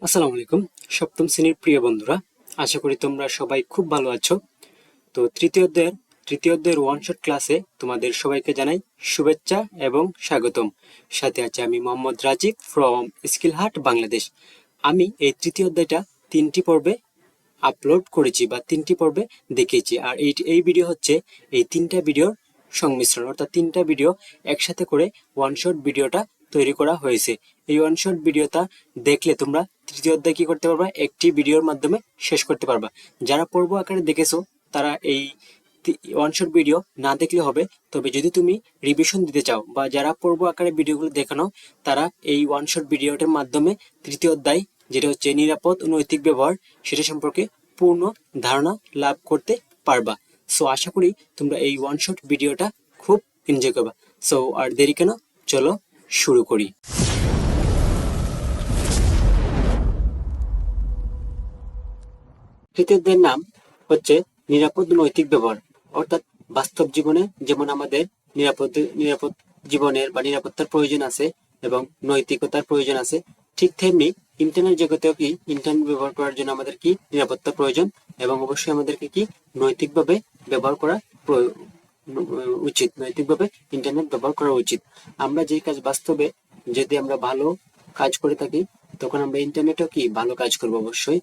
আসসালামু আলাইকুম। সপ্তম শ্রেণীর প্রিয় বন্ধুরা, আশা করি তোমরা সবাই খুব ভালো আছো। তো তৃতীয় অধ্যায়ের ওয়ান শট ক্লাসে তোমাদের সবাইকে জানাই শুভেচ্ছা এবং স্বাগতম। সাথে আছে আমি মোহাম্মদ রাজিব ফ্রম স্কিল হাট বাংলাদেশ। আমি এই তৃতীয় অধ্যায়টা তিনটি পর্বে আপলোড করেছি বা তিনটি পর্বে দেখিয়েছি। আর এই ভিডিও হচ্ছে এই তিনটা ভিডিওর সংমিশ্রণ, অর্থাৎ তিনটা ভিডিও একসাথে করে ওয়ান শট ভিডিওটা তৈরি করা হয়েছে। এই ওয়ান শট ভিডিওটা দেখলে তোমরা তৃতীয় অধ্যায় কি করতে পারবা, একটি ভিডিওর মাধ্যমে শেষ করতে পারবা। যারা পর্ব আকারে দেখেছো তারা এই ওয়ান শট ভিডিও না দেখলে হবে, তবে যদি তুমি রিভিশন দিতে চাও বা যারা পর্ব আকারে ভিডিওগুলো দেখানো, তারা এই ওয়ান শট ভিডিওটার মাধ্যমে তৃতীয় অধ্যায়, যেটা হচ্ছে নিরাপদ ও নৈতিক ব্যবহার, সেটা সম্পর্কে পূর্ণ ধারণা লাভ করতে পারবা। সো আশা করি তোমরা এই ওয়ান শট ভিডিওটা খুব এনজয় করবা। সো আর দেরি কেন, চলো শুরু করি। তৃতীয় অধ্যায়ের নাম হচ্ছে নিরাপদ নৈতিক ব্যবহার। অর্থাৎ বাস্তব জীবনে যেমন আমাদের নিরাপদ জীবনের বা নিরাপত্তার প্রয়োজন আছে এবং নৈতিকতার প্রয়োজন আছে, ঠিক তেমনি ইন্টারনেট জগতেও কি ইন্টারনেট ব্যবহার করার জন্য আমাদের কি নিরাপত্তা প্রয়োজন এবং অবশ্যই আমাদেরকে কি নৈতিকভাবে ব্যবহার করা উচিত। নৈতিকভাবে ইন্টারনেট ব্যবহার করা উচিত। আমরা যে কাজ বাস্তবে যদি আমরা ভালো কাজ করে থাকি, তখন আমরা ইন্টারনেটেও কি ভালো কাজ করবো অবশ্যই।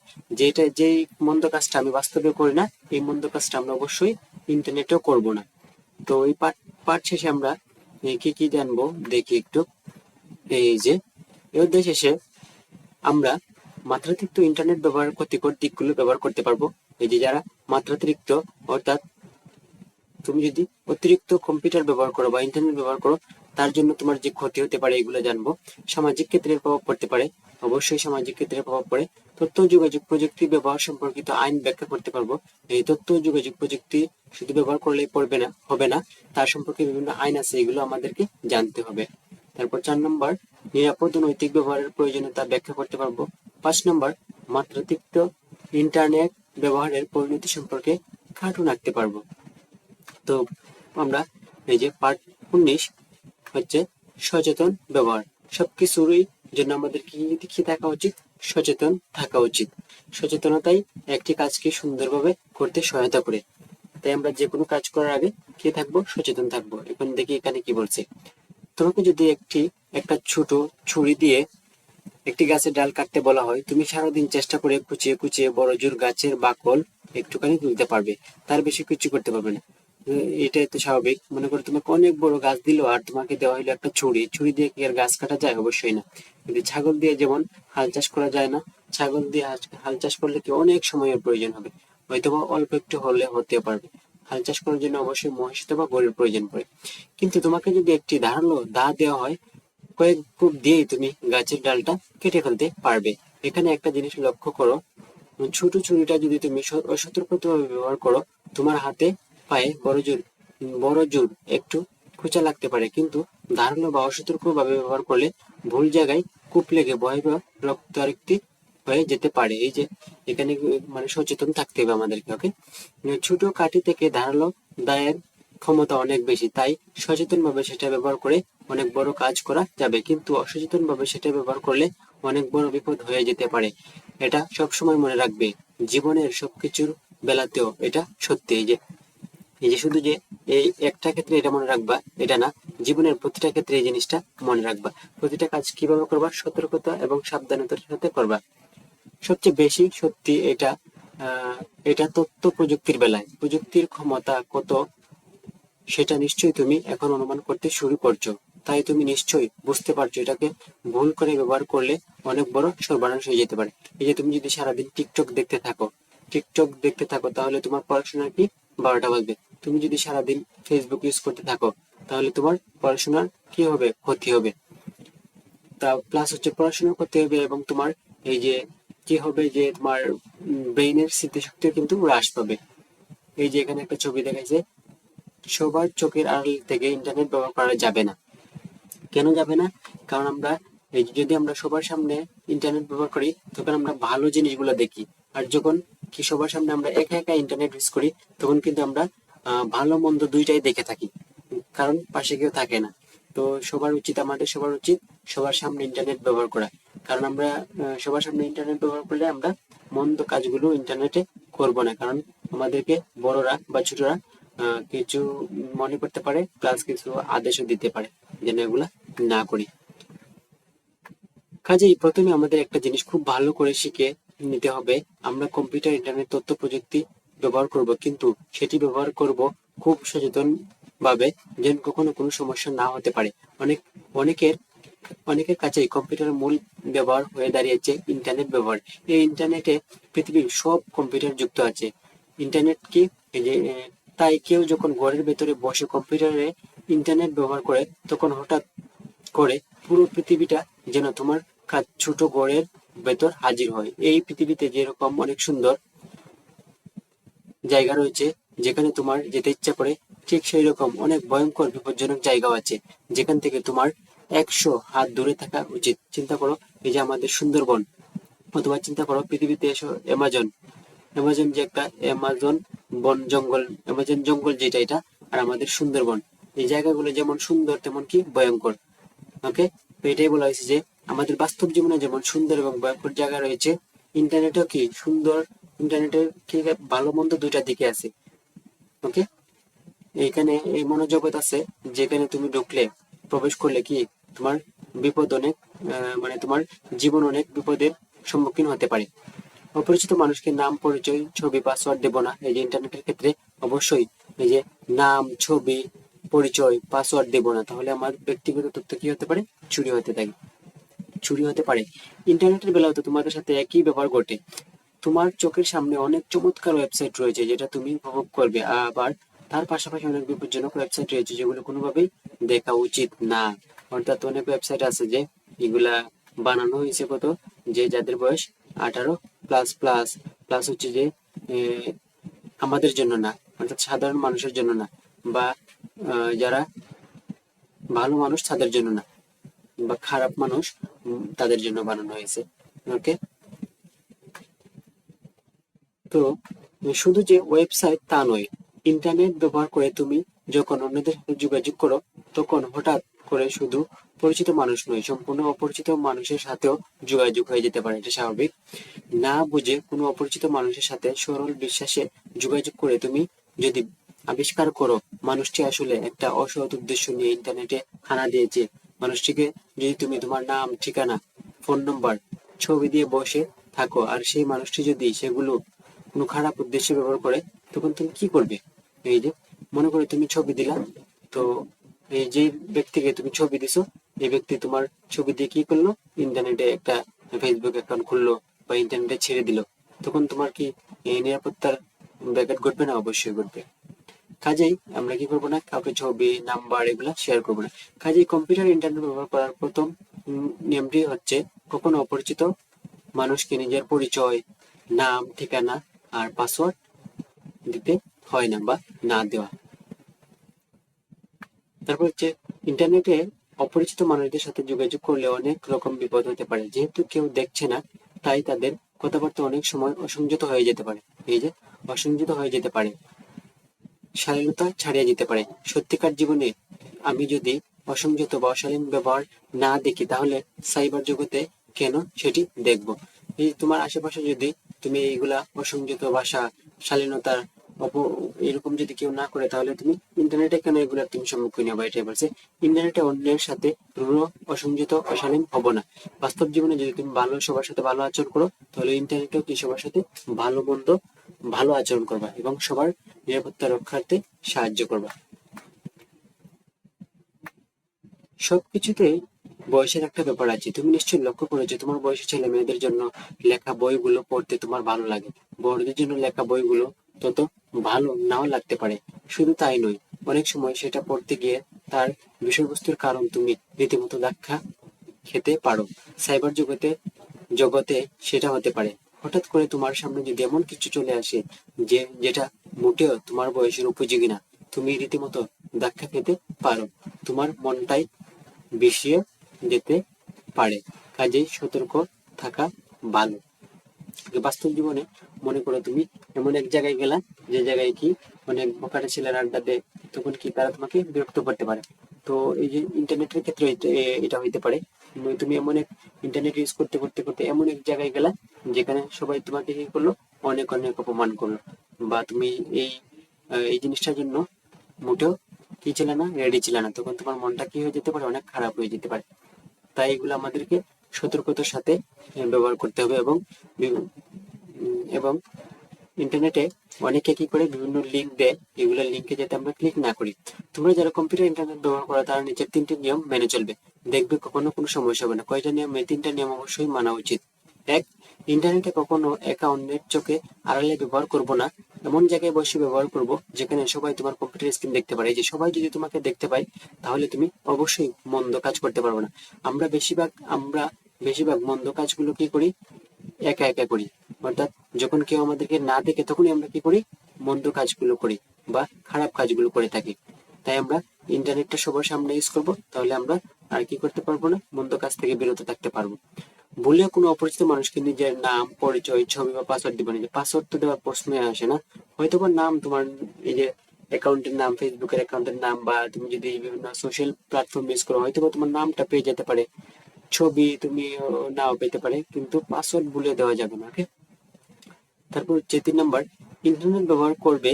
যেই মন্দ কাজটা আমি বাস্তবে করি না, এই মন্দ কাজটা আমরা অবশ্যই ইন্টারনেটেও করব না। তো এই পাঠ শেষে আমরা কি কি জানবো দেখি একটু। এই যে এই অধ্যায় শেষে আমরা মাত্রাতিরিক্ত ইন্টারনেট ব্যবহার ক্ষতিকর দিকগুলো ব্যবহার করতে পারবো। এই যে যারা মাত্রাতিরিক্ত, অর্থাৎ তুমি যদি অতিরিক্ত কম্পিউটার ব্যবহার করো বা ইন্টারনেট ব্যবহার করো, তার জন্য তোমার যে ক্ষতি হতে পারে এগুলো জানবো। সামাজিক ক্ষেত্রে প্রভাব পড়তে পারে, অবশ্যই সামাজিক ক্ষেত্রে প্রভাব পড়ে। তথ্য যোগাযোগ প্রযুক্তি ব্যবহার সম্পর্কিত আইন ব্যাখ্যা করতে পারবো। এই তথ্য যোগাযোগ প্রযুক্তি শুধু ব্যবহার করলে হবে না, তার সম্পর্কে বিভিন্ন আইন আছে, এগুলো আমাদেরকে জানতে হবে। তারপর 4 নম্বর, নিরাপদ ও নৈতিক ব্যবহারের প্রয়োজনীয়তা ব্যাখ্যা করতে পারবো। 5 নম্বর, মাত্রাতিরিক্ত ইন্টারনেট ব্যবহারের পরিণতি সম্পর্কে কার্টুন আঁকতে পারবো। তো আমরা এই যে পার্ট 19 হচ্ছে সচেতন ব্যবহার। সবকিছুরই জন্য আমাদের কি থাকা উচিত? সচেতন থাকা উচিত। সচেতনতাই একটি কাজকে সুন্দরভাবে করতে সহায়তা করে। তাই আমরা যে কোনো কাজ করার আগে কি থাকবো? সচেতন থাকবো। এখন দেখি এখানে কি বলছে। তোমাকে যদি একটা ছোট ছুরি দিয়ে একটি গাছের ডাল কাটতে বলা হয়, তুমি সারাদিন চেষ্টা করে কুচিয়ে কুচিয়ে বড় জোর গাছের বাকল একটুখানি তুলতে পারবে, তার বেশি কিছু করতে পারবে না। এটাই তো স্বাভাবিক। মনে করো তোমাকে অনেক বড় গাছ দিল আর তোমাকে দেওয়া হলো একটা ছুরি দিয়ে কি আর গাছ কাটা যায়? অবশ্যই না। কিন্তু ছাগল দিয়ে যেমন হাল চাষ করা যায় না, ছাগল দিয়ে হাল চাষ করলে কি অনেক সময়ের প্রয়োজন হবে, হয়তো বা অল্প একটু হলে হতে পারবে। হাল চাষ করার জন্য অবশ্যই মহিষ বা গরুর প্রয়োজন পড়ে। কিন্তু তোমাকে যদি একটি ধারালো দা দেওয়া হয়, কয়েক কোপ দিয়েই তুমি গাছের ডালটা কেটে ফেলতে পারবে। এখানে একটা জিনিস লক্ষ্য করো, ছোট ছুরিটা যদি তুমি অসতর্কভাবে ব্যবহার করো, তোমার হাতে পায়ে বড় জোর একটু খোঁচা লাগতে পারে, কিন্তু ধারালো বা অসতর্কভাবে ব্যবহার করলে ভুল জায়গায় কূপ লেগে ভয়াবহ রক্তারক্তি হয়ে যেতে পারে। এই যে এখানে মানে সচেতন থাকতে হবে আমাদেরকে। ওকে, ছোট কাঠি থেকে ধারালো দায়ের ক্ষমতা অনেক বেশি, তাই সচেতন ভাবে সেটা ব্যবহার করে অনেক বড় কাজ করা যাবে, কিন্তু অসচেতন ভাবে সেটা ব্যবহার করলে অনেক বড় বিপদ হয়ে যেতে পারে। এটা সবসময় মনে রাখবে, জীবনের সবকিছুর বেলাতেও এটা সত্যি। এই যে শুধু যে এই একটা ক্ষেত্রে এটা মনে রাখবা এটা না, জীবনের প্রতিটা ক্ষেত্রে এই জিনিসটা মনে রাখবা। প্রতিটা কাজ কিভাবে করবা? সতর্কতা এবং সাবধানতার সাথে করবা। সবচেয়ে বেশি সত্যি এটা এটা তথ্য প্রযুক্তির বেলায়। প্রযুক্তির ক্ষমতা কত সেটা নিশ্চয়ই তুমি এখন অনুমান করতে শুরু করছো। তাই তুমি নিশ্চয়ই বুঝতে পারছো এটাকে ভুল করে ব্যবহার করলে অনেক বড় সর্বনাশ হয়ে যেতে পারে। এই যে তুমি যদি সারাদিন টিকটক দেখতে থাকো তাহলে তোমার পড়াশোনার কি 12টা বাজবে। তুমি যদি সারাদিন ফেসবুক ইউজ করতে থাকো তাহলে তোমার পড়াশোনার কি হবে? ক্ষতি হবে। তা প্লাস হচ্ছে পড়াশোনা করতে হবে এবং তোমার এই যে কি হবে যে তোমার ব্রেইনের স্মৃতিশক্তিও কিন্তু হ্রাস পাবে। এই যে এখানে একটা ছবি দেখাইছে, সবার চোখের আড়াল থেকে ইন্টারনেট ব্যবহার করা যাবে না। কেন যাবে না? কারণ আমরা এই যে যদি আমরা সবার সামনে ইন্টারনেট ব্যবহার করি, তখন আমরা ভালো জিনিসগুলো দেখি। আর যখন কি সবার সামনে আমরা একা একা ইন্টারনেট ইউজ করি, তখন কিন্তু আমরা ভালো মন্দ দুইটাই দেখে থাকি, কারণ পাশে কেউ থাকে না। তো সবার উচিত সবার সামনে ইন্টারনেট ব্যবহার করা। কারণ আমরা সবার সামনে ইন্টারনেট ব্যবহার করলে আমরা মন্দ কাজগুলো ইন্টারনেটে করব না, কারণ আমাদেরকে বড়রা বা ছোটরা কিছু মনে করতে পারে, প্লাস কিছু আদেশও দিতে পারে যেন এগুলা না করি। কাজেই প্রথমে আমাদের একটা জিনিস খুব ভালো করে শিখে নিতে হবে, আমরা কম্পিউটার, ইন্টারনেট, তথ্য প্রযুক্তি ব্যবহার করব, কিন্তু সেটি ব্যবহার করব খুব সচেতন ভাবে, যেন কখনো কোনো সমস্যা না হতে পারে। অনেক অনেকের অনেকের কাছেই কম্পিউটারের মূল ব্যবহার হয়ে দাঁড়িয়েছে ইন্টারনেট ব্যবহার। এই ইন্টারনেটে পৃথিবীর সব কম্পিউটার যুক্ত আছে। ইন্টারনেট কি, এই যে তাই কেউ যখন ঘরের ভেতরে বসে কম্পিউটারে ইন্টারনেট ব্যবহার করে, তখন হঠাৎ করে পুরো পৃথিবীটা যেন তোমার ছোট ঘরের ভেতর হাজির হয়। এই পৃথিবীতে যেরকম অনেক সুন্দর জায়গা রয়েছে যেখানে তোমার যেতে ইচ্ছা করে, ঠিক সেই রকম অনেক ভয়ঙ্কর বিপজ্জনক জায়গাও আছে যেখান থেকে তোমার 100 হাত দূরে থাকা উচিত। চিন্তা করো, এই যে আমাদের সুন্দরবন, অথবা চিন্তা করো পৃথিবীতে এসো অ্যামাজন, অ্যামাজন যে একটা অ্যামাজন বন জঙ্গল, অ্যামাজন জঙ্গল যেটা, এটা আর আমাদের সুন্দরবন, এই জায়গাগুলো যেমন সুন্দর তেমন কি ভয়ঙ্কর। ওকে, তো এটাই বলা হয়েছে যে আমাদের বাস্তব জীবনে যেমন সুন্দর এবং ভয়ঙ্কর জায়গা রয়েছে, ইন্টারনেটও কি সুন্দর, ইন্টারনেটের কি ভালো মন্দ দুইটা দিকে আছে। ওকে, এইখানে এই মনোজগৎ আছে যেখানে তুমি ঢুকলে, প্রবেশ করলে কি তোমার বিপদ অনেক, মানে তোমার জীবন অনেক বিপদের সম্মুখীন হতে পারে। অপরিচিত মানুষকে নাম, পরিচয়, ছবি, পাসওয়ার্ড দেব না। এই যে ইন্টারনেটের ক্ষেত্রে অবশ্যই এই যে নাম, ছবি, পরিচয়, পাসওয়ার্ড দেব না, তাহলে আমার ব্যক্তিগত তথ্য কি হতে পারে, চুরি হতে পারে। ইন্টারনেটের বেলাও তো তোমাদের সাথে একই ব্যাপার ঘটে। তোমার চোখের সামনে অনেক চমৎকার ওয়েবসাইট রয়েছে যেটা তুমি উপভোগ করবে, আবার তার পাশাপাশি অনেক বিপজ্জনক ওয়েবসাইট রয়েছে যেগুলো কোনোভাবেই দেখা উচিত না। অর্থাৎ অনেক ওয়েবসাইট আছে যে এগুলা বানানো হয়েছে কত, যে যাদের বয়স 18 প্লাস প্লাস প্লাস হচ্ছে যে আমাদের জন্য না, অর্থাৎ সাধারণ মানুষের জন্য না, বা যারা ভালো মানুষ তাদের জন্য না, বা খারাপ মানুষ তাদের জন্য বানানো হয়েছে। ওকে, তো শুধু যে ওয়েবসাইট তা নয়, ইন্টারনেট ব্যবহার করে তুমি যখন অন্যদের সাথে যোগাযোগ করো, তখন হঠাৎ করে শুধু পরিচিত মানুষ নয়, সম্পূর্ণ অপরিচিত মানুষের সাথেও যোগাযোগ হয়ে যেতে পারে। এটা স্বাভাবিক। না বুঝে কোনো অপরিচিত মানুষের সাথে সরল বিশ্বাসে যোগাযোগ করে তুমি যদি আবিষ্কার করো মানুষটি আসলে একটা অসৎ উদ্দেশ্য নিয়ে ইন্টারনেটে হানা দিয়েছে, মানুষটিকে যদি তুমি তোমার নাম, ঠিকানা, ফোন নম্বর, ছবি দিয়ে বসে থাকো, আর সেই মানুষটি যদি সেগুলো কোনো খারাপ উদ্দেশ্যে ব্যবহার করে, তখন তুমি কি করবে? এই যে মনে করে তুমি ছবি দিলা, তো এই যে ব্যক্তিকে তুমি ছবি দিছো, এই ব্যক্তি তোমার ছবি দিয়ে কি করলো, ইন্টারনেটে একটা ফেসবুক অ্যাকাউন্ট খুললো বা ইন্টারনেটে ছেড়ে দিল, তখন তোমার কি এই নিরাপত্তার ব্যাঘাত ঘটবে না? অবশ্যই ঘটবে। কাজেই আমরা কি করবো না, কাউকে ছবি, নাম্বার এগুলা শেয়ার করবো না। কাজেই কম্পিউটার, ইন্টারনেট ব্যবহার করার প্রথম নিয়মটি হচ্ছে কখনো অপরিচিত মানুষকে নিজের পরিচয়, নাম, ঠিকানা আর পাসওয়ার্ড দিতে হয় না, বা না দেওয়া। তারপর হচ্ছে ইন্টারনেটে অপরিচিত মানুষদের সাথে যোগাযোগ করলে অনেক রকম বিপদ হতে পারে। যেহেতু কেউ দেখছে না, তাই তাদের কথাবার্তা অনেক সময় অসংযত হয়ে যেতে পারে। এই যে অসংযত হয়ে যেতে পারে, শালীনতা ছাড়িয়ে যেতে পারে। সত্যিকার জীবনে আমি যদি অসংযত বা অশালীন ব্যবহার না দেখি, তাহলে সাইবার জগতে কেন সেটি দেখব? এই তোমার আশেপাশে যদি তুমি এইগুলা অসংযত ভাষা, শালীনতার এরকম যদি কেউ না করে, তাহলে তুমি ইন্টারনেটে কেন এগুলার তুমি সম্মুখীন হবে? এটাই বলছে, ইন্টারনেটে অন্যের সাথে রূঢ়, অসংযত, অশালীন হব না। বাস্তব জীবনে যদি তুমি সবার সাথে ভালো আচরণ করো, তাহলে ইন্টারনেটেও কি সবার সাথে ভালো মন্দ ভালো আচরণ করবা এবং সবার নিরাপত্তা রক্ষার্থে সাহায্য করবা। সবকিছুতেই বয়সের একটা ব্যাপার আছে। তুমি নিশ্চয়ই লক্ষ্য করেছো তোমার বয়সী ছেলে মেয়েদের জন্য লেখা বইগুলো পড়তে তোমার ভালো লাগে, বড়দের জন্য লেখা বইগুলো তত ভালো নাও লাগতে পারে। শুধু তাই নয়, অনেক সময় সেটা পড়তে গিয়ে তার বিষয়বস্তুর কারণ তুমি রীতিমতো ধাক্কা খেতে পারো। সাইবার জগতে সেটা হতে পারে, হঠাৎ করে তোমার সামনে যদি এমন কিছু চলে আসে যেটা মোটেও তোমার বয়সের উপযোগী না, তুমি রীতিমতো ধাক্কা খেতে পারো, তোমার মনটাই বিষিয়ে যেতে পারে। কাজেই সতর্ক থাকা ভালো। বাস্তব জীবনে মনে করো তুমি এমন এক জায়গায় গেলা, যে জায়গায় কি অনেক বোকাটে ছেলেরা আড্ডা দেয়, তখন কি তারা তোমাকে বিরক্ত করতে পারে। তো এই যে ইন্টারনেটের ক্ষেত্রে এটা হইতে পারে, তুমি এমন এক ইন্টারনেট ইউজ করতে করতে করতে এমন এক জায়গায় গেলা যেখানে সবাই তোমাকে কি করলো, অনেক অনেক অপমান করলো, বা তুমি এই এই জিনিসটার জন্য মোটেও কি ছিল না, রেডি ছিল না, তখন তোমার মনটা কি হয়ে যেতে পারে, অনেক খারাপ হয়ে যেতে পারে। তাই এগুলো আমাদেরকে সতর্কতার সাথে ব্যবহার করতে হবে। এবং ইন্টারনেটে অনেকে কি করে বিভিন্ন লিঙ্ক দেয়, এগুলো লিঙ্কে যাতে আমরা ক্লিক না করি। তোমরা যারা কম্পিউটার ইন্টারনেট ব্যবহার করো তারা নিচের 3টি নিয়ম মেনে চলবে, দেখবে কখনো কোনো সমস্যা হবে না। কয়টা নিয়ম? এই 3টা নিয়ম অবশ্যই মানা উচিত। এক, ইন্টারনেটে কখনো একা অন্যের চোখে আড়ালে ব্যবহার করব না, এমন জায়গায় বসে ব্যবহার করব যেখানে সবাই তোমার কম্পিউটার স্ক্রিন দেখতে পারে। এই যে সবাই যদি তোমাকে দেখতে পায় তাহলে তুমি অবশ্যই মন্দ কাজ করতে পারবে না। আমরা বেশিরভাগ মন্দ কাজগুলো কি করি, একা একা করি। অর্থাৎ যখন কেউ আমাদেরকে না দেখে তখনই আমরা কি করি, মন্দ কাজগুলো করি বা খারাপ কাজগুলো করে থাকি। তাই আমরা ইন্টারনেটটা সবার সামনে ইউজ করব, তাহলে আমরা আর কি করতে পারবো না, মন্দ কাজ থেকে বিরত থাকতে পারবো। ভুলেও কোনো অপরিচিত মানুষকে নিজের নাম, পরিচয়, ছবি বা পাসওয়ার্ড দিবে না। যে পাসওয়ার্ড তো দেওয়ার প্রশ্নই আসে না। হয়তো বা নাম তোমার, এই যে অ্যাকাউন্টের নাম, ফেসবুকের অ্যাকাউন্টের নাম, বা তুমি যদি বিভিন্ন সোশ্যাল প্ল্যাটফর্ম ইউজ করো হয়তো বা তোমার নামটা পেয়ে যেতে পারে, ছবি তুমি নাও পেতে পারে, কিন্তু পাসওয়ার্ড ভুলে দেওয়া যাবে না। ওকে। তারপর হচ্ছে 3 নাম্বার, ইন্টারনেট ব্যবহার করবে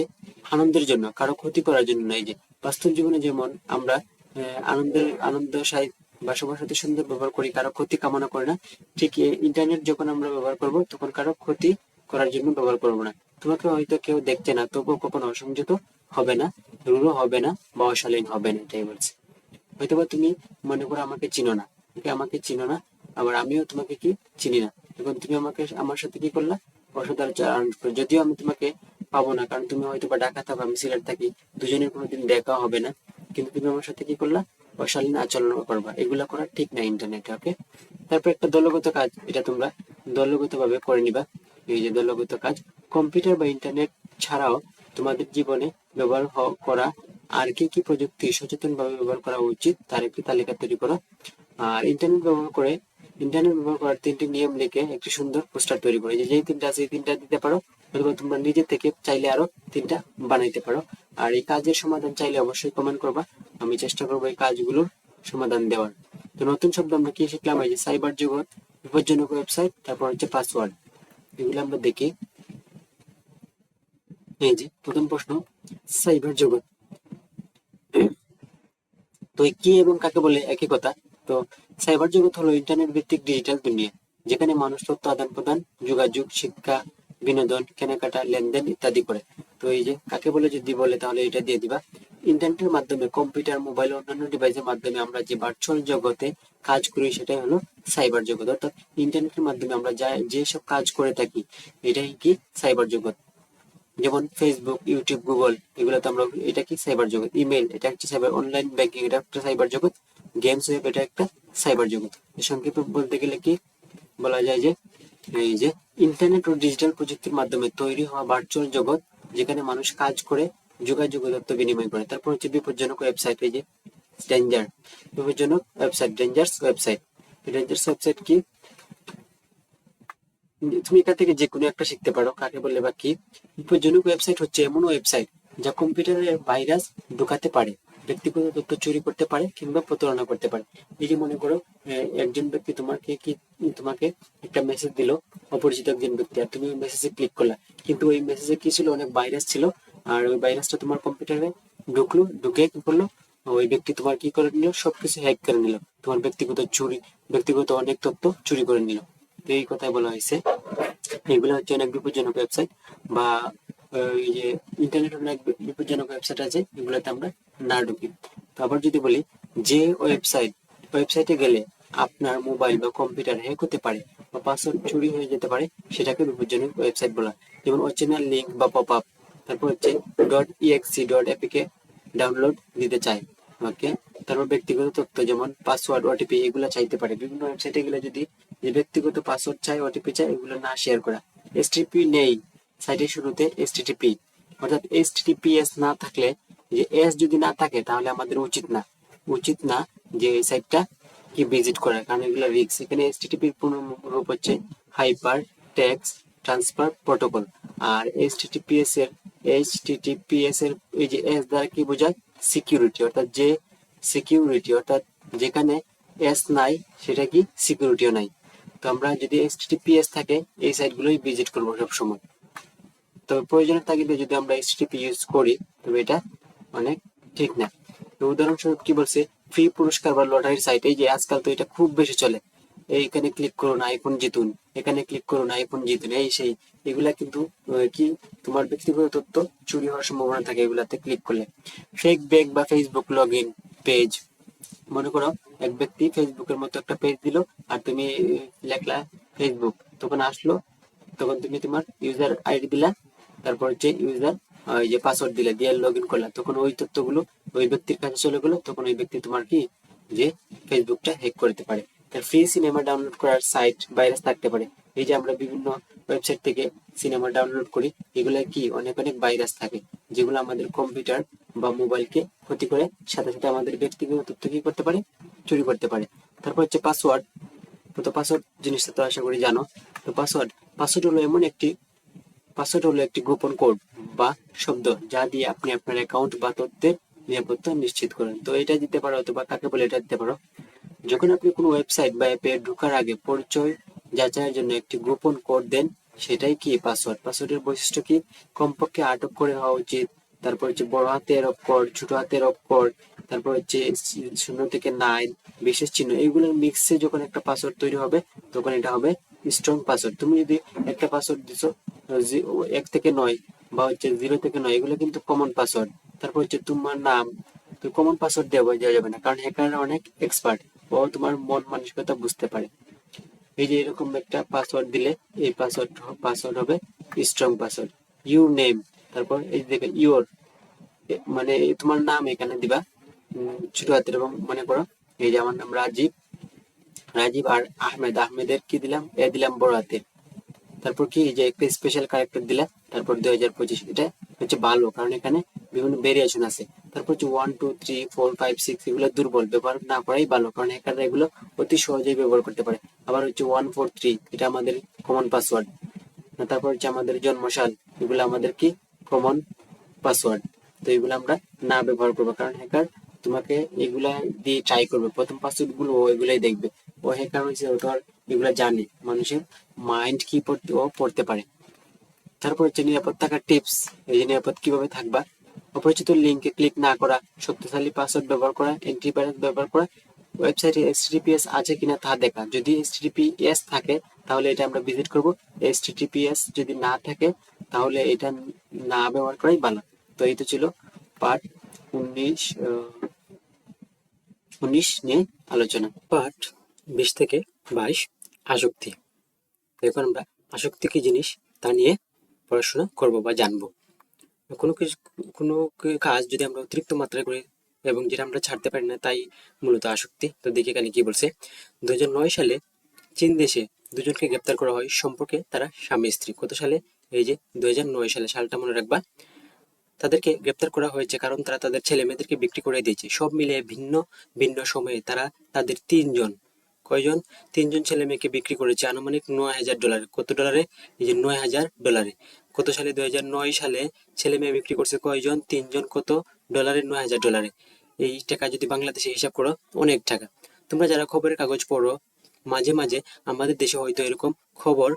আনন্দের জন্য, কারো ক্ষতি করার জন্য না। এই যে বাস্তব জীবনে যেমন আমরা আনন্দ সাহিত বা সবার সাথে সুন্দর ব্যবহার করি, কারো ক্ষতি কামনা করে না, ঠিক ইন্টারনেট যখন আমরা ব্যবহার করব তখন কারো ক্ষতি করার জন্য ব্যবহার করব না। তোমাকে হয়তো কেউ দেখছে না, তবুও কখনো অসংযত হবে না, রূঢ় হবে না বা অশালীন হবে না, এটাই বলছে। হয়তোবা তুমি মনে করো আমাকে চিনো না, আমাকে চিনো না, আবার আমিও তোমাকে কি চিনি না, এখন তুমি আমার সাথে কি করলা, অসদাচরণ আচরণ করলে। যদিও আমি তোমাকে পাবো না, কারণ তুমি হয়তো বা ঢাকা থাকো, আমি সিলেট থাকি, দুজনের কোনোদিন দেখা হবে না, কিন্তু তুমি আমার সাথে কি করলা, অশালীন আচরণ করবা। এগুলা করা ঠিক না ইন্টারনেটে। ওকে। তারপর একটা দলগত কাজ, এটা তোমরা দলগত ভাবে করে নিবা। এই যে দলগত কাজ, কম্পিউটার বা ইন্টারনেট ছাড়াও তোমাদের জীবনে ব্যবহার করা আর কি কি প্রযুক্তি সচেতনভাবে ব্যবহার করা উচিত তার একটি তালিকা তৈরি করো। আর ইন্টারনেট ব্যবহার করার 3টি নিয়ম লিখে একটি সুন্দর পোস্টার তৈরি করো। যেই 3টা আছে এই 3টা দিতে পারো, অথবা তোমরা নিজে থেকে চাইলে আরো 3টা বানাইতে পারো। আর এই কাজের সমাধান চাইলে অবশ্যই কমেন্ট করবা, আমি চেষ্টা করবো এই কাজগুলোর সমাধান দেওয়ার। তো নতুন শব্দ আমরা কি শিখলাম, এই যে সাইবার জগৎ, বিপজ্জনক ওয়েবসাইট, তারপর হচ্ছে পাসওয়ার্ড, এগুলো আমরা দেখি। এই যে প্রথম প্রশ্ন, সাইবার জগৎ তো কি এবং কাকে বলে একই কথা। তো সাইবার জগৎ হলো ইন্টারনেট ভিত্তিক ডিজিটাল দুনিয়া, যেখানে মানুষ তথ্য আদান প্রদান, যোগাযোগ, শিক্ষা, বিনোদন, কেনাকাটা, লেনদেন ইত্যাদি করে। তো এই যে কাকে বলে যদি বলে তাহলে এটা দিয়ে দিবা। ইন্টারনেটের মাধ্যমে কম্পিউটার, মোবাইল, অন্যান্য ডিভাইসের মাধ্যমে আমরা যে ভার্চুয়াল জগতে কাজ করি সেটাই হলো সাইবার জগৎ। অর্থাৎ ইন্টারনেটের মাধ্যমে আমরা যেসব কাজ করে থাকি এটাই কি সাইবার জগৎ। যেমন ফেসবুক, ইউটিউব, গুগল, এগুলো তো আমরা, এটা কি সাইবার জগৎ। ইমেল, এটা হচ্ছে সাইবার, অনলাইন ব্যাংকিং, এটা একটা সাইবার জগৎ। গেমস ওয়েব, এটা একটা সাইবার জগৎ। সংক্ষেপে বলতে গেলে কি বলা যায় যে এই যে ইন্টারনেট ও ডিজিটাল প্রযুক্তির মাধ্যমে তৈরি হওয়া ভার্চুয়াল জগৎ, যেখানে মানুষ কাজ করে, যোগাযোগ ও তথ্য বিনিময় করে। তারপর হচ্ছে বিপজ্জনক ওয়েবসাইট, এই যে ডেঞ্জার, বিপজ্জনক website, dangers website. Dangers website কি, তুমি এখান থেকে যে কোনো একটা শিখতে পারো, কাকে বলে বা কি। বিপজ্জনক ওয়েবসাইট হচ্ছে এমন ওয়েবসাইট যা কম্পিউটারে ভাইরাস ঢুকাতে পারে, ব্যক্তিগত তথ্য চুরি করতে পারে কিংবা প্রতারণা করতে পারে। এই যে মনে করো একজন ব্যক্তি তোমাকে একটা মেসেজ দিল, অপরিচিত একজন ব্যক্তি, আর তুমি ওই মেসেজে ক্লিক করলা, কিন্তু ওই মেসেজে কি ছিল, অনেক ভাইরাস ছিল। আর ওই ভাইরাসটা তোমার কম্পিউটারে ঢুকে কি করলো, ওই ব্যক্তি তোমার কি করে নিল, সবকিছু হ্যাক করে নিল, তোমার ব্যক্তিগত অনেক তথ্য চুরি করে নিল। তো এই কথাই বলা হয়েছে। এগুলো হচ্ছে অনেক বিপজ্জনক ওয়েবসাইট, বা এই যে ইন্টারনেট অনেক বিপজ্জনক ওয়েবসাইট আছে, এগুলোতে আমরা না ঢুকি। তো আবার যদি বলি, যে ওয়েবসাইটে গেলে আপনার মোবাইল বা কম্পিউটার হ্যাক হতে পারে বা পাসওয়ার্ড চুরি হয়ে যেতে পারে, সেটাকে বিপজ্জনক ওয়েবসাইট বলা। যেমন অচেনা লিঙ্ক বা পপ আপ। তারপর হচ্ছে .exe.apk ডাউনলোড দিতে চায়। ওকে। তারপর ব্যক্তিগত তথ্য যেমন পাসওয়ার্ড, ওটিপি এগুলো চাইতে পারে। বিভিন্ন ওয়েবসাইটে গেলে যদি যে ব্যক্তিগত পাসওয়ার্ড চাই, ওটিপি চাই, এগুলো না শেয়ার করা। এসটিপি নেই সাইটের শুরুতে, এসটিটিপি, অর্থাৎ এইচটিটিপিএস না থাকলে, যে এস যদি না থাকে তাহলে আমাদের উচিত না যে এই সাইটটা কি ভিজিট করা, কারণ এগুলো রিস্ক। এখানে এইচটিটিপির পূর্ণ রূপ হচ্ছে হাইপার টেক্সট ট্রান্সফার প্রোটোকল। আর এইচটিটিপিএস এর এই যে এস দ্বারা কি বোঝায়, সিকিউরিটি, অর্থাৎ যেখানে এস নাই সেটা কি সিকিউরিটিও নাই। তো আমরা যদি HTTPS থাকে এই সাইটগুলোই ভিজিট করবো সবসময়। তবে প্রয়োজনের তাগিদে যদি আমরা HTTP ইউজ করি তবে এটা অনেক ঠিক না। তো উদাহরণস্বরূপ কি বলছে, ফ্রি পুরস্কার বা লটারির সাইট, এই যে আজকাল তো এটা খুব বেশি চলে, এইখানে ক্লিক করুন আইফোন জিতুন, এখানে ক্লিক করুন আইফোন জিতুন, এই সেই, এগুলা কিন্তু কি তোমার ব্যক্তিগত তথ্য চুরি হওয়ার সম্ভাবনা থাকে এগুলাতে ক্লিক করলে। ফেক ব্যাংক বা ফেসবুক লগ ইন পেজ, মনে করো এক ব্যক্তি ফেসবুকের মতো একটা পেজ দিল, আর তুমি লেখলা ফেসবুক, তখন আসলো, তখন তুমি তোমার ইউজার আইডি দিলা, তারপর হচ্ছে ইউজার এই যে পাসওয়ার্ড দিলে দিয়ে লগ ইন করলা, তখন ওই তথ্যগুলো ওই ব্যক্তির কাছে চলে গেলো, তখন ওই ব্যক্তি তোমার কি যে ফেসবুকটা হ্যাক করতে পারে। তার ফ্রি সিনেমা ডাউনলোড করার সাইট ভাইরাস থাকতে পারে। এই যে আমরা বিভিন্ন ওয়েবসাইট থেকে সিনেমা ডাউনলোড করি, এগুলো কি অনেক অনেক ভাইরাস থাকে যেগুলো আমাদের কম্পিউটার বা মোবাইলকে ক্ষতি করে, সাথে সাথে আমাদের ব্যক্তিগত তথ্য কি করতে পারে, চুরি করতে পারে। তারপর হচ্ছে পাসওয়ার্ড। তো পাসওয়ার্ড জিনিসটা তো আশা করি জানো। তো পাসওয়ার্ড পাসওয়ার্ড হলো এমন একটি পাসওয়ার্ড হলো একটি গোপন কোড বা শব্দ যা দিয়ে আপনি আপনার অ্যাকাউন্ট বা তথ্যের নিরাপত্তা নিশ্চিত করেন। তো এটা দিতে পারো, অথবা কাকে বলে এটা দিতে পারো, যখন আপনি কোনো ওয়েবসাইট বা অ্যাপে ঢোকার আগে পরিচয় যাচাইয়ের জন্য একটি গোপন কোড দেন, সেটাই কি পাসওয়ার্ড। পাসওয়ার্ডের বৈশিষ্ট্য কি, কমপক্ষে 8 অক্ষরের হওয়া উচিত, তারপর হচ্ছে বড় হাতের অক্ষর, ছোট হাতের অক্ষর, তারপর হচ্ছে 0 থেকে 9, বিশেষ চিহ্ন, এইগুলোর মিক্সে যখন একটা পাসওয়ার্ড তৈরি হবে তখন এটা হবে স্ট্রং পাসওয়ার্ড। তুমি যদি একটা পাসওয়ার্ড দিছো 1 থেকে 9 বা হচ্ছে 0 থেকে 9, এগুলো কিন্তু কমন পাসওয়ার্ড। তারপর হচ্ছে তোমার নাম, তো কমন পাসওয়ার্ড দেওয়া যাবে না, কারণ হ্যাকাররা অনেক এক্সপার্ট, ও তোমার মন মানসিকতা বুঝতে পারে। এই যে এরকম একটা পাসওয়ার্ড দিলে এই পাসওয়ার্ড হবে স্ট্রং পাসওয়ার্ড। ইউর নেম, তারপর এই যে দেখে ইউর, মানে তোমার নাম এখানে দিবা ছোট হাতের, এবং মনে করো এই যে আমার নাম রাজীব, রাজীব আর আহমেদ, আহমেদের কি দিলাম, এ দিলাম বড় হাতের। তারপর কি যে একটা স্পেশাল ক্যারেক্টার দিলা, তারপর 2025, এটা হচ্ছে ভালো, কারণ এখানে বিভিন্ন ভেরিয়েশন আছে। তারপর হচ্ছে 1 2 3 4 5 6, এগুলো দুর্বল, ব্যবহার না করাই ভালো, কারণ হ্যাকাররা এগুলো অতি সহজেই ব্যবহার করতে পারে। আবার হচ্ছে 1 4 3, এটা আমাদের কমন পাসওয়ার্ড। তারপর হচ্ছে আমাদের জন্মসাল, এগুলো আমাদের কি কমন পাসওয়ার্ড। তো এগুলো আমরা না ব্যবহার করবো, কারণ হ্যাকার তোমাকে এগুলা দিয়ে ট্রাই করবে, প্রথম পাসওয়ার্ড গুলো ও এগুলাই দেখবে। ও হ্যাকার হয়েছে, ও তো আর এগুলা জানে, মানুষের মাইন্ড কি পড়তে ও পড়তে পারে। তারপর হচ্ছে নিরাপদ থাকার টিপস, এই যে নিরাপদ কিভাবে থাকবা, অপরিচিত লিঙ্কে ক্লিক না করা, শক্তিশালী পাসওয়ার্ড ব্যবহার করা, অ্যান্টিভাইরাস ব্যবহার করা, ওয়েবসাইটে HTTPS আছে কিনা তা দেখা। যদি HTTPS থাকে তাহলে এটা আমরা ভিজিট করব, HTTPS যদি না থাকে তাহলে এটা না ব্যবহার করাই ভালো। তো এই তো ছিল পার্ট 19 নিয়ে আলোচনা। পার্ট 20 থেকে 22, আসক্তি। এখন আমরা আসক্তি কি জিনিস তা নিয়ে পড়াশোনা করব বা জানবো। কোনো কিছু, কোনো কাজ যদি আমরা অতিরিক্ত মাত্রায় করি এবং যেটা আমরা ছাড়তে পারি না, তাই মূলত আসক্তি। তো দেখি এখানে কি বলছে। 2009 সালে চীন দেশে দুজনকে গ্রেপ্তার করা হয় সম্পর্কে তারা স্বামী স্ত্রী। কত সালে? এই যে 2009 সালে, সালটা মনে রাখবা। তাদেরকে গ্রেপ্তার করা হয়েছে কারণ তারা তাদের ছেলে মেয়েদেরকে বিক্রি করে দিয়েছে। সব মিলে ভিন্ন ভিন্ন সময়ে তারা তাদের কয়জন, 3জন ছেলে মেয়েকে বিক্রি করেছে আনুমানিক $9,000। কত ডলারে? এই যে $9,000। কত সালে? 2009 সালে ছেলে মেয়ে বিক্রি করছে কয়জন? 3জন। কত ডলারে? $9,000। এই টাকা যদি বাংলাদেশে হিসাব করো, অনেক টাকা। তোমরা যারা খবরের কাগজ পড়ো, মাঝে মাঝে আমাদের দেশে হয়তো এরকম খবর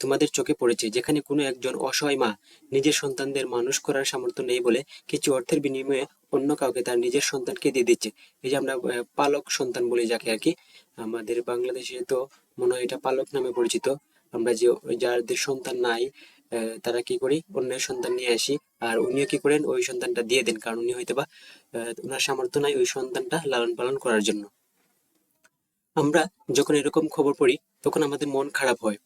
তোমাদের চোখে পড়েছে, যেখানে কোনো একজন অসহায় মা নিজের সন্তানদের মানুষ করার সামর্থ্য নেই বলে কিছু অর্থের বিনিময়ে অন্য কাউকে তার নিজের সন্তানকে দিয়ে দিচ্ছে। এই যে আমরা পালক সন্তান বলি যাকে আর কি, আমাদের বাংলাদেশে তো মনে হয় এটা পালক নামে পরিচিত। আমরা যে যাদের সন্তান নাই, তারা কি করি, অন্যের সন্তান নিয়ে আসি, আর উনিও কি করেন, ওই সন্তানটা দিয়ে দেন, কারণ উনি হয়তো বা ওনার সামর্থ্য নাই ওই সন্তানটা লালন পালন করার জন্য। আমরা যখন এরকম খবর পড়ি তখন আমাদের মন খারাপ হয়।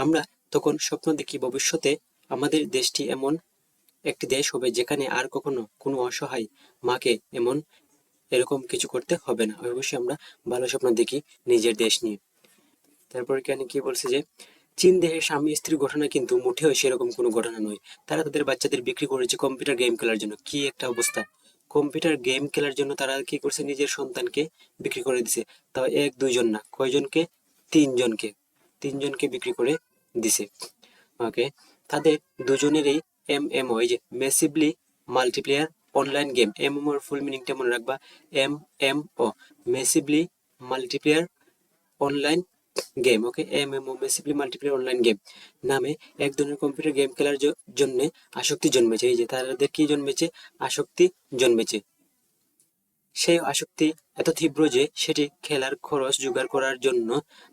আমরা তখন স্বপ্ন দেখি ভবিষ্যতে আমাদের দেশটি এমন একটি দেশ হবে যেখানে আর কখনো কোনো অসহায় মাকে এরকম কিছু করতে হবে না। অবশ্যই আমরা ভালো স্বপ্ন দেখি নিজের দেশ নিয়ে। তারপর এখানে কি বলছে যে চীন দেশের স্বামী স্ত্রীর ঘটনা কিন্তু মোটেও সেরকম কোনো ঘটনা নয়। তারা তাদের বাচ্চাদের বিক্রি করেছে কম্পিউটার গেম খেলার জন্য। কি একটা অবস্থা! কম্পিউটার গেম খেলার জন্য তারা কি করছে, নিজের সন্তানকে বিক্রি করে দিছে। তাও 1 2 জন না, কয়জনকে? 3জনকে, 3জনকে বিক্রি করে দিছে। ওকে, তাদের দুজনেরই MMO, এই যে massively multiplayer online game, MMO এর ফুল মিনিংটা মনে রাখবা, MMO, massively multiplayer online game, okay, MMO massively multiplayer online game নামে এক ধরনের কম্পিউটার গেম খেলার জন্য আসক্তি জন্মেছে। এই যে তাদের কি জন্মেছে? আসক্তি জন্মেছে। সেই আসক্তি এত তীব্র যে সেটি খেলার খরচ জোগাড় করার জন্য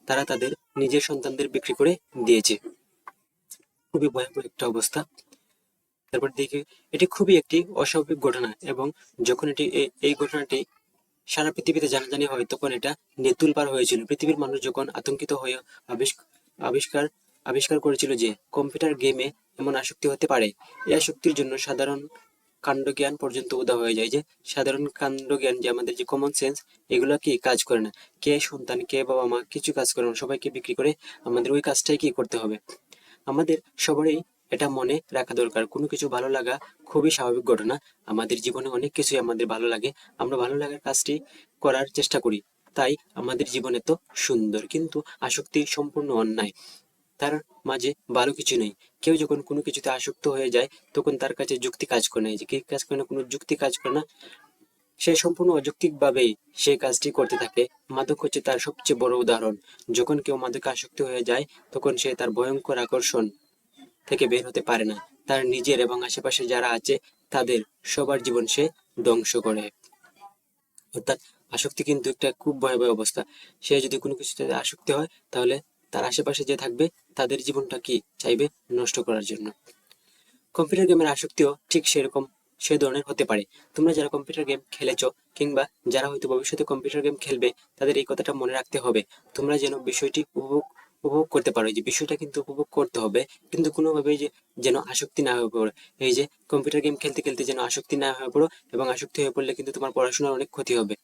তারা তাদের নিজের সন্তানদের বিক্রি করে দিয়েছে। খুবই ভয়াবহ একটা অবস্থা। তারপর দেখি এটি খুবই একটি অস্বাভাবিক ঘটনা, এবং যখন এটি এই ঘটনাটি সারা পৃথিবীতে জানাজানি হয় তখন এটা নিয়ে তোলপাড় হয়েছিল। পৃথিবীর মানুষ যখন আতঙ্কিত হয়ে আবিষ্কার আবিষ্কার করেছিল যে কম্পিউটার গেমে এমন আসক্তি হতে পারে। এই আসক্তির জন্য সাধারণ কাণ্ডজ্ঞান পর্যন্ত উধাও হয়ে যায়। যে সাধারণ কাণ্ডজ্ঞান, যে আমাদের যে কমন সেন্স, এগুলো কি কাজ করে না। কে সন্তান, কে বাবা মা, কিছু কাজ করে না, সবাইকে বিক্রি করে আমাদের ওই কাজটাই কি করতে হবে। আমাদের সবারই এটা মনে রাখা দরকার, কোনো কিছু ভালো লাগা খুবই স্বাভাবিক ঘটনা। আমাদের জীবনে অনেক কিছুই আমাদের ভালো লাগে, আমরা ভালো লাগার কাজটি করার চেষ্টা করি, তাই আমাদের জীবনে তো সুন্দর। কিন্তু আসক্তি সম্পূর্ণ অন্যায়, তার মাঝে ভালো কিছু নেই। কেউ যখন কোনো কিছুতে আসক্ত হয়ে যায় তখন তার কাছে যুক্তি কাজ করে না। যে কি কাজ করে না? কোনো যুক্তি কাজ করে না, সে সম্পূর্ণ অযৌক্তিকভাবেই সে কাজটি করতে থাকে। মাদক হচ্ছে তার সবচেয়ে বড় উদাহরণ। যখন কেউ মাদকে আসক্ত হয়ে যায় তখন সে তার ভয়ঙ্কর আকর্ষণ থেকে বের হতে পারে না। তার নিজের এবং আশেপাশে যারা আছে তাদের সবার জীবন সে ধ্বংস করে। অর্থাৎ আসক্তি কিন্তু একটা খুব ভয়াবহ অবস্থা। সে যদি কোনো কিছুতে আসক্তি হয় তাহলে তার আশেপাশে যে থাকবে তাদের জীবনটা কি চাইবে নষ্ট করার জন্য। কম্পিউটার গেমের আসক্তিও ঠিক সেরকম সে ধরনের হতে পারে। তোমরা যারা কম্পিউটার গেম খেলেছো কিংবা যারা হয়তো ভবিষ্যতে কম্পিউটার গেম খেলবে তাদের এই কথাটা মনে রাখতে হবে। তোমরা যেন বিষয়টি উপভোগ করতে পারো, যে বিষয়টা কিন্তু উপভোগ করতে হবে, কিন্তু কোনোভাবেই যে যেন আসক্তি না হয়ে পড়ে। এই যে কম্পিউটার গেম খেলতে খেলতে যেন আসক্তি না হয়ে পড়ো, এবং আসক্তি হয়ে পড়লে কিন্তু তোমার পড়াশোনার অনেক ক্ষতি হবে।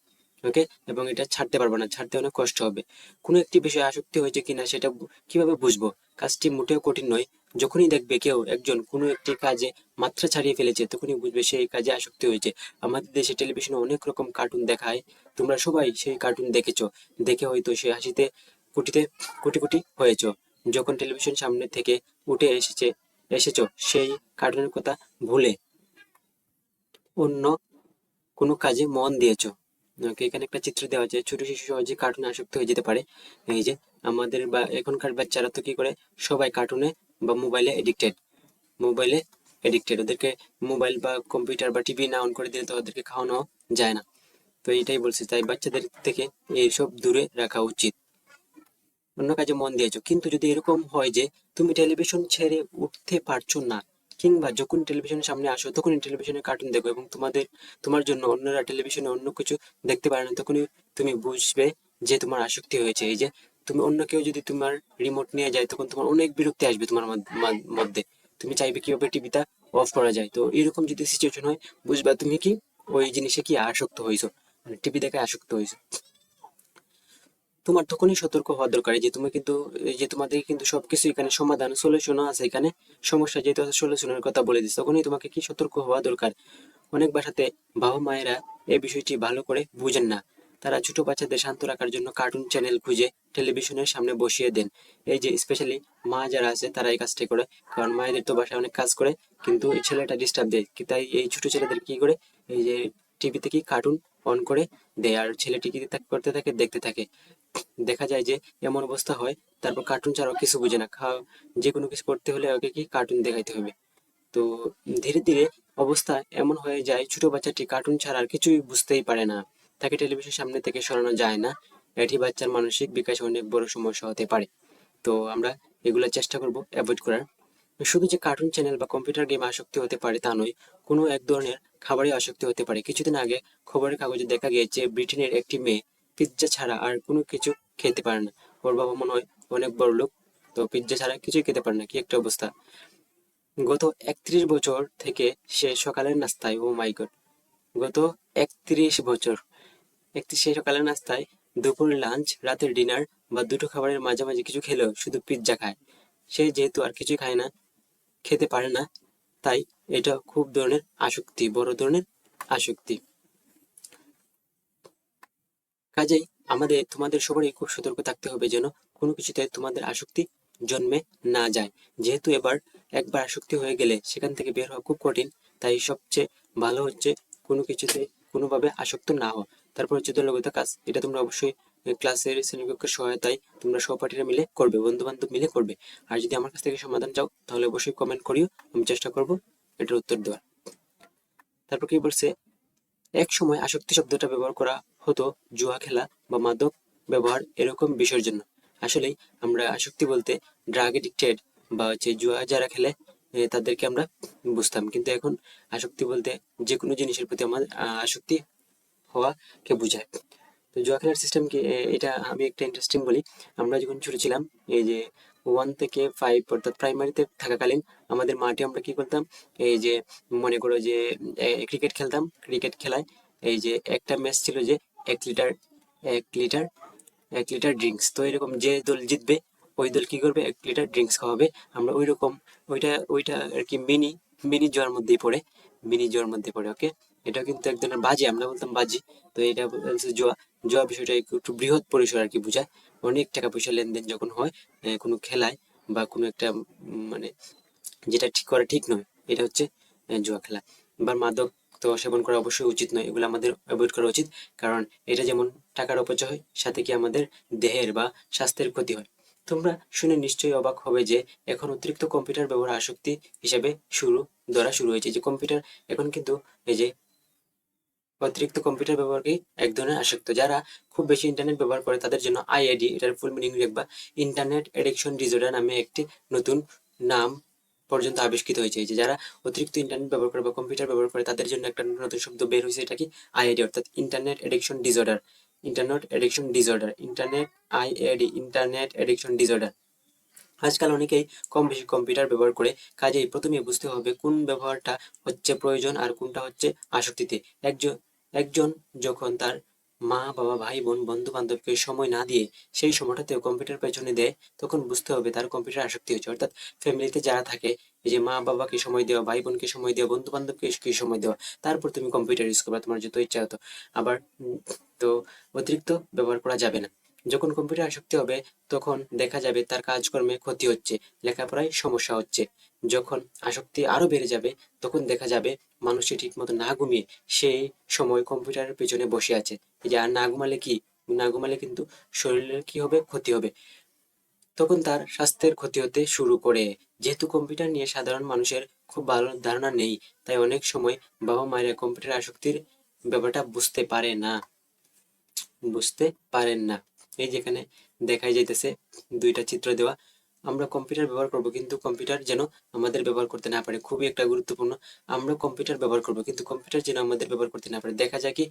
ওকে, এবং এটা ছাড়তে পারবে না, ছাড়তে অনেক কষ্ট হবে। কোনো একটি বিষয়ে আসক্তি হয়েছে কিনা সেটা কিভাবে বুঝবো? কাজটি মোটেও কঠিন নয়। যখনই দেখবে কেউ একজন কোনো একটি কাজে মাত্রা ছাড়িয়ে ফেলেছে তখনই বুঝবে সেই কাজে আসক্তি হয়েছে। আমাদের দেশে টেলিভিশনে অনেক রকম কার্টুন দেখায়, তোমরা সবাই সেই কার্টুন দেখেছো, দেখে হয়তো সে হাসিতে কোটিতে কোটি কোটি হয়েছো। যখন টেলিভিশন সামনে থেকে উঠে এসেছো সেই কার্টুনের কথা ভুলে অন্য কোনো কাজে মন দিয়েছো। এখানে একটা চিত্র দেওয়া আছে, ছোট শিশু সহজে কার্টুনে আসক্ত হয়ে যেতে পারে। এই যে আমাদের বা এখনকার বাচ্চারা তো কি করে, সবাই কার্টুনে বা মোবাইলে এডিক্টেড। ওদেরকে মোবাইল বা কম্পিউটার বা টিভি না অন করে দিলে তো ওদেরকে খাওয়ানো যায় না। তো এটাই বলছি, তাই বাচ্চাদের থেকে এইসব দূরে রাখা উচিত। অন্য কাজে মন দিয়েছো, কিন্তু যদি এরকম হয় যে তুমি টেলিভিশন ছেড়ে উঠতে পারছো না, কিংবা যখন টেলিভিশনের সামনে আসো তখনই টেলিভিশনে কার্টুন দেখো, এবং তোমার জন্য অন্যরা টেলিভিশনে অন্য কিছু দেখতে পারে না, তখনই তুমি বুঝবে যে তোমার আসক্তি হয়েছে। এই যে তুমি অন্য কেউ যদি তোমার রিমোট নিয়ে যায় তখন তোমার অনেক বিরক্তি আসবে তোমার মধ্যে। তুমি চাইবে কিভাবে টিভিটা অফ করা যায়। তো এরকম যদি সিচুয়েশন হয় বুঝবা তুমি কি ওই জিনিসে কি আসক্ত হয়েছো, মানে টিভি দেখে আসক্ত হয়েছো। তোমার তখনই সতর্ক হওয়া দরকার যে তুমি কিন্তু এই যে তোমাদের কিন্তু সবকিছু এখানে সমাধান সলিউশনও আছে, এখানে সমস্যা যেহেতু আছে সলিউশনের কথা বলে দিচ্ছে, তখনই তোমাকে কি সতর্ক হওয়া দরকার। অনেক বাসাতে বাবা মায়েরা এই বিষয়টি ভালো করে বুঝেন না। তারা ছোট বাচ্চাদের শান্ত রাখার জন্য কার্টুন চ্যানেল খুঁজে টেলিভিশনের সামনে বসিয়ে দেন। এই যে স্পেশালি মা যারা আছে তারা এই কাজটাই করে, কারণ মায়েদের তো বাসায় অনেক কাজ করে, কিন্তু এই ছেলেটা ডিস্টার্ব দেয় কি, তাই এই ছোট ছেলেদের কি করে, এই যে টিভিতে কি কার্টুন অন করে দেয়, আর ছেলেটি কি করতে থাকে, দেখতে থাকে। দেখা যায় যে এমন অবস্থা হয়, তারপর কার্টুন ছাড়াও কিছু বুঝে না, যে কোনো কিছু করতে হলে ওকে কি কার্টুন দেখাইতে হবে। তো ধীরে ধীরে অবস্থা এমন হয়ে যায় ছোট বাচ্চাটি কার্টুন ছাড়া আর কিছুই বুঝতেই পারে না, তাকে টেলিভিশন সামনে থেকে সরানো যায় না। এটি বাচ্চার মানসিক বিকাশে অনেক বড় সমস্যা হতে পারে। তো আমরা এগুলো চেষ্টা করব অ্যাভয়েড করার। শুধু যে কার্টুন চ্যানেল বা কম্পিউটার গেম আসক্তি হতে পারে তা নয়, কোনো এক ধরনের খাবারে আসক্তি হতে পারে। কিছুদিন আগে খবরের কাগজে দেখা গিয়েছে ব্রিটেনের একটি মেয়ে পিৎজা ছাড়া আর কোনো কিছু খেতে পারে না। ওর বাবা মনে হয় অনেক বড় লোক, তো পিৎজা ছাড়া কিছুই খেতে পারে না, কি একটা অবস্থা। গত 31 বছর থেকে সে সকালের নাস্তায়, ও মাই গড, গত 31 বছর, সে সকালের নাস্তায়, দুপুর লাঞ্চ, রাতের ডিনার বা দুটো খাবারের মাঝামাঝি কিছু খেলেও শুধু পিৎজা খায়। সে যেহেতু আর কিছুই খায় না, খেতে পারে না, তাই এটা খুব ধরনের আসক্তি, বড় ধরনের আসক্তি। কাজেই তোমাদের সবারই খুব সতর্ক থাকতে হবে যেন কোনো কিছুতে তোমাদের আসক্তি জন্মে না যায়। যেহেতু একবার আসক্তি হয়ে গেলে সেখান থেকে বের হওয়া খুব কঠিন, তাই সবচেয়ে ভালো হচ্ছে কোনো কিছুতে কোনোভাবে আসক্ত না হওয়া। তারপর হচ্ছে দলগত কাজ, এটা তোমরা অবশ্যই ক্লাসের শ্রেণীকক্ষের সহায়তায় তোমরা সহপাঠীরা মিলে করবে, বন্ধু বান্ধব মিলে করবে। আর যদি আমার কাছ থেকে সমাধান চাও তাহলে অবশ্যই কমেন্ট করিও, আমি চেষ্টা করব এটার উত্তর দেওয়ার। তারপর কি বলছে, এক সময় আসক্তি শব্দটা ব্যবহার করা হতো জুয়া খেলা বা মাদক ব্যবহার এরকম বিষয়ের জন্য। আসলেই আমরা আসক্তি বলতে ড্রাগ এডিক্টেড বা জুয়া যারা খেলে তাদেরকে আমরা বুঝতাম, কিন্তু এখন আসক্তি বলতে যে কোনো জিনিসের প্রতি আমার আসক্তি হওয়াকে বোঝায়। তো জুয়া খেলার সিস্টেম কি, এটা আমি একটা ইন্টারেস্টিং বলি। আমরা যখন ছোট ছিলাম, এই যে 1 থেকে 5 অর্থাৎ প্রাইমারিতে থাকাকালীন আমাদের মাঠে আমরা কি করতাম, এই যে মনে করো যে ক্রিকেট খেলতাম। ক্রিকেট খেলায় এই যে একটা ম্যাচ ছিল যে 1 লিটার 1 লিটার 1 লিটার ড্রিঙ্কস, তো এরকম যে দল জিতবে ওই দল কি করবে, 1 লিটার ড্রিঙ্কস খাওয়াবে। আমরা ওই রকম ওইটা ওইটা আর কি মিনি মিনি জুয়ার মধ্যেই পড়ে, মিনি জুয়ার মধ্যে পড়ে। ওকে, এটা কিন্তু এক ধরনের বাজি, আমরা বলতাম বাজি। তো এটা বলছে জুয়া। জুয়া বিষয়টা একটু বৃহৎ পরিসর আর কি বোঝায়। অনেক টাকা পয়সা লেনদেন যখন হয় কোনো খেলায় বা কোনো একটা মানে যেটা ঠিক করা ঠিক নয়, এটা হচ্ছে জুয়া খেলা। বা মাদক তো সেবন করা অবশ্যই উচিত নয়, এগুলো আমাদের অ্যাভয়েড করা উচিত। কারণ এটা যেমন টাকার অপচয়, সাথে কি আমাদের দেহের বা স্বাস্থ্যের ক্ষতি হয়। তোমরা শুনে নিশ্চয়ই অবাক হবে যে এখন অতিরিক্ত কম্পিউটার ব্যবহার আসক্তি হিসেবে শুরু হয়েছে। যে কম্পিউটার এখন কিন্তু এই যে অতিরিক্ত কম্পিউটার ব্যবহারকেই এক ধরনের আসক্ত। যারা খুব বেশি ইন্টারনেট ব্যবহার করে তাদের জন্য আইএডি, এটার ফুল মিনিং লিখবা, ইন্টারনেট এডিকশন ডিসঅর্ডার নামে একটি নতুন নাম পর্যন্ত আবিষ্কৃত হয়েছে। এই যে যারা অতিরিক্ত ইন্টারনেট ব্যবহার করে বা কম্পিউটার ব্যবহার করে তাদের জন্য একটা নতুন শব্দ বের হয়েছে, এটা কি আইএডি, অর্থাৎ internet addiction disorder. Internet addiction disorder, internet IAD, internet addiction disorder. আজকাল অনেকেই কম বেশি কম্পিউটার ব্যবহার করে, কাজেই প্রথমে বুঝতে হবে কোন ব্যবহারটা হচ্ছে প্রয়োজন আর কোনটা হচ্ছে আসক্তিতে। একজন একজন যখন তার মা বাবা ভাই বোন বন্ধু বান্ধবকে সময় না দিয়ে সেই সময়টাতেও কম্পিউটার পেছনে দেয়, তখন বুঝতে হবে তার কম্পিউটার আসক্তি হচ্ছে। অর্থাৎ ফ্যামিলিতে যারা থাকে, এই যে মা বাবাকে সময় দেওয়া, ভাই বোনকে সময় দেওয়া, বন্ধু বান্ধবকে সময় দেওয়া, তারপর তুমি কম্পিউটার ইউজ করবা তোমার যত ইচ্ছা হতো। আবার তো অতিরিক্ত ব্যবহার করা যাবে না। যখন কম্পিউটার আসক্তি হবে তখন দেখা যাবে তার কাজকর্মে ক্ষতি হচ্ছে, লেখাপড়ায় সমস্যা হচ্ছে। যখন আসক্তি আরো বেড়ে যাবে তখন দেখা যাবে মানুষটি ঠিক মতো না ঘুমিয়ে সেই সময় কম্পিউটারের পেছনে বসে আছে। এই যে আর না ঘুমালে কি, না ঘুমালে কিন্তু শরীরের কি হবে, ক্ষতি হবে। তখন তার স্বাস্থ্যের ক্ষতি হতে শুরু করে। যেহেতু কম্পিউটার নিয়ে সাধারণ মানুষের খুব ভালো ধারণা নেই, তাই অনেক সময় বাবা মায়েরা কম্পিউটার আসক্তির ব্যাপারটা বুঝতে পারেন না। এই যেখানে দেখাই যাইতেছে দুইটা চিত্র দেওয়া। আমরা কম্পিউটার ব্যবহার করব কিন্তু কম্পিউটার যেন আমাদের ব্যবহার করতে না পারে, খুবই একটা গুরুত্বপূর্ণ। আমরা কম্পিউটার ব্যবহার করব কিন্তু কম্পিউটার যেন আমাদের ব্যবহার করতে না পারে। দেখা যায় কি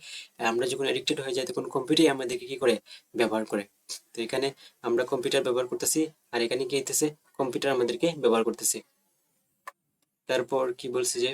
আমরা যখন এডিক্টেড হয়ে যাই তখন কম্পিউটারই আমাদেরকে কি করে, ব্যবহার করে। তো এখানে আমরা কম্পিউটার ব্যবহার করতেছি আর এখানে কি হইতেছে, কম্পিউটার আমাদেরকে ব্যবহার করতেছে। তারপর কি বলছে যে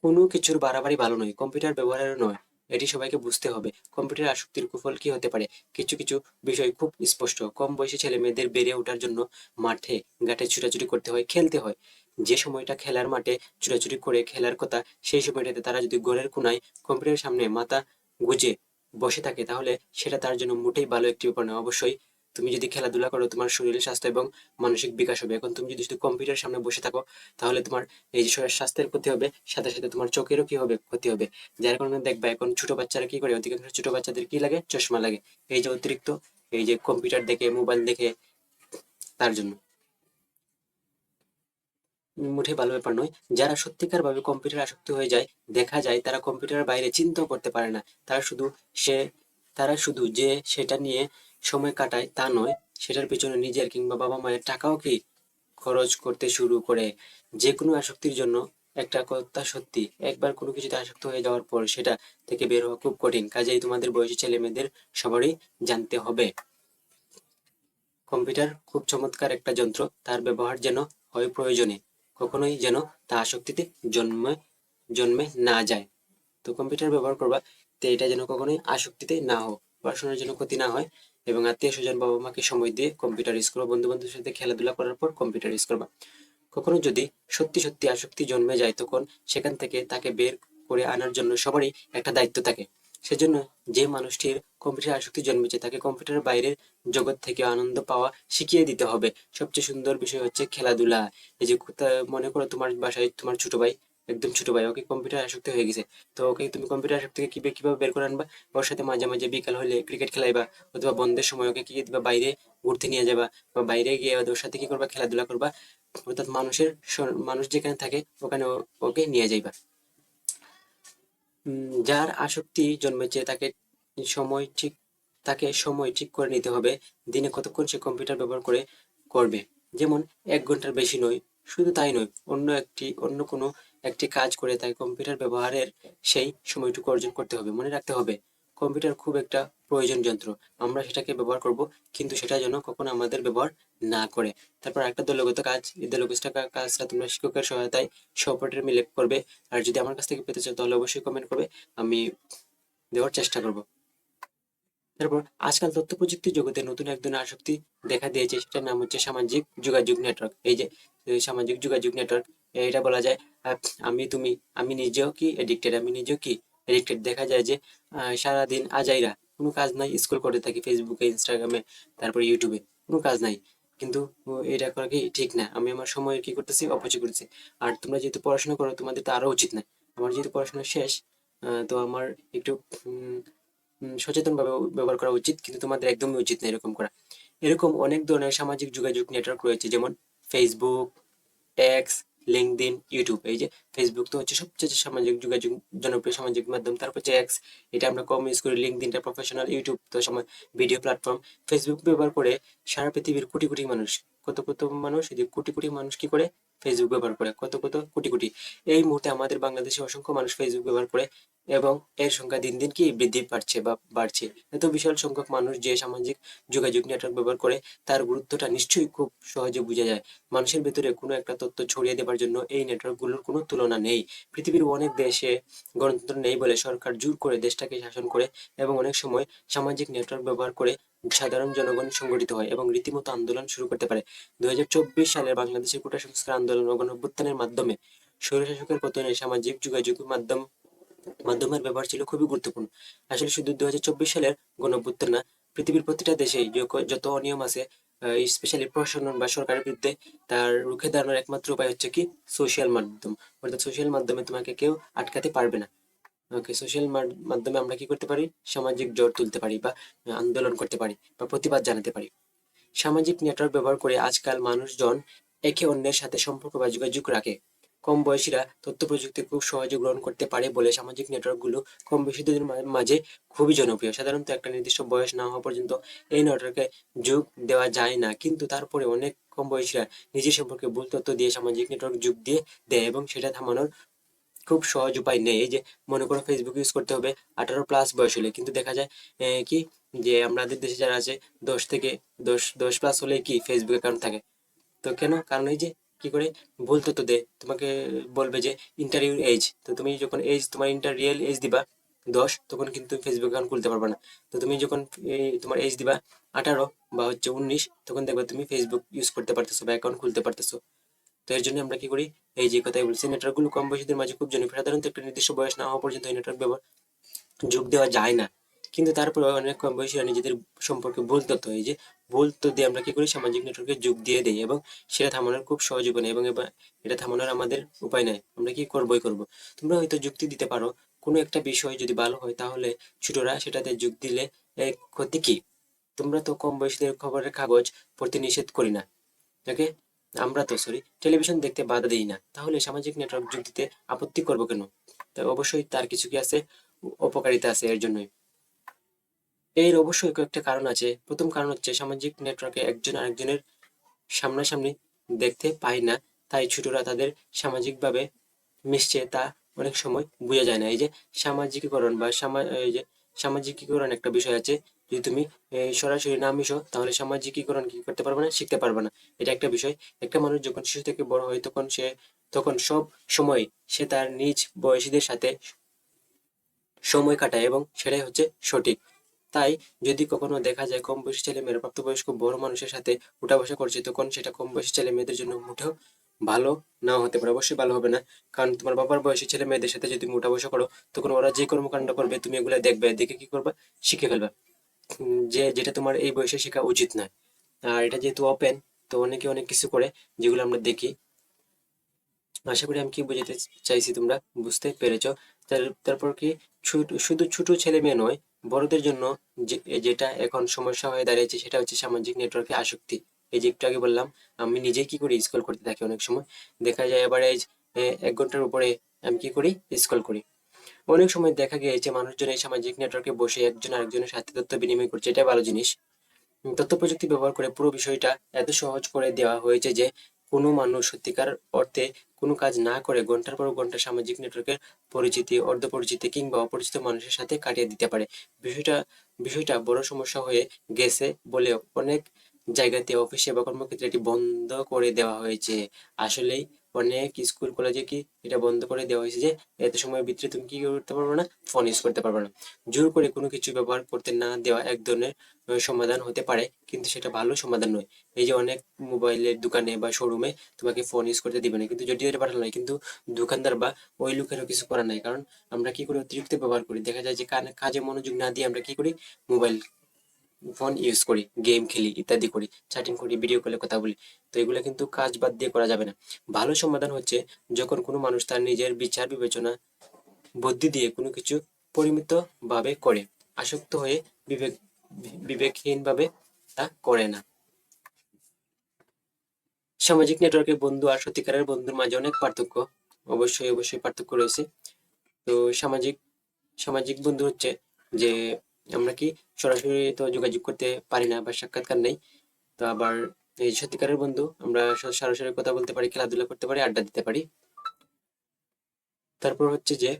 কোনো কিছুর বাড়াবাড়ি ভালো নয়, কম্পিউটার ব্যবহারেরও নয়, এটি সবাইকে বুঝতে হবে। কম্পিউটার আসক্তির কুফল কি হতে পারে, কিছু কিছু বিষয় খুব স্পষ্ট। কম বয়সী ছেলে মেয়েদের বেড়ে ওঠার জন্য মাঠে ঘাটে ছুটাছুটি করতে হয়, খেলতে হয়। যে সময়টা খেলার মাঠে ছুটাছুটি করে খেলার কথা, সেই সময়টাতে তারা যদি ঘরের কোনায় কম্পিউটারের সামনে মাথা গুজে বসে থাকে তাহলে সেটা তার জন্য মোটেই ভালো একটি ব্যাপার নয়। অবশ্যই তুমি যদি খেলাধুলা করো তোমার শরীরের স্বাস্থ্য এবং মানসিক বিকাশ হবে। এখন তুমি যদি শুধু কম্পিউটারের সামনে বসে থাকো তাহলে তোমার এই যে শরীর স্বাস্থ্যের ক্ষতি হবে, সাথে সাথে তোমার চোখেরও কি হবে, ক্ষতি হবে। যার কারণে দেখবা এখন ছোট বাচ্চারা কি করে, অধিকাংশ ছোট বাচ্চাদের কি লাগে, চশমা লাগে। এই যে অতিরিক্ত এই যে কম্পিউটার দেখে, মোবাইল দেখে, তার জন্য মোটেই ভালো ব্যাপার নয়। যারা সত্যিকার ভাবে কম্পিউটার আসক্ত হয়ে যায়, দেখা যায় তারা কম্পিউটারের বাইরে চিন্তাও করতে পারে না। তারা শুধু সে তারা শুধু যে সেটা নিয়ে সময় কাটায় তা নয়, সেটার পেছনে নিজের কিংবা বাবা মায়ের টাকাও কি খরচ করতে শুরু করে। যে কোনো আসক্তির জন্য একটা কথা সত্যি, একবার কোনো কিছুতে আসক্ত হয়ে যাওয়ার পর সেটা থেকে বের হওয়া খুব কঠিন। কাজেই তোমাদের বয়সী ছেলে মেয়েদের সবারই জানতে হবে কম্পিউটার খুব চমৎকার একটা যন্ত্র, তার ব্যবহার যেন হয় প্রয়োজনে, কখনোই যেন তা আসক্তিতে জন্মে জন্মে না যায়। তো কম্পিউটার ব্যবহার করবা, তো এটা যেন কখনোই আসক্তিতে না হোক, পড়াশোনার জন্য ক্ষতি না হয়। এবং আত্মীয় স্বজন বাবা মাকে সময় দিয়ে কম্পিউটার ইউজ করবা, বন্ধু বান্ধবের সাথে খেলাধুলা করার পর কম্পিউটার ইউজ করবা। কখনো যদি সত্যি সত্যি আসক্তি জন্মে যায় তখন সেখান থেকে তাকে বের করে আনার জন্য সবারই একটা দায়িত্ব থাকে। সেজন্য যে মানুষটির কম্পিউটার আসক্তি জন্মেছে তাকে কম্পিউটারের বাইরের জগৎ থেকে আনন্দ পাওয়া শিখিয়ে দিতে হবে। সবচেয়ে সুন্দর বিষয় হচ্ছে খেলাধুলা। এই যে মনে করো তোমার বাসায় তোমার ছোট ভাই একদম ছোট ভাই, ওকে কম্পিউটার আসক্তি হয়ে গেছে। তো ওকে তুমি কম্পিউটার আসক্তি থেকে কিভাবে বের করে আনবা? ওর সাথে মাঝে মাঝে বিকাল হলে ক্রিকেট খেলাইবা, অথবা বন্ধের সময় ওকে কি দিবা, বাইরে ঘুরতে নিয়ে যাবা, বা বাইরে গিয়ে ওদের সাথে কি করবা, খেলাধুলা করবা, অর্থাৎ মানুষ যেখানে থাকে ওখানে ওকে নিয়ে যাইবা। যার আসক্তি জন্মেছে সময় ঠিক সময় ঠিক করে নিতে হবে, দিনে কতক্ষণ সে কম্পিউটার ব্যবহার করবে। যেমন 1 ঘন্টার বেশি নয়। শুধু তাই নয়, অন্য কোনো একটি কাজ করে তাই কম্পিউটার ব্যবহারের সেই সময়টুকু অর্জন করতে হবে। মনে রাখতে হবে, কম্পিউটার খুব একটা প্রয়োজন যন্ত্র, আমরা সেটাকে ব্যবহার করব, কিন্তু সেটা যেন কখনো আমাদের ব্যবহার না করে। তারপর একটা দলগত কাজ, এই দলগত কাজটা তোমরা শিক্ষকের সহায়তায় সহপাঠীরা মিলে করবে। আর যদি আমার কাছ থেকে পেতে চাও তাহলে অবশ্যই কমেন্ট করবে, আমি দেওয়ার চেষ্টা করব। তারপর আজকাল তথ্য প্রযুক্তির জগতে নতুন এক ধরনের আসক্তি দেখা দিয়েছে, সেটার নাম হচ্ছে সামাজিক যোগাযোগ নেটওয়ার্ক। এই যে সামাজিক যোগাযোগ নেটওয়ার্ক, এটা বলা যায় আহ, আমি তুমি আমি নিজেও কি এডিক্টেড, দেখা যায় যে সারাদিন আজাইরা কোনো কাজ নাই, স্ক্রল করতে থাকি ফেসবুকে, ইনস্টাগ্রামে, তারপর ইউটিউবে, কোনো কাজ নাই। কিন্তু এটা করা কি ঠিক না, আমি আমার সময় কি করতেছি, অপচয় করতেছি। আর তোমরা যেহেতু পড়াশোনা করো, তোমাদের তো আরো উচিত না। আমার যেহেতু পড়াশোনা শেষ, তো আমার একটু সচেতনভাবে ব্যবহার করা উচিত, কিন্তু তোমাদের একদমই উচিত না এরকম করা। এরকম অনেক ধরনের সামাজিক যোগাযোগ নেটওয়ার্ক রয়েছে, যেমন ফেসবুক, এক্স, লিঙ্কডইন, ইউটিউব। এই যে ফেসবুক তো হচ্ছে সবচেয়ে সামাজিক যোগাযোগ জনপ্রিয় সামাজিক মাধ্যম, তারপর হচ্ছে এক্স, এটা আমরা কম ইউজ করি, লিঙ্কডইনটা প্রফেশনাল, ইউটিউব তো সময় ভিডিও প্ল্যাটফর্ম। ফেসবুক ব্যবহার করে সারা পৃথিবীর কোটি কোটি মানুষ, কত কত মানুষ, এই যে কোটি কোটি মানুষ কি করে ফেসবুক ব্যবহার করে, কত কত কোটি কোটি। এই মুহূর্তে আমাদের বাংলাদেশে অসংখ্য মানুষ ফেসবুক ব্যবহার করে, এবং এর সংখ্যা দিন দিন কি বৃদ্ধি পাচ্ছে বা বাড়ছে। এত বিশাল সংখ্যক মানুষ যে সামাজিক যোগাযোগ নেটওয়ার্ক ব্যবহার করে, তার গুরুত্বটা নিশ্চয়ই খুব সহজে বোঝা যায়। মানুষের ভেতরে কোনো একটা তথ্য ছড়িয়ে দেবার জন্য এই নেটওয়ার্কগুলোর কোনো তুলনা নেই। পৃথিবীর অনেক দেশে গণতন্ত্র নেই বলে সরকার জোর করে দেশটাকে শাসন করে, এবং অনেক সময় সামাজিক নেটওয়ার্ক ব্যবহার করে সাধারণ জনগণ সংগঠিত হয় এবং রীতিমতো আন্দোলন শুরু করতে পারে। 2024 সালের বাংলাদেশের কোটা সংস্কার আন্দোলন ও গণঅভ্যুত্থানের মাধ্যমে স্বৈরশাসকের পতনে সামাজিক যোগাযোগ মাধ্যমের ব্যবহার ছিল খুবই গুরুত্বপূর্ণ। আসলে শুধু 2024 সালের গণঅভ্যুত্থান না, পৃথিবীর প্রতিটা দেশেই যত অনিয়ম আছে, স্পেশালি প্রশাসন বা সরকারের বিরুদ্ধে, তার রুখে দাঁড়ানোর একমাত্র উপায় হচ্ছে কি, সোশ্যাল মাধ্যম। অর্থাৎ সোশ্যাল মাধ্যমে তোমাকে কেউ আটকাতে পারবে না। ওকে, সোশ্যাল মাধ্যমে আমরা কি করতে পারি, সামাজিক জোট তুলতে পারি, বা আন্দোলন করতে পারি, বা প্রতিবাদ জানাতে পারি। সামাজিক নেটওয়ার্ক ব্যবহার করে আজকাল মানুষজন একে অন্যের সাথে সম্পর্ক বা যোগাযোগ রাখে। কম বয়সীরা তথ্য প্রযুক্তি খুব সহজে গ্রহণ করতে পারে বলে সামাজিক নেটওয়ার্কগুলো কম বয়সীদের মাঝে খুবই জনপ্রিয়। সাধারণত একটা নির্দিষ্ট বয়স না হওয়া পর্যন্ত এই নেটওয়ার্কে যোগ দেওয়া যায় না, কিন্তু তারপরে অনেক কম বয়সীরা নিজের সম্পর্কে ভুল তথ্য দিয়ে সামাজিক নেটওয়ার্ক যোগ দিয়ে দেয়, এবং সেটা থামানোর খুব সহজ উপায় নেই। এই যে মনে করো ফেসবুক ইউজ করতে হবে 18+ বয়স হলে, কিন্তু দেখা যায় কি, যে আমাদের দেশে যারা আছে 10 প্লাস হলে কি ফেসবুক অ্যাকাউন্ট থাকে। তো কেন? কারণ এই যে কি করে ভুল তথ্য দেয়, তোমাকে বলবে যে ইন্টারভিউ এজ, তো তুমি যখন তোমার রিয়েল এজ দিবা 10, তখন কিন্তু ফেসবুক অ্যাকাউন্ট খুলতে পারবে না। তো তুমি যখন তোমার এজ দিবা 18 বা হচ্ছে 19, তখন দেখবে তুমি ফেসবুক ইউজ করতে পারতেছো বা অ্যাকাউন্ট খুলতে পারতেছো। তো এর জন্য আমরা কি করি, এই যে কথাই বলছি, নেটওয়ার্কগুলো কম বয়সীদের মাঝে খুব জনপ্রিয়। সাধারণত একটা নির্দিষ্ট বয়স না হওয়া পর্যন্ত এই নেটওয়ার্ক ব্যবহার যোগ দেওয়া যায় না, কিন্তু তারপরে অনেক কম বয়সীরা নিজেদের সম্পর্কে ভুল তথ্য, এই যে ভুল তথ্য দিয়ে আমরা কি করি, সামাজিক নেটওয়ার্কে যোগ দিয়ে দেই, এবং সেটা থামানোর খুব সহজ উপায় নেই, এবং এটা থামানোর আমাদের উপায় নাই, আমরা কি করবোই করব। তোমরা হয়তো যুক্তি দিতে পারো, কোনো একটা বিষয় যদি ভালো হয় তাহলে ছোটরা সেটাতে যোগ দিলে ক্ষতি কি? তোমরা তো কম বয়সীদের খবরের কাগজ পড়তে নিষেধ করি না, ওকে, আমরা তো টেলিভিশন দেখতে বাধা দিই না, তাহলে সামাজিক নেটওয়ার্ক যোগ দিতে আপত্তি করবো কেন? তাই অবশ্যই তার কিছু কি আছে, অপকারিতা আছে এর জন্যই। এর অবশ্যই কয়েকটা কারণ আছে। প্রথম কারণ হচ্ছে সামাজিক নেটওয়ার্কে একজন আরেকজনের সামনাসামনি দেখতে পায় না, তাই ছোটরা তাদের সামাজিকভাবে মিশছে তা অনেক সময় বোঝা যায় না। এই যে সামাজিকীকরণ বা এই যে সামাজিকীকরণ একটা বিষয় আছে, যদি তুমি সরাসরি না মিশো তাহলে সামাজিকীকরণ কি করতে পারবে না, শিখতে পারবে না। এটা একটা বিষয়। একটা মানুষ যখন শিশু থেকে বড় হয় তখন সব সময় সে তার নিজ বয়সীদের সাথে সময় কাটায়, এবং সেটাই হচ্ছে সঠিক। তাই যদি কখনো দেখা যায় কম বয়সী ছেলেমেয়েরা প্রাপ্তবয়স্ক বড় মানুষের সাথে উঠা বসা করছে, তখন সেটা কম বয়সী ছেলে মেয়েদের জন্য মোটেও ভালো নাও হতে পারে, অবশ্যই ভালো হবে না। কারণ তোমার বাবার বয়সী ছেলে মেয়েদের সাথে যদি তুমি উঠা বসা করো, তখন ওরা যে কর্মকাণ্ড করবে তুমি এগুলা দেখবে, দেখে কি করবা, শিখে ফেলবা, যেটা তোমার এই বয়সে শেখা উচিত নয়। আর এটা যেহেতু ওপেন, তো অনেকে অনেক কিছু করে যেগুলো আমরা দেখি। আশা করি আমি কি বোঝাতে চাইছি তোমরা বুঝতে পেরেছো। তারপর কি শুধু ছোট ছেলে মেয়ে নয়, বড়দের জন্য যেটা এখন সমস্যা হয়ে দাঁড়িয়েছে সেটা হচ্ছে সামাজিক নেটওয়ার্কে আসক্তি। এই যে একটু আগে বললাম, আমি নিজেই কি করি, স্ক্রল করতে থাকি। অনেক সময় দেখা যায় এভারেজ 1 ঘন্টার উপরে আমি কি করি, স্ক্রল করি। অনেক সময় দেখা গিয়েছে মানুষজন এই সামাজিক নেটওয়ার্কে বসে একজন আরেকজনের সাথে তথ্য বিনিময় করছে, এটা ভালো জিনিস। তথ্য প্রযুক্তি ব্যবহার করে পুরো বিষয়টা এত সহজ করে দেওয়া হয়েছে যে কোনো মানুষ সত্যিকার অর্থে কোনো কাজ না করে ঘন্টার পর ঘন্টা সামাজিক নেটওয়ার্কের পরিচিতি, অর্ধ পরিচিতি কিংবা অপরিচিত মানুষের সাথে কাটিয়ে দিতে পারে। বিষয়টা বিষয়টা বড় সমস্যা হয়ে গেছে বলে অনেক জায়গাতে অফিসে বা কর্মক্ষেত্রে এটি বন্ধ করে দেওয়া হয়েছে। আসলেই অনেক স্কুল কলেজে কি এটা বন্ধ করে দেওয়া হয়েছে যে এত সময়ের ভিতরে তুমি কি করতে পারবে না, ফোন ইউজ করতে পারবে না। জোর করে কোনো কিছু ব্যবহার করতে না দেওয়া এক ধরনের সমাধান হতে পারে, কিন্তু সেটা ভালো সমাধান নয়। এই যে অনেক মোবাইলের দোকানে বা শোরুমে তোমাকে ফোন ইউজ করতে দিবে না, কিন্তু যদিও এটা পাঠানো নয়, কিন্তু দোকানদার বা ওই লোকেরও কিছু করার নাই। কারণ আমরা কি করি, অতিরিক্ত ব্যবহার করি। দেখা যায় যে কাজে মনোযোগ না দিয়ে আমরা কি করি, মোবাইল ফোন ইউজ করি, গেম খেলি, ইত্যাদি করি, চ্যাটিং করি, ভিডিও কলে কথা বলি। তো এগুলো কিন্তু কাজ বাদ দিয়ে করা যাবে না। ভালো সমাধান হচ্ছে যখন কোনো মানুষ তার নিজের বিচার বিবেচনা বুদ্ধি দিয়ে কোনো কিছু পরিমিত ভাবে করে, আসক্ত হয়ে বিবেক বিবেকহীনভাবে তা করে না। সামাজিক নেটওয়ার্কে বন্ধু আর সত্যিকারের বন্ধুর মাঝে অনেক পার্থক্য, অবশ্যই পার্থক্য রয়েছে। তো সামাজিক সামাজিক বন্ধু হচ্ছে যে আমরা কি সরাসরি তো যোগাযোগ করতে পারি না বা সাক্ষাৎকার নেই। তো আবার এই সত্যিকারের বন্ধু আমরা সরাসরি কথা বলতে পারি, খেলাধুলা করতে পারি, আড্ডা দিতে পারি। তারপর হচ্ছে যে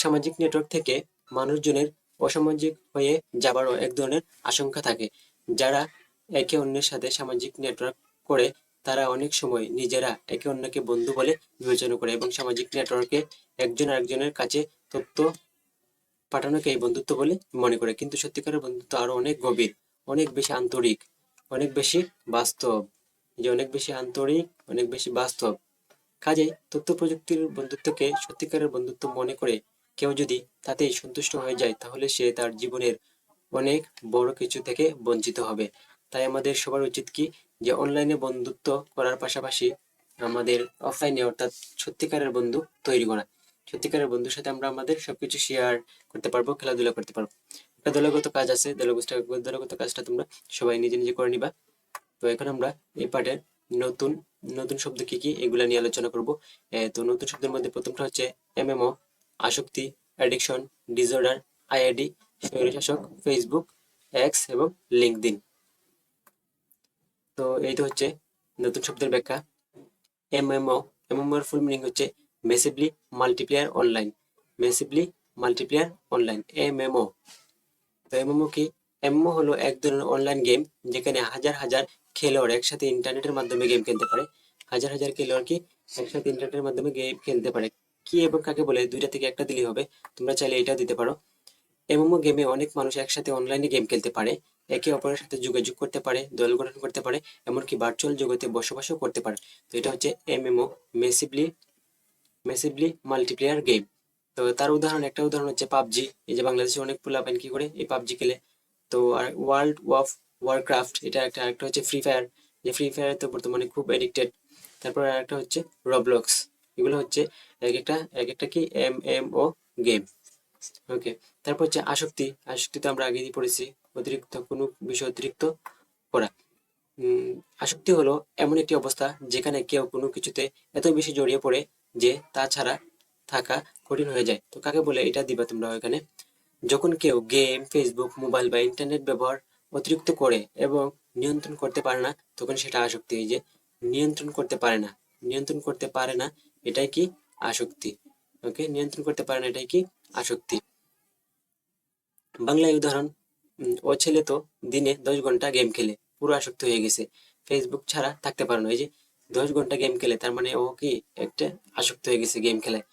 সামাজিক নেটওয়ার্ক থেকে মানুষজনের অসামাজিক হয়ে যাবারও এক ধরনের আশঙ্কা থাকে। যারা একে অন্যের সাথে সামাজিক নেটওয়ার্ক করে তারা অনেক সময় নিজেরা একে অন্যকে বন্ধু বলে বিবেচনা করে এবং সামাজিক নেটওয়ার্কে একজন আরেকজনের কাছে তথ্য পাঠানোকে এই বন্ধুত্ব বলে মনে করে। কিন্তু সত্যিকারের বন্ধুত্ব আরো অনেক গভীর, অনেক বেশি আন্তরিক, অনেক বেশি বাস্তব। যে অনেক বেশি আন্তরিক, অনেক বেশি বাস্তব। কাজেই তথ্য প্রযুক্তির বন্ধুত্বকে সত্যিকারের বন্ধুত্ব মনে করে কেউ যদি তাতেই সন্তুষ্ট হয়ে যায়, তাহলে সে তার জীবনের অনেক বড় কিছু থেকে বঞ্চিত হবে। তাই আমাদের সবার উচিত কি, যে অনলাইনে বন্ধুত্ব করার পাশাপাশি আমাদের অফলাইনে অর্থাৎ সত্যিকারের বন্ধু তৈরি করা। সত্যিকারের বন্ধুর সাথে আমরা আমাদের সবকিছু শেয়ার করতে পারবো, খেলাধুলা করতে পারবো। একটা দলগত কাজ আছে, দলগত কাজটা তোমরা সবাই নিজে নিজে করে নিবা। তো এখন আমরা এই পাঠের নতুন নতুন শব্দ কি কি এগুলা নিয়ে আলোচনা করব। তো নতুন শব্দের মধ্যে প্রথমটা হচ্ছে এমএমও, আসক্তি, অ্যাডিকশন, ডিসঅর্ডার, আইআইডি, স্বৈরশাসক, ফেসবুক, এক্স এবং লিঙ্কডইন। তো এই তো হচ্ছে নতুন শব্দের ব্যাখ্যা। এমএমও, এমএমও এর ফুল মিনিং হচ্ছে massively multiplayer online. Massively multiplayer online, MMO. তো এমএমও কি? এমএমও হলো এক ধরনের অনলাইন গেম যেখানে হাজার হাজার খেলোয়াড় একসাথে ইন্টারনেটের মাধ্যমে গেম খেলতে পারে। হাজার হাজার খেলোয়াড় কি একসাথে ইন্টারনেটের মাধ্যমে গেম খেলতে পারে। কি এবং কাকে বলে, দুইটা থেকে একটা দিলেই হবে। তোমরা চাইলে এটাও দিতে পারো। এমএমও গেমে অনেক মানুষ একসাথে অনলাইনে গেম খেলতে পারে, একে অপরের সাথে যোগাযোগ করতে পারে, দল গঠন করতে পারে, এমনকি ভার্চুয়াল জগতে বসবাসও করতে পারে। তো এটা হচ্ছে এমএমও, মেসিভলি মেসিভলি মাল্টিপ্লেয়ার গেম। তো তার একটা উদাহরণ হচ্ছে পাবজি। এই যে বাংলাদেশে অনেক পোলাপাইন কি করে এই পাবজি খেলে। তো আর ওয়ার্ল্ড অফ ওয়ারক্রাফট, এটা আরেকটা হচ্ছে ফ্রি ফায়ার। যে ফ্রি ফায়ার তো বর্তমানে খুব এডিক্টেড। তারপর আরেকটা হচ্ছে রবলক্স। এগুলো হচ্ছে এক একটা কি এমএমও গেম। ওকে। তারপর হচ্ছে আসক্তি। আসক্তি তো আমরা আগেই পড়েছি, অতিরিক্ত কোনো বিষয় অতিরিক্ত করা। উম আসক্তি হলো এমন একটি অবস্থা যেখানে কেউ কোনো কিছুতে এত বেশি জড়িয়ে পড়ে যে তা ছাড়া থাকা কঠিন হয়ে যায়। তো কাকে বলে এটা দিবা তোমরা এখানে। যখন কেউ গেম, ফেসবুক, মোবাইল বা ইন্টারনেট ব্যবহার অতিরিক্ত করে এবং নিয়ন্ত্রণ করতে পারে না, তখন সেটা আসক্তি। এই যে নিয়ন্ত্রণ করতে পারে না, নিয়ন্ত্রণ করতে পারে না, এটাই কি আসক্তি। ওকে, নিয়ন্ত্রণ করতে পারে না, এটাই কি আসক্তি। বাংলায় উদাহরণ, ও ছেলে তো দিনে 10 ঘন্টা গেম খেলে, পুরো আসক্ত হয়ে গেছে, ফেসবুক ছাড়া থাকতে পারে না। এই যে 10 ঘন্টা গেম খেলে, তার মানে ও কি একটা আসক্ত হয়ে গেছে গেম খেলায়।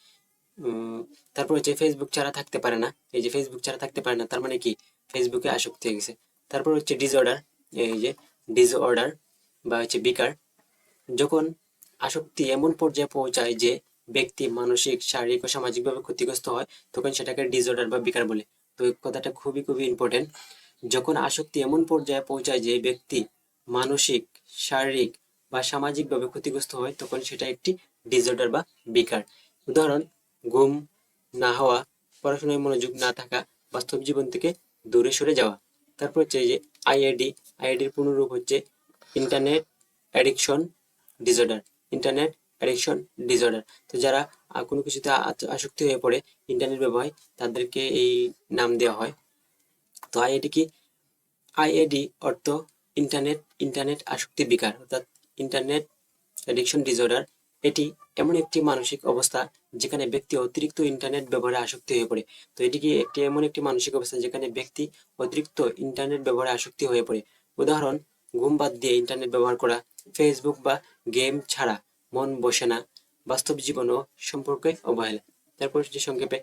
তারপর হচ্ছে ফেসবুক ছাড়া থাকতে পারে না। এই যে ফেসবুক ছাড়া থাকতে পারে না, তার মানে কি ফেসবুকে আসক্ত হয়ে গেছে। তারপর হচ্ছে ডিসঅর্ডার। এই যে ডিসঅর্ডার বা হচ্ছে বিকার, যখন আসক্তি এমন পর্যায়ে পৌঁছায় যে ব্যক্তি মানসিক, শারীরিক ও সামাজিকভাবে ক্ষতিগ্রস্ত হয়, তখন সেটাকে ডিসঅর্ডার বা বিকার বলে। তো এই কথাটা খুবই খুবই ইম্পর্টেন্ট। যখন আসক্তি এমন পর্যায়ে পৌঁছায় যে ব্যক্তি মানসিক, শারীরিক বা সামাজিকভাবে ক্ষতিগ্রস্ত হয় তখন সেটা একটি ডিসঅর্ডার বা বিকার। উদাহরণ: ঘুম না হওয়া, পড়াশোনায় মনোযোগ না থাকা, বাস্তব জীবন থেকে দূরে সরে যাওয়া। তারপর হচ্ছে যে আইএডি। আইএডির পূর্ণরূপ হচ্ছে internet addiction disorder. Internet addiction disorder. তো যারা কোনো কিছুতে আসক্তি হয়ে পড়ে ইন্টারনেট ব্যবহার, তাদেরকে এই নাম দেওয়া হয়। তো আইএডি কি? আইএডি অর্থ ইন্টারনেট আসক্তি বিকার, অর্থাৎ ইন্টারনেট অ্যাডিকশন ডিসঅর্ডার। এটি এমন একটি মানসিক অবস্থা যেখানে ব্যক্তি অতিরিক্ত ইন্টারনেট ব্যবহারে আসক্তি হয়ে পড়ে। তো এটি কি এমন একটি মানসিক অবস্থা যেখানে ব্যক্তি অতিরিক্ত ইন্টারনেট ব্যবহারে আসক্তি হয়ে পড়ে। উদাহরণ: ঘুম বাদ দিয়ে ইন্টারনেট ব্যবহার করা, ফেসবুক বা গেম ছাড়া মন বসে না, বাস্তব জীবন ও সম্পর্কে অবহেলা। তারপর হচ্ছে সংক্ষেপে,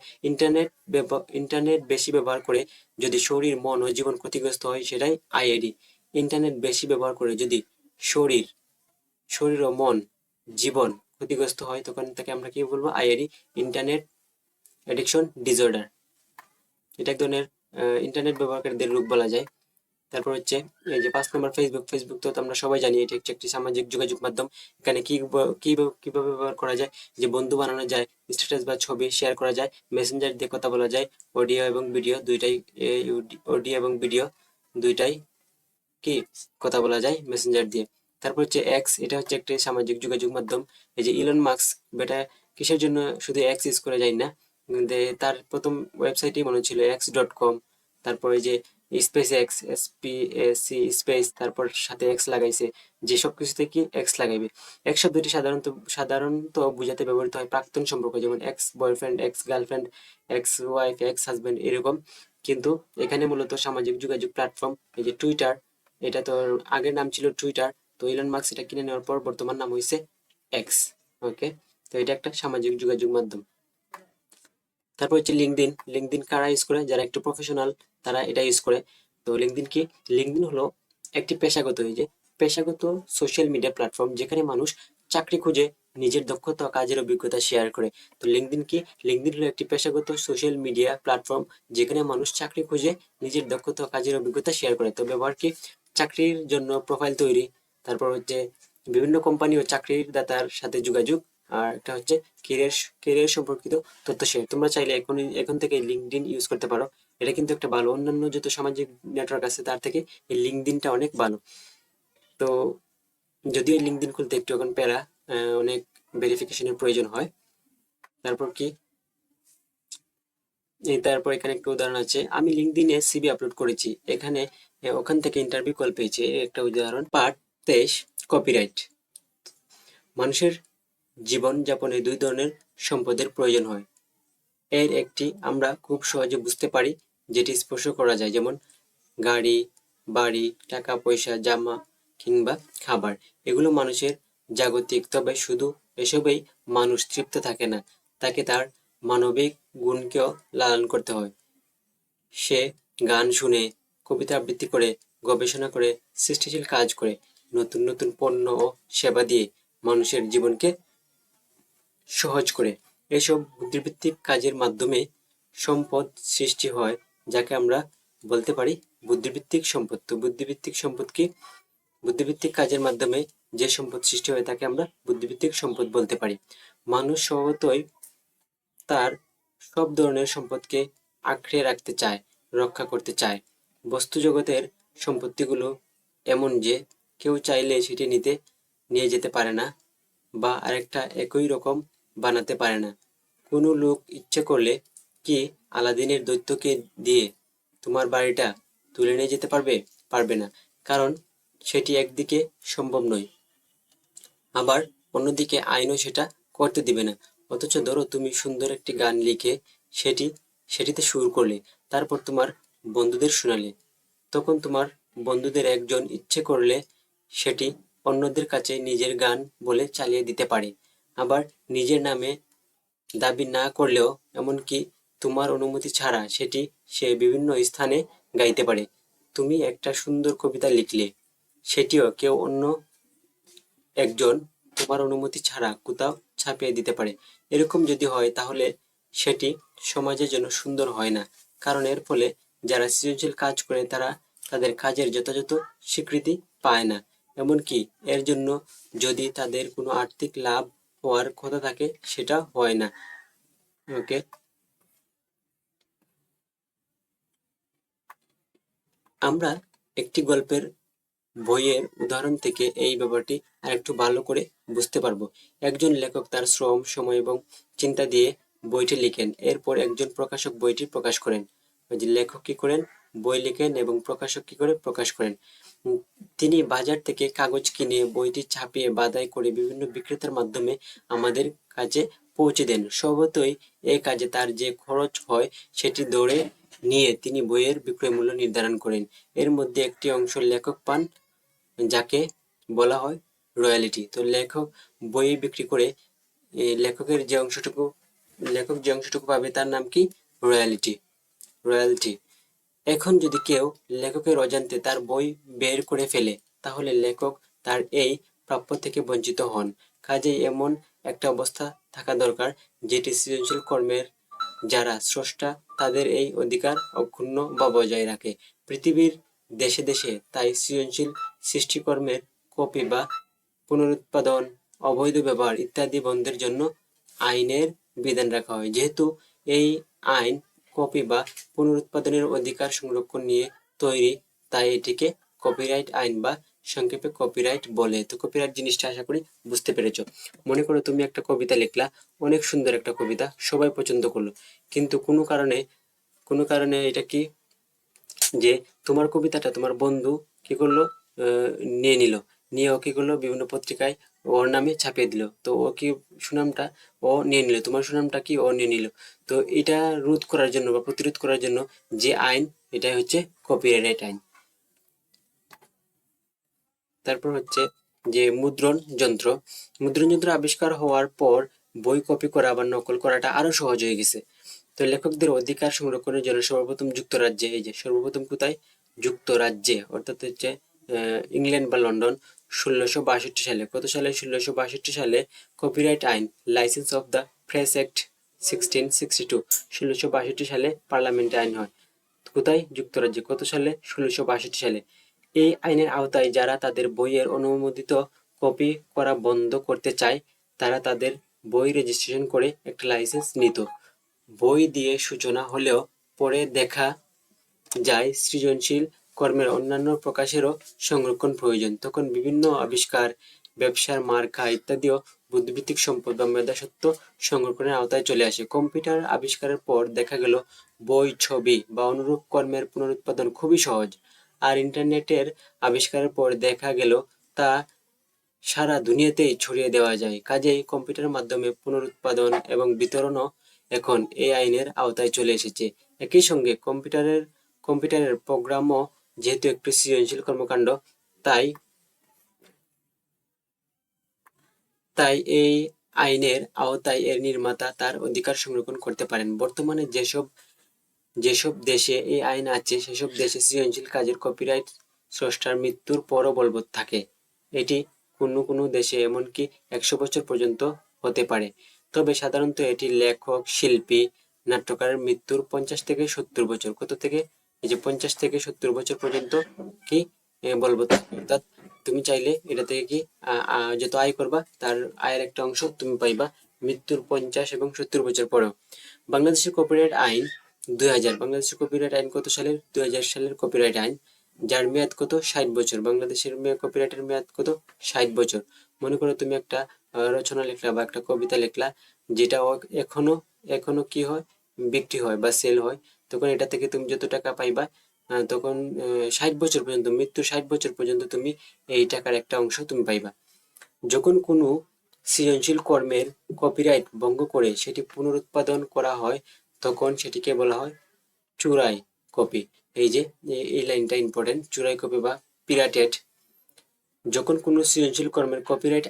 ইন্টারনেট বেশি ব্যবহার করে যদি শরীর, মন ও জীবন ক্ষতিগ্রস্ত হয় সেটাই আইএডি। ইন্টারনেট বেশি ব্যবহার করে যদি শরীর শরীর ও মন, জীবন ক্ষতিগ্রস্ত হয় তখন তাকে আমরা কি বলবো? IAD, internet addiction disorder. এটা এক ধরনের ইন্টারনেট ব্যবহারকারীদের রোগ বলা যায়। তারপর হচ্ছে এই যে 5 নম্বর, ফেসবুক। ফেসবুক তো আমরা সবাই জানি এটি একটি সামাজিক যোগাযোগ মাধ্যম। এখানে কিভাবে ব্যবহার করা যায়? যে বন্ধু বানানো যায়, স্ট্যাটাস বা ছবি শেয়ার করা যায়, মেসেঞ্জার দিয়ে কথা বলা যায়, অডিও এবং ভিডিও দুইটাই কি কথা বলা যায় মেসেঞ্জার দিয়ে। তারপর হচ্ছে এক্স। এটা হচ্ছে একটি সামাজিক যোগাযোগ মাধ্যম। এই যে ইলন মাস্ক বেটা কিসের জন্য শুধু এক্স ইউজ করে যায় না, তার প্রথম ওয়েবসাইটই মনে ছিল x.com। তারপর এই যে স্পেস এক্স, SPAC স্পেস, তারপর সাথে এক্স লাগাইছে, যে সব কিছুতে কি এক্স লাগাইবে। এক্স শব্দটি সাধারণত বোঝাতে ব্যবহৃত হয় প্রাক্তন সম্পর্ক, যেমন ex boyfriend, ex girlfriend, ex wife, ex husband, এরকম। কিন্তু এখানে মূলত সামাজিক যোগাযোগ প্ল্যাটফর্ম, এই যে টুইটার, এটা তো আগের নাম ছিল টুইটার, তো ইলন মাস্ক এটা কিনে নেওয়ার পর বর্তমান নাম হয়েছে এক্স। ওকে, তো এটা একটা সামাজিক যোগাযোগ মাধ্যম। তারপর হচ্ছে লিঙ্কডইন। লিঙ্কডইন কারা ইউজ করে? যারা একটু প্রফেশনাল তারা এটা ইউজ করে। তো লিঙ্কডইন কি? লিঙ্কডইন হলো একটি পেশাগত সোশ্যাল মিডিয়া প্ল্যাটফর্ম যেখানে মানুষ চাকরি খুঁজে নিজের দক্ষতা ও কাজের অভিজ্ঞতা শেয়ার করে। তো লিঙ্কডইন কি? লিঙ্কডইন হলো একটি পেশাগত সোশ্যাল মিডিয়া প্ল্যাটফর্ম যেখানে মানুষ চাকরি খুঁজে নিজের দক্ষতা ও কাজের অভিজ্ঞতা শেয়ার করে। তো ব্যবহার কি? চাকরির জন্য প্রোফাইল তৈরি, তারপর হচ্ছে বিভিন্ন কোম্পানি ও চাকরির দাতার সাথে যোগাযোগ, আর একটা হচ্ছে কেরিয়ার সম্পর্কিত তথ্য শেয়ার। তোমরা চাইলে এখন থেকে লিঙ্কডইন ইউজ করতে পারো। এটা কিন্তু একটা ভালো, অন্যান্য যত সামাজিক নেটওয়ার্ক আছে তার থেকে এই লিঙ্কডইনটা অনেক ভালো। তো যদিও এই লিঙ্কডইন খুলতে একটু এখন প্যারা, অনেক ভেরিফিকেশনের প্রয়োজন হয়। তারপর কি? তারপর এখানে একটা উদাহরণ আছে, আমি লিঙ্কডইনে সিভি আপলোড করেছি, এখানে ওখান থেকে ইন্টারভিউ কল পেয়েছি, একটা উদাহরণ। Part 23, copyright. মানুষের জীবন যাপনে দুই ধরনের সম্পদের প্রয়োজন হয়। এর একটি আমরা খুব সহজে বুঝতে পারি, যেটি স্পর্শ করা যায়, যেমন গাড়ি, বাড়ি, টাকা পয়সা, জামা কিংবা খাবার। এগুলো মানুষের জাগতিক, তবে শুধু এসবেই মানুষ তৃপ্ত থাকে না, তাকে তার মানবিক গুণকেও লালন করতে হয়। সে গান শুনে, কবিতা আবৃত্তি করে, গবেষণা করে, সৃষ্টিশীল কাজ করে, নতুন নতুন পণ্য ও সেবা দিয়ে মানুষের জীবনকে সহজ করে। এসব বুদ্ধিবৃত্তিক কাজের মাধ্যমে সম্পদ সৃষ্টি হয়, যাকে আমরা বলতে পারি বুদ্ধিবৃত্তিক সম্পদ। তো বুদ্ধিবৃত্তিক সম্পদ কি? বুদ্ধিবৃত্তিক কাজের মাধ্যমে যে সম্পদ সৃষ্টি হয় তাকে আমরা বুদ্ধিবৃত্তিক সম্পদ বলতে পারি। মানুষ স্বভাবতই তার সব ধরনের সম্পদকে আঁকড়ে রাখতে চায়, রক্ষা করতে চায়। বস্তু জগতের সম্পত্তিগুলো এমন যে কেউ চাইলে সেটি নিয়ে যেতে পারে না, বা আরেকটা একই রকম বানাতে পারে না। কোনো লোক ইচ্ছে করলে কি আলাদিনের দৈত্যকে দিয়ে তোমার বাড়িটা তুলে নিয়ে যেতে পারবে? পারবে না, কারণ সেটি একদিকে সম্ভব নয়, আবার অন্যদিকে আইনও সেটা করতে দিবে না। অথচ ধরো তুমি সুন্দর একটি গান লিখে সেটিতে সুর করলে, তারপর তোমার বন্ধুদের শোনালে, তখন তোমার বন্ধুদের একজন ইচ্ছে করলে সেটি অন্যদের কাছে নিজের গান বলে চালিয়ে দিতে পারে, আবার নিজের নামে দাবি না করলেও, এমনকি তোমার অনুমতি ছাড়া সেটি সে বিভিন্ন স্থানে গাইতে পারে। তুমি একটা সুন্দর কবিতা লিখলে, সেটিও কেউ অন্য একজন তোমার অনুমতি ছাড়া কোথাও ছাপিয়ে দিতে পারে। এরকম যদি হয় তাহলে সেটি সমাজের জন্য সুন্দর হয় না, কারণ এর ফলে যারা সৃজনশীল কাজ করে তারা তাদের কাজের যথাযথ স্বীকৃতি পায় না। এমনকি এর জন্য যদি তাদের কোনো আর্থিক লাভ হওয়ার কথা থাকে সেটা হয় না। ওকে, আমরা একটি গল্পের বইয়ের উদাহরণ থেকে এই ব্যাপারটি আরেকটু ভালো করে বুঝতে পারবো। একজন লেখক তার শ্রম, সময় এবং চিন্তা দিয়ে বইটি লিখেন, এরপর একজন প্রকাশক বইটি প্রকাশ করেন। ওই যে লেখক কি করেন, বই লিখেন এবং প্রকাশক কি করে, প্রকাশ করেন। তিনি বাজার থেকে কাগজ কিনে বইটি ছাপিয়ে বাঁধাই করে বিভিন্ন বিক্রেতার মাধ্যমে আমাদের কাছে পৌঁছে দেন। স্বভাবতই এই কাজে তার যে খরচ হয় সেটি ধরে নিয়ে তিনি বইয়ের বিক্রয় মূল্য নির্ধারণ করেন। এর মধ্যে একটি অংশ লেখক পান, যাকে বলা হয় রয়্যালিটি। তো লেখক বই বিক্রি করে লেখকের যে অংশটুকু, লেখক যে অংশটুকু পাবে তার নাম কি, রয়্যালিটি, রয়্যালটি। এখন যদি কেউ লেখকের অজান্তে তার বই বের করে ফেলে, তাহলে লেখক তার এই প্রাপ্য থেকে বঞ্চিত হন। কাজেই এমন একটা অবস্থা থাকা দরকার যেটি সৃজনশীল কর্মের যারা স্রষ্টা তাদের এই অধিকার অক্ষুণ্ণ বা বজায় রাখে। পৃথিবীর দেশে দেশে তাই সৃজনশীল সৃষ্টিকর্মের কপি বা পুনরুৎপাদন, অবৈধ ব্যবহার ইত্যাদি বন্ধের জন্য আইনের বিধান রাখা হয়। যেহেতু এই আইন কপি বা পুনরুৎপাদনের অধিকার সংরক্ষণ নিয়ে তৈরি, তাই এটিকে কপিরাইট আইন বা সংক্ষেপে কপিরাইট বলে। তো কপিরাইট জিনিসটা আশা করি বুঝতে পেরেছো। মনে করো তুমি একটা কবিতা লিখলা, অনেক সুন্দর একটা কবিতা, সবাই পছন্দ করলো, কিন্তু কোনো কারণে এটা কি, যে তোমার কবিতাটা তোমার বন্ধু কি করলো, নিয়ে নিল, নিয়ে ও কি করলো, বিভিন্ন পত্রিকায় ওর নামে ছাপিয়ে দিল। তো ও কি, সুনামটা ও নিয়ে নিল, তোমার সুনামটা কি ও নিয়ে নিল। তো এটা রোধ করার জন্য বা প্রতিরোধ করার জন্য যে আইন, এটাই হচ্ছে কপিরাইট আইন। তারপর হচ্ছে যে মুদ্রণ যন্ত্র আবিষ্কার হওয়ার পর বই কপি করা বা নকল করাটা আরো সহজ হয়ে গেছে। তো লেখকদের অধিকার সংরক্ষণের জন্য সর্বপ্রথম যুক্তরাজ্যে, এই যে সর্বপ্রথম কোথায়, যুক্তরাজ্যে, অর্থাৎ হচ্ছে ইংল্যান্ড বা লন্ডন, 1662 সালে, কত সালে, 1662 সালে কপিরাইট আইন, licence of the press act 1662, 1662 সালে পার্লামেন্টে আইন হয়। কোথায়, যুক্তরাজ্যে, কত সালে, 1662 সালে। এই আইনের আওতায় যারা তাদের বইয়ের অনুমোদিত কপি করা বন্ধ করতে চায়, তারা তাদের বই রেজিস্ট্রেশন করে একটা লাইসেন্স নিত। বই দিয়ে সূচনা হলেও পরে দেখা যায় সৃজনশীল কর্মের অন্যান্য প্রকাশেরও সংরক্ষণ প্রয়োজন। তখন বিভিন্ন আবিষ্কার, ব্যবসার মার্কা ইত্যাদিও বুদ্ধিবৃত্তিক সম্পদ বা মেধাস্বত্ব সংরক্ষণের আওতায় চলে আসে। কম্পিউটার আবিষ্কারের পর দেখা গেল বই, ছবি বা অনুরূপ কর্মের পুনরুৎপাদন খুবই সহজ। আর ইন্টারনেটের আবিষ্কারের পর দেখা গেল তা সারা দুনিয়াতেই ছড়িয়ে দেওয়া যায়। কাজেই কম্পিউটারের মাধ্যমে পুনরুৎপাদন এবং বিতরণও এখন এই আইনের আওতায় চলে এসেছে। একই সঙ্গে কম্পিউটারের প্রোগ্রামও যেহেতু একটি সৃজনশীল কর্মকাণ্ড, তাই তাই এই আইনের আওতায় এর নির্মাতা তার অধিকার সংরক্ষণ করতে পারেন। বর্তমানে যেসব যেসব দেশে এই আইন আছে সেসব দেশে সৃজনশীল কাজের কপিরাইট স্রষ্টার মৃত্যুর পরও বলবৎ থাকে। এটি কোনো কোনো দেশে এমনকি 100 বছর পর্যন্ত হতে পারে। তবে সাধারণত এটি লেখক, শিল্পী, নাট্যকারের মৃত্যুর 50 থেকে 70 বছর, কত থেকে, এই যে 50 থেকে 70 বছর পর্যন্ত কি বলবৎ থাকে। অর্থাৎ তুমি চাইলে এটা থেকে কি যত আয় করবা তার আয়ের একটা অংশ তুমি পাইবা মৃত্যুর 50 এবং 70 বছর পরেও। বাংলাদেশের কপিরাইট আইন 2000, বাংলাদেশের কপিরাইট আইন কত সালের, 2000 সালের কপিরাইট আইন, যার মেয়াদ কত, 60 বছর। বাংলাদেশের কপিরাইটের মেয়াদ কত, 60 বছর। মনে করো তুমি একটা রচনা লিখলা বা একটা কবিতা লিখলা, যেটা এখনো এখনো কি হয়, বিক্রি হয় বা সেল হয়, তখন এটা থেকে তুমি যত টাকা পাইবা, তখন 60 বছর পর্যন্ত, মৃত্যু 60 বছর পর্যন্ত তুমি এই টাকার একটা অংশ তুমি পাইবা। যখন কোনো সৃজনশীল কর্মের কপিরাইট ভঙ্গ করে সেটি পুনরুৎপাদন করা হয়, তখন সেটিকে বলা হয় চুরাই কপি। এই যে এই লাইনটা ইম্পর্টেন্ট, চুরাই কপি বা পিরাটেড। যখন কোনো সৃজনশীল কর্মের কপিরাইট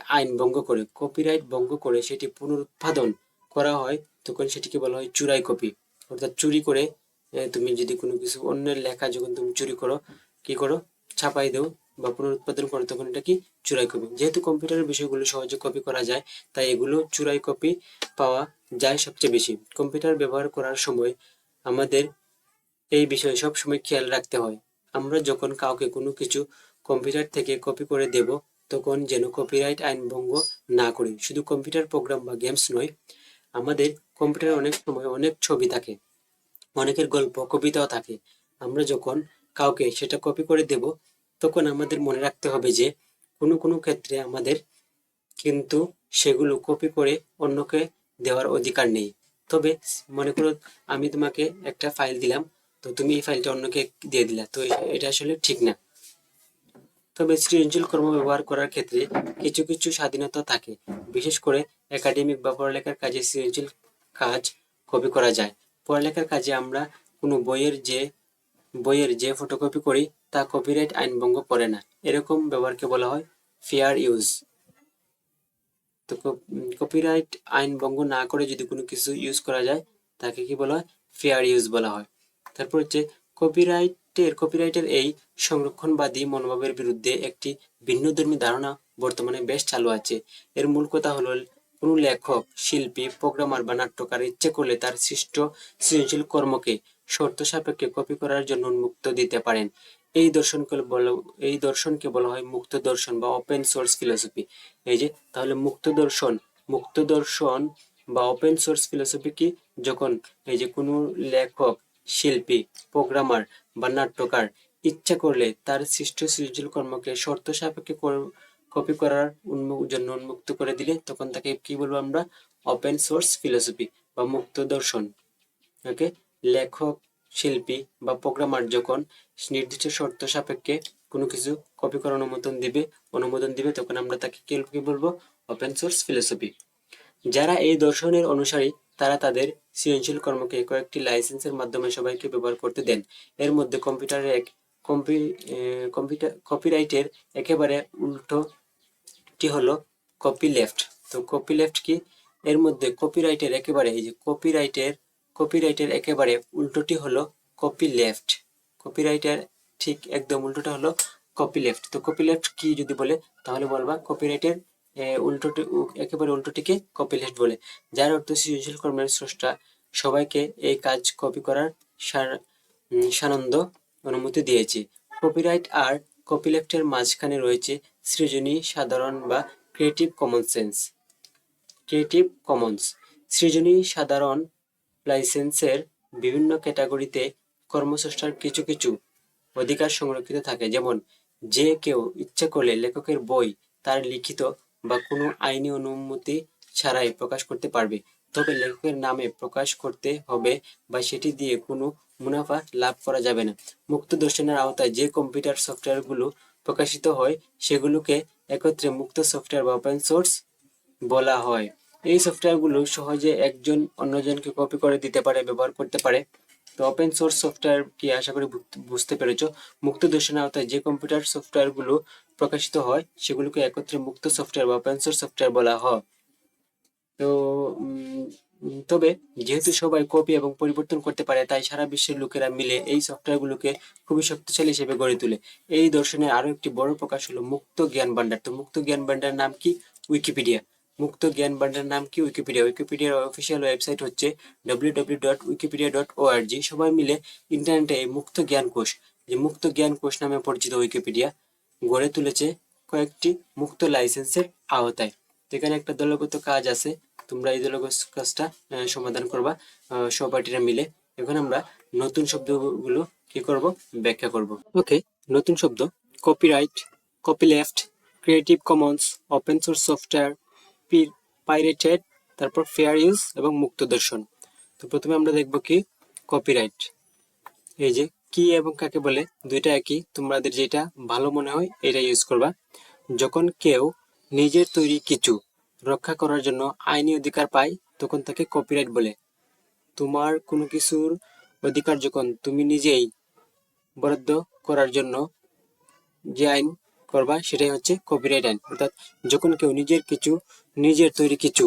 ভঙ্গ করে সেটি পুনরুৎপাদন করা হয়, তখন সেটিকে বলা হয় চুরাই কপি। অর্থাৎ চুরি করে তুমি যদি কোনো কিছু অন্যের লেখা যখন তুমি চুরি করো, কি করো, ছাপাই দাও বা পুনরুৎপাদন করো, তখন এটা কি, চুরাই কপি। যেহেতু কম্পিউটারের বিষয়গুলো সহজে কপি করা যায়, তাই এগুলো চুরাই কপি পাওয়া যায় সবচেয়ে বেশি। কম্পিউটার ব্যবহার করার সময় আমাদের এই বিষয়ে সবসময় খেয়াল রাখতে হয়। আমরা যখন কাউকে কোনো কিছু কম্পিউটার থেকে কপি করে দেব তখন যেন কপিরাইট আইন ভঙ্গ না করি। শুধু কম্পিউটার প্রোগ্রাম বা গেমস নয়, আমাদের কম্পিউটারে অনেক সময় অনেক ছবি থাকে, অনেকের গল্প কবিতাও থাকে। আমরা যখন কাউকে সেটা কপি করে দেব তখন আমাদের মনে রাখতে হবে যে কোনো কোনো ক্ষেত্রে আমাদের কিন্তু সেগুলো কপি করে অন্যকে দেওয়ার অধিকার নেই। তবে মনে করো আমি তোমাকে একটা ফাইল দিলাম, তো তুমি এই ফাইলটা অন্যকে দিয়ে দিলা, তো এটা আসলে ঠিক না। তবে সৃজনশীল কর্ম ব্যবহার করার ক্ষেত্রে কিছু কিছু স্বাধীনতা থাকে। বিশেষ করে একাডেমিক বা পড়ালেখার কাজে সৃজনশীল কাজ কপি করা যায়। পড়ালেখার কাজে আমরা কোনো বইয়ের যে ফটোকপি করি তা কপিরাইট আইন ভঙ্গ করে না। এরকম ব্যবহারকে বলা হয় ফেয়ার ইউজ। তো কপিরাইট আইন ভঙ্গ না করে যদি কোনো কিছু ইউজ করা যায় তাকে কি বলা হয়? ফেয়ার ইউজ বলা হয়। তারপর হচ্ছে কপিরাইটের এই সংরক্ষণবাদী মনোভাবের বিরুদ্ধে একটি ভিন্নধর্মী ধারণা বর্তমানে বেশ চালু আছে। এর মূল কথা হলো কোনো লেখক, শিল্পী, প্রোগ্রামার বা নাট্যকার ইচ্ছে করলে তার সৃষ্ট সৃজনশীল কর্মকে শর্ত সাপেক্ষে কপি করার জন্য উন্মুক্ত দিতে পারেন। এই দর্শনকে বলা হয় মুক্ত দর্শন বা ওপেন সোর্স ফিলোসফি। এই যে তাহলে মুক্ত দর্শন বা ওপেন সোর্স ফিলোসফি কি? যখন এই যে কোনো লেখক, শিল্পী, প্রোগ্রামার বা নাট্যকার ইচ্ছা করলে তার সৃষ্ট সৃজনশীল কর্মকে শর্ত সাপেক্ষে কপি করার জন্য উন্মুক্ত করে দিলে তখন তাকে কি বলবো আমরা? ওপেন সোর্স ফিলোসফি বা মুক্ত দর্শন। ওকে, লেখক, শিল্পী বা প্রোগ্রামার যখন নির্দিষ্ট শর্ত সাপেক্ষে কোনো কিছু কপি করার অনুমোদন দিবে তখন আমরা তাকে কি বলবো? Open source philosophy. যারা এই দর্শনের অনুসারী তারা তাদের সৃজনশীল কর্মকে কয়েকটি লাইসেন্সের মাধ্যমে সবাইকে ব্যবহার করতে দেন। এর মধ্যে কপিরাইটের একেবারে উল্টোটি হলো কপি লেফট। তো কপি লেফট কি? এর মধ্যে কপিরাইটের একেবারে উল্টোটি হলো কপি লেফট। কপিরাইটের ঠিক একদম উল্টোটা হলো কপি লেফট। তো কপি লেফট কি যদি বলে তাহলে বলবা কপিরাইটের একেবারে উল্টোটিকে কপি লেফট বলে, যার অর্থ সৃজনশীল কর্মের স্রষ্টা সবাইকে এই কাজ কপি করার সানন্দ অনুমতি দিয়েছে। কপিরাইট আর কপি লেফটের মাঝখানে রয়েছে সৃজনী সাধারণ বা ক্রিয়েটিভ কমন্স। সৃজনী সাধারণ লাইসেন্সের বিভিন্ন ক্যাটাগরিতে কর্মস্রষ্টার কিছু কিছু অধিকার সংরক্ষিত থাকে, যেমন যে কেউ ইচ্ছা করলে লেখকের বই তার লিখিত বা কোনো আইনি অনুমতি ছাড়াই প্রকাশ করতে পারবে, তবে লেখকের নামে প্রকাশ করতে হবে বা সেটি দিয়ে কোনো মুনাফা লাভ করা যাবে না। মুক্ত দর্শনের আওতায় যে কম্পিউটার সফটওয়্যারগুলো প্রকাশিত হয় সেগুলোকে একত্রে মুক্ত সফটওয়্যার বা ওপেন সোর্স বলা হয়। এই সফটওয়্যারগুলো সহজে একজন অন্যজনকে কপি করে দিতে পারে, ব্যবহার করতে পারে। তো ওপেন সোর্স সফটওয়্যার কি আশা করি বুঝতে পেরেছো। মুক্ত দর্শনের আওতায় যে কম্পিউটার সফটওয়্যারগুলো প্রকাশিত হয় সেগুলোকে একত্রে মুক্ত সফটওয়্যার বা ওপেন সোর্স সফটওয়্যার বলা হয়। তো তবে যেহেতু সবাই কপি এবং পরিবর্তন করতে পারে তাই সারা বিশ্বের লোকেরা মিলে এই সফটওয়্যারগুলোকে খুবই শক্তিশালী হিসেবে গড়ে তোলে। এই দর্শনের আরো একটি বড় প্রকাশ হলো মুক্ত জ্ঞান ভান্ডার। তো মুক্ত জ্ঞান ভান্ডার নাম কি? উইকিপিডিয়া। মুক্ত জ্ঞান ভান্ডার নাম কি? উইকিপিডিয়া। উইকিপিডিয়ার অফিসিয়াল ওয়েবসাইট হচ্ছে www.wikipedia.org। সবাই মিলে ইন্টারনেটে এই মুক্ত জ্ঞান কোষ, যে মুক্ত জ্ঞান কোষ নামে পরিচিত উইকিপিডিয়া গড়ে তুলেছে কয়েকটি মুক্ত লাইসেন্সের আওতায়। এখানে একটা দলগত কাজ আছে, তোমরা এই দলগত কাজটা সমাধান করবা সহপাঠীরা মিলে। এখন আমরা নতুন শব্দগুলো কি করব? ব্যাখ্যা করব। ওকে, নতুন শব্দ: copyright, copy left, creative Commons, open source software, pirated, তারপর ফেয়ার ইউজ এবং মুক্ত দর্শন। তো প্রথমে আমরা দেখব কি কপিরাইট। এই যে কি এবং কাকে বলে দুইটা একই, তোমাদের যেটা ভালো মনে হয় এটা ইউজ করবা। যখন কেউ নিজের তৈরি কিছু রক্ষা করার জন্য আইনি অধিকার পায় তখন তাকে কপিরাইট বলে। তোমার কোনো কিছুর অধিকার যখন তুমি নিজেই বরাদ্দ করার জন্য যে আইন করবা সেটাই হচ্ছে কপিরাইট আইন। অর্থাৎ যখন কেউ নিজের তৈরি কিছু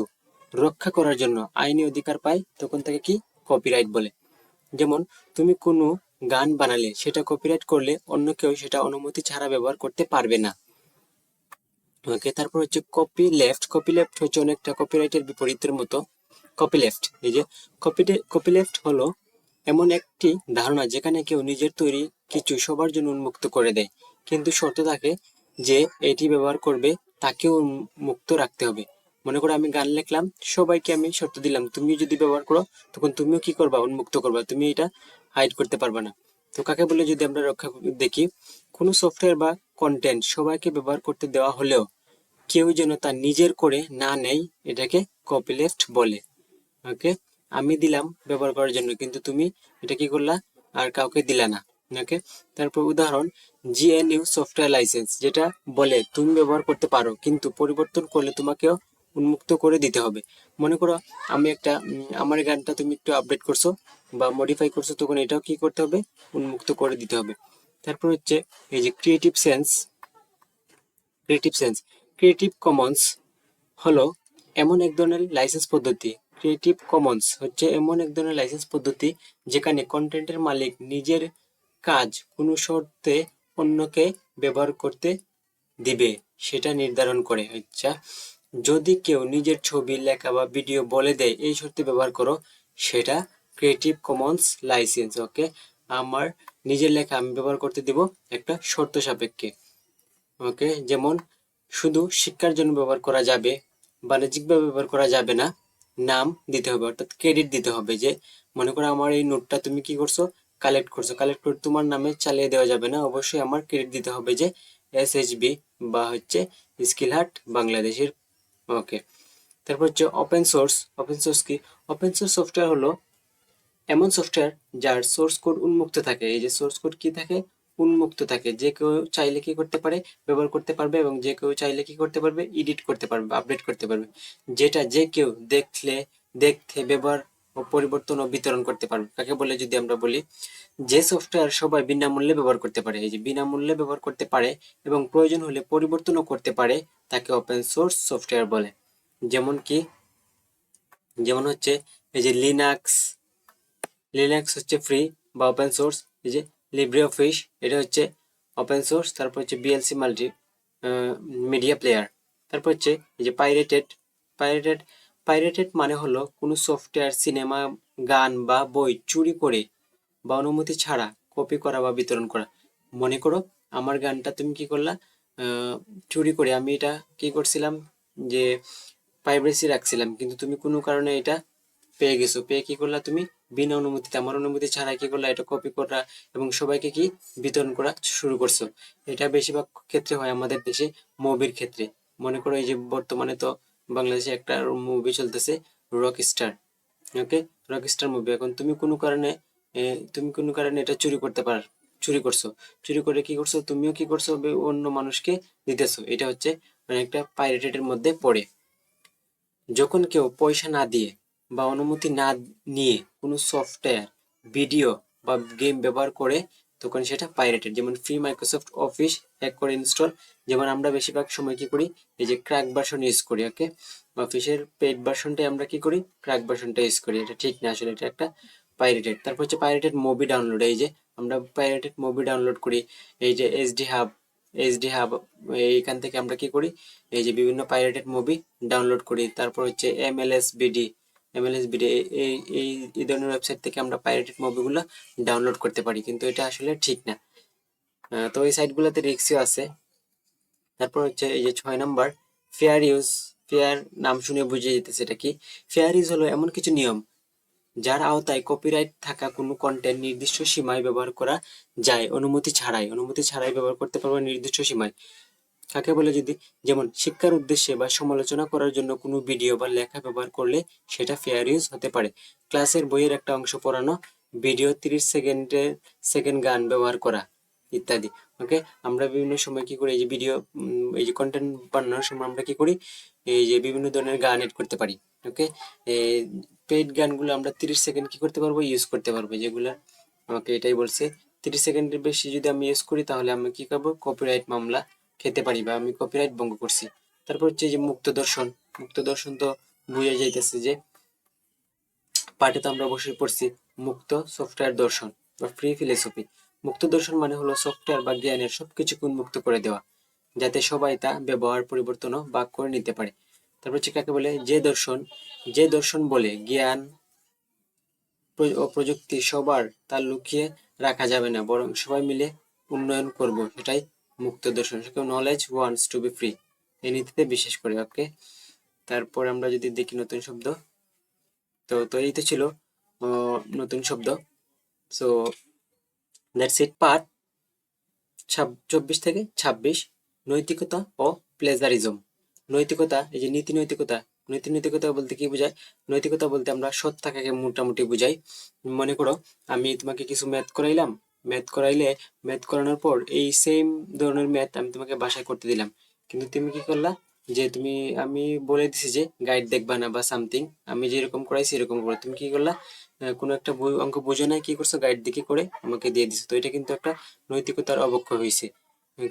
রক্ষা করার জন্য আইনি অধিকার পায় তখন তাকে কি কপিরাইট বলে। যেমন তুমি কোনো গান বানালে সেটা কপিরাইট করলে অন্য কেউ সেটা অনুমতি ছাড়া ব্যবহার করতে পারবে না। ওকে, তারপর হচ্ছে কপি লেফট। কপি লেফট হচ্ছে অনেকটা কপিরাইটের বিপরীতের মতো। কপি লেফট, এই যে কপি লেফট হলো এমন একটি ধারণা যেখানে কেউ নিজের তৈরি কিছু সবার জন্য উন্মুক্ত করে দেয়, কিন্তু শর্ত থাকে যে এটি ব্যবহার করবে তাকেও মুক্ত রাখতে হবে। মনে করো আমি গান লিখলাম, সবাইকে আমি শর্ত দিলাম তুমি যদি ব্যবহার করো তখন তুমিও কি করবা, উন্মুক্ত করবা, তুমি এটা হাইড করতে পারবা না। তো কাকে বলে যদি আমরা রক্ষা দেখি, কোনো সফটওয়্যার বা কন্টেন্ট সবাইকে ব্যবহার করতে দেওয়া হলেও কেউ যেন তা নিজের করে না নেয়, এটাকে কপিলেফট বলে। ওকে, আমি দিলাম ব্যবহার করার জন্য কিন্তু তুমি এটা কি করলা, আর কাউকে দিলা না। ওকে, তারপর উদাহরণ জিএনইউ সফটওয়্যার লাইসেন্স, যেটা বলে তুমি ব্যবহার করতে পারো কিন্তু পরিবর্তন করলে তোমাকেও উন্মুক্ত করে দিতে হবে। মনে করো আমি একটা আমার গানটা তুমি একটু আপডেট করছো বা মডিফাই করছো, তখন এটাও কি করতে হবে, উন্মুক্ত করে দিতে হবে। তারপর হচ্ছে এই যে ক্রিয়েটিভ সেন্স ক্রিয়েটিভ কমন্স হলো এমন এক ধরনের লাইসেন্স পদ্ধতি। ক্রিয়েটিভ কমন্স হচ্ছে এমন এক ধরনের লাইসেন্স পদ্ধতি যেখানে কন্টেন্টের মালিক নিজের কাজ কোনো শর্তে অন্যকে ব্যবহার করতে দিবে সেটা নির্ধারণ করে। আচ্ছা, যদি কেউ নিজের ছবি, লেখা বা ভিডিও বলে দেয় এই শর্তে ব্যবহার করো, সেটা ক্রিয়েটিভ কমন্স লাইসেন্স। ওকে, আমার নিজের লেখা আমি ব্যবহার করতে দিব একটা শর্ত সাপেক্ষে। ওকে, যেমন শুধু শিক্ষার জন্য ব্যবহার করা যাবে, বাণিজ্যিকভাবে ব্যবহার করা যাবে না, নাম দিতে হবে অর্থাৎ ক্রেডিট দিতে হবে। যে মনে করো আমার এই নোটটা তুমি কি করছো, কালেক্ট করে তোমার নামে চালিয়ে দেওয়া যাবে না, অবশ্যই আমার ক্রেডিট দিতে হবে যে SHB বা হচ্ছে স্কিল হাট বাংলাদেশের। ওকে, তারপর হচ্ছে ওপেন সোর্স কি, ওপেন সোর্স সফটওয়্যার হলো এমন সফটওয়্যার যার সোর্স কোড উন্মুক্ত থাকে। এই যে সোর্স কোড কি থাকে, উন্মুক্ত থাকে, যে কেউ চাইলে কি করতে পারে, ব্যবহার করতে পারবে, এবং যে কেউ চাইলে কি করতে পারবে, এডিট করতে পারবে, আপডেট করতে পারবে। যেটা যে কেউ দেখতে ব্যবহার ও পরিবর্তন ও বিতরণ করতে পারবে। কাকে বলে যদি আমরা বলি, যে সফটওয়্যার সবাই বিনামূল্যে ব্যবহার করতে পারে, এই যে বিনামূল্যে ব্যবহার করতে পারে এবং প্রয়োজন হলে পরিবর্তনও করতে পারে, তাকে ওপেন সোর্স সফটওয়্যার বলে। যেমন কি, যেমন হচ্ছে এই যে লিনাক্স হচ্ছে ফ্রি বা ওপেন সোর্স। এই যে লিব্রে অফিস, এটা হচ্ছে ওপেন সোর্স। তারপর হচ্ছে বিএলসি মাল্টি মিডিয়া প্লেয়ার। তারপর হচ্ছে এই যে পাইরেটেড পাইরেটেড মানে হলো কোনো সফটওয়্যার, সিনেমা, গান বা বই চুরি করে বা অনুমতি ছাড়া কপি করা বা বিতরণ করা। মনে করো আমার গানটা তুমি কি করলা, আহ, চুরি করে আমি এটা কি করছিলাম, যে প্রাইভেসি রাখছিলাম, কিন্তু তুমি কোনো কারণে এটা পেয়ে গেছো, পেয়ে কি করলা তুমি, বিনা অনুমতিতে, আমার অনুমতি ছাড়া কি করলা, এটা কপি করা এবং সবাইকে কি বিতরণ করা শুরু করছো। এটা বেশিরভাগ ক্ষেত্রে হয় আমাদের দেশে মুভির ক্ষেত্রে। মনে করো এই যে বর্তমানে তো বাংলাদেশে একটা মুভি চলতেছে রকস্টার। ওকে, রকস্টার মুভি, এখন তুমি কোনো কারণে এটা চুরি করছো, চুরি করে কি করছো, তুমিও কি করছো, অন্য মানুষকে দিতেছো, এটা হচ্ছে একটা পাইরেটেড মধ্যে পড়ে। যখন কেউ পয়সা না দিয়ে বা অনুমতি না নিয়ে কোনো সফটওয়্যার, ভিডিও বা গেম ব্যবহার করে, তখন সেটা পাইরেটেড। যেমন ফ্রি মাইক্রোসফট অফিস হ্যাক করে ইনস্টল, যেমন আমরা বেশিরভাগ সময় কি করি, এই যে ক্র্যাক ভার্সন ইউজ করি। ওকে, অফিসের পেড ভার্সনটাই আমরা কি করি, ক্র্যাক ভার্সনটা ইউজ করি, এটা ঠিক না, আসলে এটা একটা পাইরেটেড। তারপর হচ্ছে পাইরেটেড মুভি ডাউনলোড, এই যে আমরা পাইরেটেড মুভি ডাউনলোড করি, এই যে এইচডি হাব এইখান থেকে আমরা কি করি, এই যে বিভিন্ন পাইরেটেড মুভি ডাউনলোড করি। তারপর হচ্ছে এমএলএসবিডি, এই এই এই ধরনের ওয়েবসাইট থেকে আমরা পাইরেটেড মুভিগুলো ডাউনলোড করতে পারি, কিন্তু এটা আসলে ঠিক না। তো এই সাইটগুলোতে রিস্কও আছে। তারপর হচ্ছে এই যে 6 নম্বর, ফেয়ার ইউজ। ফেয়ার নাম শুনে বুঝে যেতেছে এটা কি। ফেয়ার ইউজ হলো এমন কিছু নিয়ম যার আওতায় কপিরাইট থাকা কোনো কন্টেন্ট নির্দিষ্ট সীমায় ব্যবহার করা যায়, অনুমতি ছাড়াই ব্যবহার করতে পারবে নির্দিষ্ট সীমায়। কাকে বলে যদি, যেমন শিক্ষার উদ্দেশ্যে বা সমালোচনা করার জন্য কোনো ভিডিও বা লেখা ব্যবহার করলে সেটা ফেয়ার ইউজ হতে পারে। ক্লাসের বইয়ের একটা অংশ পড়ানো, ভিডিও 30 সেকেন্ড গান ব্যবহার করা ইত্যাদি। ওকে, আমরা বিভিন্ন সময় কি করি, এই যে ভিডিও, এই যে কন্টেন্ট বানানোর সময় আমরা কি করি, এই যে বিভিন্ন ধরনের গান এড করতে পারি। ওকে, পেইড গানগুলো আমরা 30 সেকেন্ড কি করতে পারবো, ইউজ করতে পারবো, যেগুলো আমাকে এটাই বলছে 30 সেকেন্ডের বেশি যদি আমি ইউজ করি তাহলে আমি কি করবো, কপিরাইট মামলা খেতে পারি বা আমি কপিরাইট ভঙ্গ করছি। তারপর হচ্ছে যে মুক্ত দর্শন তো বুঝে যাইতেছে যে পাঠে তো আমরা অবশ্যই পড়ছি, মুক্ত সফটওয়্যার দর্শন বা ফ্রি ফিলোসফি। মুক্ত দর্শন মানে হলো সফটওয়্যার বা জ্ঞানের সবকিছুকে উন্মুক্ত করে দেওয়া, যাতে সবাই তা ব্যবহার, পরিবর্তন ও ভাগ করে নিতে পারে। তারপর হচ্ছে কাকে বলে, যে দর্শন বলে জ্ঞান ও প্রযুক্তি সবার তা লুকিয়ে রাখা যাবে না, বরং সবাই মিলে উন্নয়ন করব, সেটাই মুক্ত দর্শন, knowledge wants to be free, এই নীতিতে বিশ্বাস করে। ওকে, তারপর আমরা যদি দেখি নতুন শব্দ, তো এই তো ছিল নতুন শব্দ। সো দ্যাটস ইট পার্ট 24 থেকে 26, নৈতিকতা ও প্লেজারিজম। নৈতিকতা, এই যে নীতি নৈতিকতা, নীতি নৈতিকতা বলতে কি বোঝায়? নৈতিকতা বলতে আমরা সৎ থাকাকে মোটামুটি বুঝাই। মনে করো আমি তোমাকে কিছু ম্যাথ করাইলাম, ম্যাথ করানোর পর এই সেম ধরনের ম্যাথ আমি তোমাকে বাসায় করতে দিলাম, কিন্তু তুমি কি করলা, যে তুমি, আমি বলে দিছি যে গাইড দেখবা না বা সামথিং, আমি যেরকম করাইছি এরকম করো, তুমি কি করলা, কোনো একটা অঙ্ক বুঝো নাই, কি করছো, গাইড দেখে করে আমাকে দিয়ে দিছো, তো এটা কিন্তু একটা নৈতিকতার অবক্ষয় হয়েছে।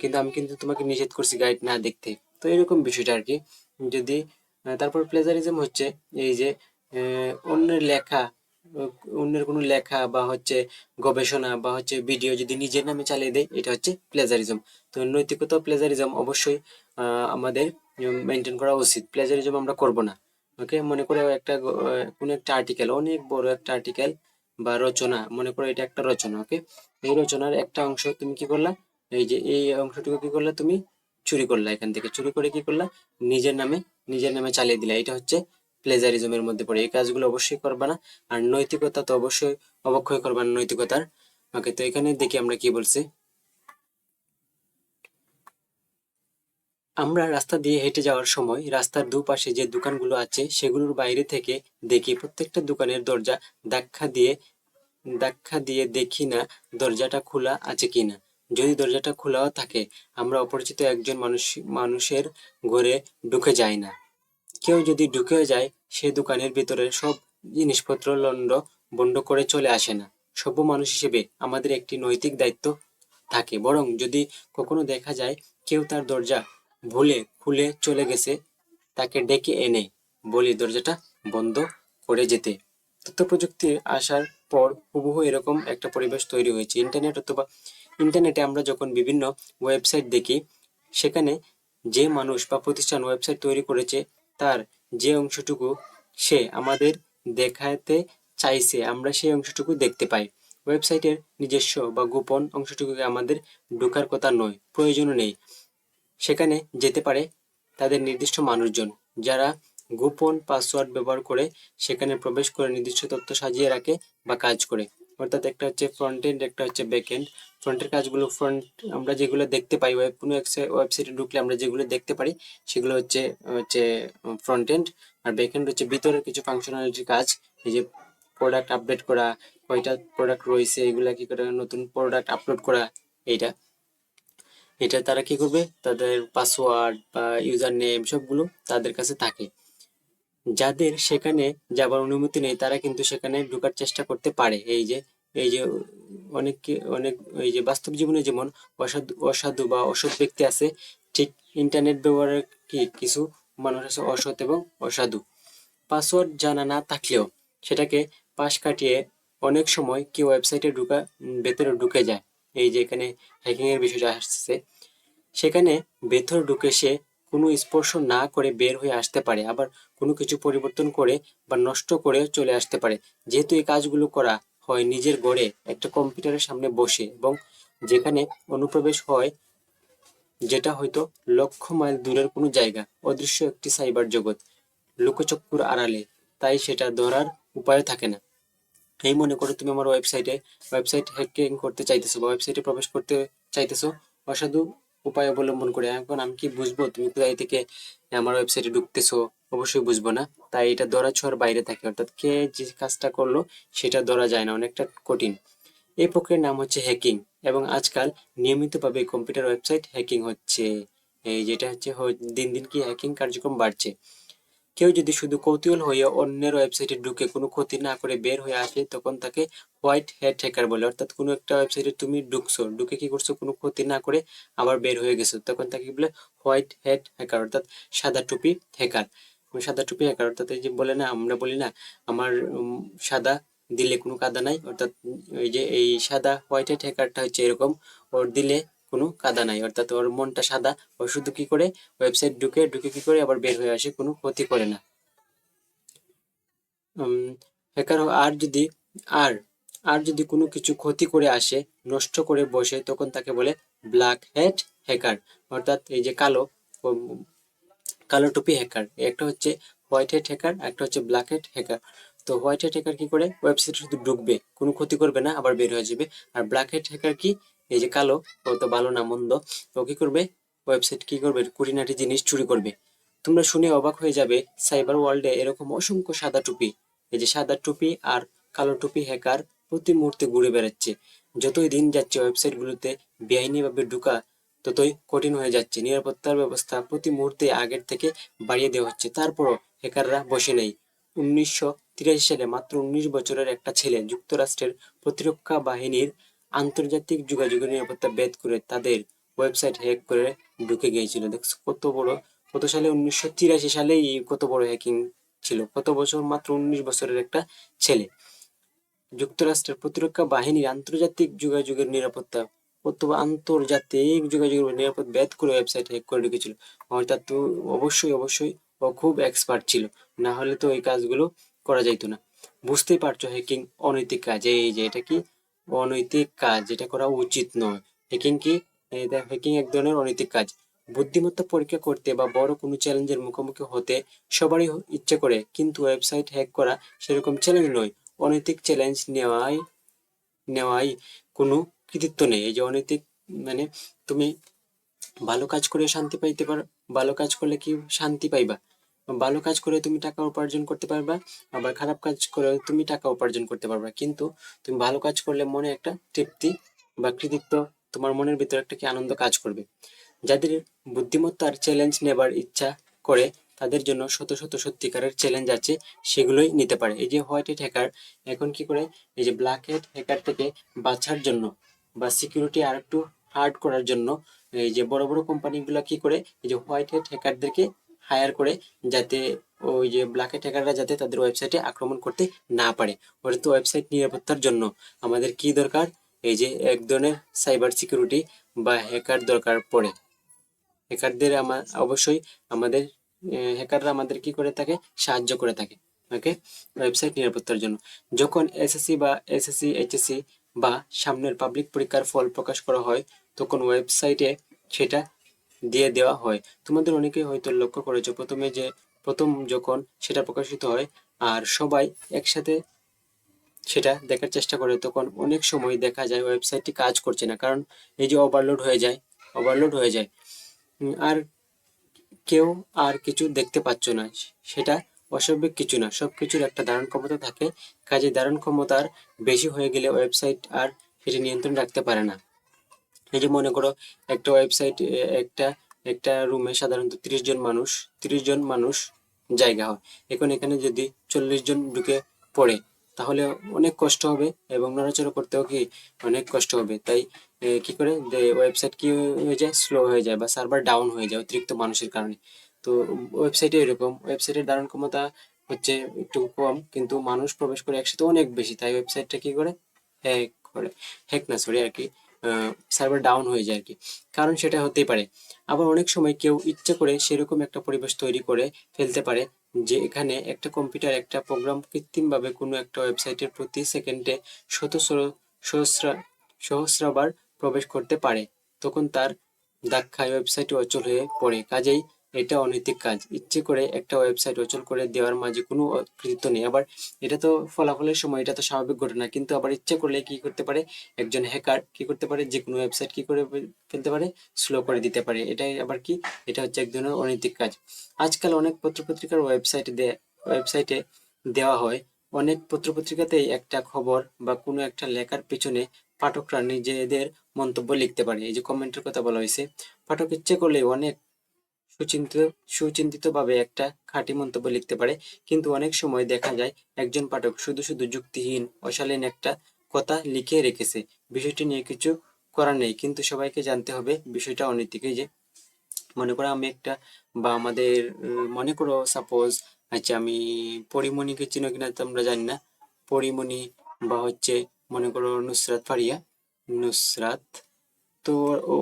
কিন্তু আমি কিন্তু তোমাকে নিষেধ করছি গাইড না দেখতে, তো এরকম বিষয়টা আর কি। যদি তারপর প্লেজারিজম হচ্ছে এই যে অন্যের লেখা, অন্যের কোনো লেখা বা হচ্ছে গবেষণা বা হচ্ছে ভিডিও যদি নিজের নামে চালিয়ে দেয়, এটা হচ্ছে প্লেজারিজম। তো নৈতিকতা প্লেজারিজম অবশ্যই আমাদের মেনটেন করা উচিত। প্লেজারিজম আমরা করব না। ওকে, মনে করে একটা কোনো একটা আর্টিকেল, অনেক বড় একটা আর্টিকেল বা রচনা, মনে করো এটা একটা রচনা। ওকে, এই রচনার একটা অংশ তুমি কি করলা, এই যে এই অংশটুকু কি করলা, তুমি চুরি করলা, এখান থেকে চুরি করে কি করলা, নিজের নামে চালিয়ে দিলা, এটা হচ্ছে প্লেজারিজমের মধ্যে পড়ে। এই কাজগুলো অবশ্যই করবা না। আর নৈতিকতা তো অবশ্যই অবক্ষয় করবা না নৈতিকতার। ওকে, তো এখানে দেখি আমরা কি বলছি। আমরা রাস্তা দিয়ে হেঁটে যাওয়ার সময় রাস্তার দুপাশে যে দোকানগুলো আছে সেগুলোর বাইরে থেকে দেখি প্রত্যেকটা দোকানের দরজা ধাক্কা দিয়ে দেখি না দরজাটা খোলা আছে কিনা। যদি দরজাটা খোলাও থাকে, আমরা অপরিচিত একজন মানুষের ঘরে ঢুকে যাই না। কেউ যদি ঢুকেও যায়, সে দোকানের ভিতরের সব জিনিসপত্র লন্ড বন্ড করে চলে আসে না। সভ্য মানুষ হিসেবে আমাদের একটি নৈতিক দায়িত্ব থাকে। বরং যদি কখনো দেখা যায় কেউ তার দরজা ভুলে খুলে চলে গেছে, তাকে ডেকে এনে বলি দরজাটা বন্ধ করে যেতে। তথ্য প্রযুক্তি আসার পর হুবহু এরকম একটা পরিবেশ তৈরি হয়েছে। ইন্টারনেটে আমরা যখন বিভিন্ন ওয়েবসাইট দেখি, সেখানে যে মানুষ বা প্রতিষ্ঠান ওয়েবসাইট তৈরি করেছে, তার যে অংশটুকু সে আমাদের দেখাতে চাইছে, আমরা সেই অংশটুকু দেখতে পাই। ওয়েবসাইটের নিজস্ব বা গোপন অংশটুকুকে আমাদের ঢোকার কথা নয়, প্রয়োজনও নেই। সেখানে যেতে পারে তাদের নির্দিষ্ট মানুষজন, যারা গোপন পাসওয়ার্ড ব্যবহার করে সেখানে প্রবেশ করে নির্দিষ্ট তথ্য সাজিয়ে রাখে বা কাজ করে। অর্থাৎ একটা হচ্ছে ফ্রন্ট এন্ড, একটা হচ্ছে ব্যাক এন্ড। ফ্রন্টের কাজগুলো, আমরা যেগুলো দেখতে পাই, কোনো ওয়েবসাইটে ঢুকলে আমরা যেগুলো দেখতে পারি সেগুলো হচ্ছে হচ্ছে ফ্রন্ট এন্ড। আর ব্যাক এন্ড হচ্ছে ভিতরের কিছু ফাংশনালিটির কাজ, এই যে প্রোডাক্ট আপডেট করা, কয়টা প্রোডাক্ট রয়েছে এগুলা কি করে, নতুন প্রোডাক্ট আপলোড করা, এইটা এটা তারা কি করবে, তাদের পাসওয়ার্ড বা ইউজার নেম সবগুলো তাদের কাছে থাকে। যাদের সেখানে যাবার অনুমতি নেই, তারা কিন্তু সেখানে ঢোকার চেষ্টা করতে পারে। এই যে অনেক এই যে বাস্তব জীবনে যেমন অসাধু বা অসৎ ব্যক্তি আছে, ঠিক ইন্টারনেট ব্যবহারের কিছু মানুষ আছে অসৎ এবং অসাধু। পাসওয়ার্ড জানা না থাকলেও সেটাকে পাশ কাটিয়ে অনেক সময় কেউ ওয়েবসাইটে ভেতরে ঢুকে যায়। এই যে এখানে হ্যাকিং এর বিষয়টা আসছে, সেখানে ভেতর ঢুকে সে কোনো স্পর্শ না করে বের হয়ে আসতে পারে, আবার কোনো কিছু পরিবর্তন করে বা নষ্ট করে চলে আসতে পারে। যেহেতু এই কাজগুলো করা হয় নিজের ঘরে একটা কম্পিউটারের সামনে বসে, এবং যেখানে অনুপ্রবেশ হয় যেটা হয়তো লক্ষ মাইল দূরের কোনো জায়গা, অদৃশ্য একটি সাইবার জগৎ, লোকচক্ষুর আড়ালে, তাই সেটা ধরার উপায় থাকে না। এই মনে করো তুমি আমার ওয়েবসাইট হ্যাকিং করতে চাইতেছো বা ওয়েবসাইটে প্রবেশ করতে চাইতেছো অসাধু উপায় অবলম্বন করে। এখন আমি কি বুঝবো তুমি কোথায় থেকে আমার ওয়েবসাইটে ঢুকতেছো? অবশ্যই বুঝবো না। তাই এটা ধরা ছোঁয়ার বাইরে থাকে, অর্থাৎ কে যে কাজটা করলো সেটা ধরা যায় না, অনেকটা কঠিন। এই প্রক্রিয়ার নাম হচ্ছে হ্যাকিং, এবং আজকাল নিয়মিতভাবে কম্পিউটার ওয়েবসাইট হ্যাকিং হচ্ছে। এই যেটা হচ্ছে দিন দিন কি হ্যাকিং কার্যক্রম বাড়ছে। কেউ যদি শুধু কৌতূহল হয়ে অন্যের ওয়েবসাইটে ঢুকে কোনো ক্ষতি না করে বের হয়ে আসে, তখন তাকে হোয়াইট হ্যাট হ্যাকার বলে। অর্থাৎ কোনো একটা ওয়েবসাইটে তুমি ঢুকছো, ঢুকে কি করছো, কোনো ক্ষতি না করে আবার বের হয়ে গেছো, তখন তাকে বলে হোয়াইট হ্যাট হ্যাকার, অর্থাৎ সাদা টুপি হ্যাকার। সাদা টুপি হ্যাকার অর্থাৎ এই যে বলে না, আমরা বলি না আমার সাদা দিলে কোনো কাদা নাই, অর্থাৎ ওই যে এই সাদা হোয়াইট হ্যাট হ্যাকারটা হচ্ছে এরকম, ওর দিলে কোনো কাদা নাই, অর্থাৎ ওর মনটা সাদা, ও শুধু কি করে ওয়েবসাইট ঢুকে ঢুকে কি করে আবার বের হয়ে আসে, কোনো ক্ষতি করে না। হ্যাকার আর আর যদি কোনো কিছু ক্ষতি করে আসে, নষ্ট করে বসে, তখন তাকে বলে ব্ল্যাক হ্যাট হ্যাকার, অর্থাৎ এই যে কালো কালো টুপি হ্যাকার। একটা হচ্ছে হোয়াইট হেড হ্যাকার, একটা হচ্ছে ব্ল্যাক হেড হ্যাকার। তো হোয়াইট হেড হ্যাকার কি করে, ওয়েবসাইটে শুধু ঢুকবে, কোনো ক্ষতি করবে না, আবার বের হয়ে যাবে। আর ব্ল্যাক হেড হ্যাকার কি, এই যে কালো, ও তো ভালো না মন্দ, তো কি করবে, ওয়েবসাইট কি করবে, খুঁটিনাটি জিনিস চুরি করবে। তোমরা শুনে অবাক হয়ে যাবে, সাইবার ওয়ার্ল্ডে এরকম অসংখ্য সাদা টুপি, এই যে সাদা টুপি আর কালো টুপি হ্যাকার প্রতি মুহূর্তে ঘুরে বেড়াচ্ছে। যতই দিন যাচ্ছে ওয়েবসাইটগুলোতে বেআইনিভাবে ঢুকা ততই কঠিন হয়ে যাচ্ছে। নিরাপত্তার ব্যবস্থা প্রতি মুহূর্তে আগের থেকে বাড়িয়ে দেওয়া হচ্ছে। তারপরও হ্যাকাররা বসে নেই। 1983 সালে মাত্র 19 বছরের একটা ছেলে যুক্তরাষ্ট্রের প্রতিরক্ষা বাহিনীর আন্তর্জাতিক যোগাযোগের নিরাপত্তা ভেদ করে তাদের ওয়েবসাইট হ্যাক করে ঢুকে গিয়েছিল। দেখছো কত বড়, কত সালে, 1983 সালেই কত বড় হ্যাকিং ছিল। কত বছর, মাত্র 19 বছরের একটা ছেলে যুক্তরাষ্ট্রের প্রতিরক্ষা বাহিনীর আন্তর্জাতিক যোগাযোগের নিরাপত্তা, অথবা আন্তর্জাতিক যোগাযোগের নিরাপত্তা ভেদ করে ওয়েবসাইট হ্যাক করে ঢুকেছিল। অর্থাৎ তো অবশ্যই অবশ্যই ও খুব এক্সপার্ট ছিল, না হলে তো এই কাজগুলো করা যাইতো না। বুঝতেই পারছো হ্যাকিং অনৈতিক কাজ। এই যে এটা কি অনৈতিক কাজ, এটা করা উচিত নয়। হ্যাকিং কি, হ্যাকিং এক ধরনের অনৈতিক কাজ। বুদ্ধিমত্তা পরীক্ষা করতে বা বড় কোনো চ্যালেঞ্জের মুখোমুখি হতে সবারই ইচ্ছে করে, কিন্তু ওয়েবসাইট হ্যাক করা সেরকম চ্যালেঞ্জ নয়। অনৈতিক চ্যালেঞ্জ নেওয়াই নেওয়াই কোনো কৃতিত্ব নেই। এই যে অনৈতিক মানে, তুমি ভালো কাজ করে শান্তি পাইতে পারো, ভালো কাজ করলে কি শান্তি পাইবা, ভালো কাজ করে তুমি টাকা উপার্জন করতে পারবা, আবার খারাপ কাজ করে তুমি টাকা উপার্জন করতে পারবা। কিন্তু তুমি ভালো কাজ করলে মনে একটা তৃপ্তি বা কৃতিত্ব, তোমার মনের ভিতরে একটা কি আনন্দ কাজ করবে। যাদের বুদ্ধিমত্তার চ্যালেঞ্জ নেবার ইচ্ছা করে তাদের জন্য শত শত সত্যিকারের চ্যালেঞ্জ আছে, সেগুলোই নিতে পারে। এই যে হোয়াইট হেড হ্যাকার এখন কি করে, এই যে ব্ল্যাক হেড হ্যাকার থেকে বাঁচার জন্য বা সিকিউরিটি আর একটু হার্ড করার জন্য এই যে বড় বড় কোম্পানিগুলো কি করে, এই যে হোয়াইট হেড হ্যাকারদেরকে হায়ার করে, যাতে ওই যে ব্ল্যাক হেড হ্যাকাররা যাতে তাদের ওয়েবসাইটে আক্রমণ করতে না পারে। ওটা তো ওয়েবসাইট নিরাপত্তার জন্য আমাদের কি দরকার, এই যে এক ধরনের সাইবার সিকিউরিটি বা হ্যাকার দরকার পড়ে। হ্যাকারদের অবশ্যই আমাদের হ্যাকাররা আমাদের কি করে থাকে, সাহায্য করে থাকে। ওকে, ওয়েবসাইট নিরাপত্তার জন্য যখন এসএসসি বা এসএসসি এইচএসসি বা সামনের পাবলিক পরীক্ষার ফল প্রকাশ করা হয়, তখন ওয়েবসাইটে সেটা দিয়ে দেওয়া হয়। তোমাদের অনেকেই হয়তো লক্ষ্য করেছো, প্রথম যখন সেটা প্রকাশিত হয় আর সবাই একসাথে সেটা দেখার চেষ্টা করে, তখন অনেক সময় দেখা যায় ওয়েবসাইটটি কাজ করছে না, কারণ এই যে ওভারলোড হয়ে যায়। আর কেউ আর কিছু দেখতে পাচ্ছ না, সেটা অস্বাভাবিক কিছু না, সবকিছুর একটা ধারণ ক্ষমতা থাকে। কাজে ধারণ ক্ষমতার বেশি হয়ে গেলে ওয়েবসাইট আর সেটা নিয়ন্ত্রণ রাখতে পারে না। এই যে মনে করো একটা ওয়েবসাইট, একটা একটা রুমে সাধারণত 30 জন মানুষ জায়গা হয়। এখন এখানে যদি 40 জন ঢুকে পড়ে, তাহলে অনেক কষ্ট হবে এবং নড়াচড়া করতেও কি অনেক কষ্ট হবে। তাই কি করে যে ওয়েবসাইট কি হয়ে যায়, স্লো হয়ে যায় বা সার্ভার ডাউন হয়ে যায় অতিরিক্ত মানুষের কারণে। তো ওয়েবসাইটে এরকম, ওয়েবসাইটের ধারণ ক্ষমতা হচ্ছে একটু কম, কিন্তু মানুষ প্রবেশ করে একসাথে অনেক বেশি, তাই ওয়েবসাইটটা কি করে, হ্যাক করে, হ্যাক না সরি আর কি, সার্ভার ডাউন হয়ে যায় আর কি। কারণ সেটা হতেই পারে। আবার অনেক সময় কেউ ইচ্ছে করে সেরকম একটা পরিবেশ তৈরি করে ফেলতে পারে যে এখানে একটা কম্পিউটার, একটা প্রোগ্রাম কৃত্রিমভাবে কোনো একটা ওয়েবসাইটের প্রতি সেকেন্ডে শত সহস্রা সহস্রবার প্রবেশ করতে পারে। তখন তার ধাক্কায় ওয়েবসাইট অচল হয়ে পড়ে। কাজেই এটা অনৈতিক কাজ। ইচ্ছে করে একটা ওয়েবসাইট অচল করে দেওয়ার মাঝে কোনো কৃতিত্ব নেই। আবার এটা তো ফলাফলের সময় এটা তো স্বাভাবিক ঘটনা, কিন্তু আবার ইচ্ছে করলে কি করতে পারে, একজন হ্যাকার কি করতে পারে, যে কোনো ওয়েবসাইট কি করে ফেলতে পারে, স্লো করে দিতে পারে। এটাই আবার কি, এটা হচ্ছে এক ধরনের অনৈতিক কাজ। আজকাল অনেক পত্রপত্রিকার ওয়েবসাইটে দেওয়া হয়, অনেক পত্রপত্রিকাতেই একটা খবর বা কোনো একটা লেখার পেছনে পাঠকরা নিজেদের মন্তব্য লিখতে পারে। এই যে কমেন্টের কথা বলা হয়েছে, পাঠক ইচ্ছে করলে অনেক সুচিন্তিত সুচিন্তিতভাবে একটা খাঁটি মন্তব্য লিখতে পারে। কিন্তু অনেক সময় দেখা যায় একজন পাঠক শুধু শুধু যুক্তিহীন অশালীন একটা কথা লিখে রেখেছে। বিষয়টি নিয়ে কিছু করার নেই, কিন্তু সবাইকে জানতে হবে বিষয়টা অনৈতিক। এই যে মনে করো আমি একটা, বা আমাদের মনে করো সাপোজ, আচ্ছা আমি পরিমণিকে চিনো কিনা তোমরা জানি না, পরিমণি বা হচ্ছে মনে করো নুসরাত ফারিয়া, নুসরাত, তো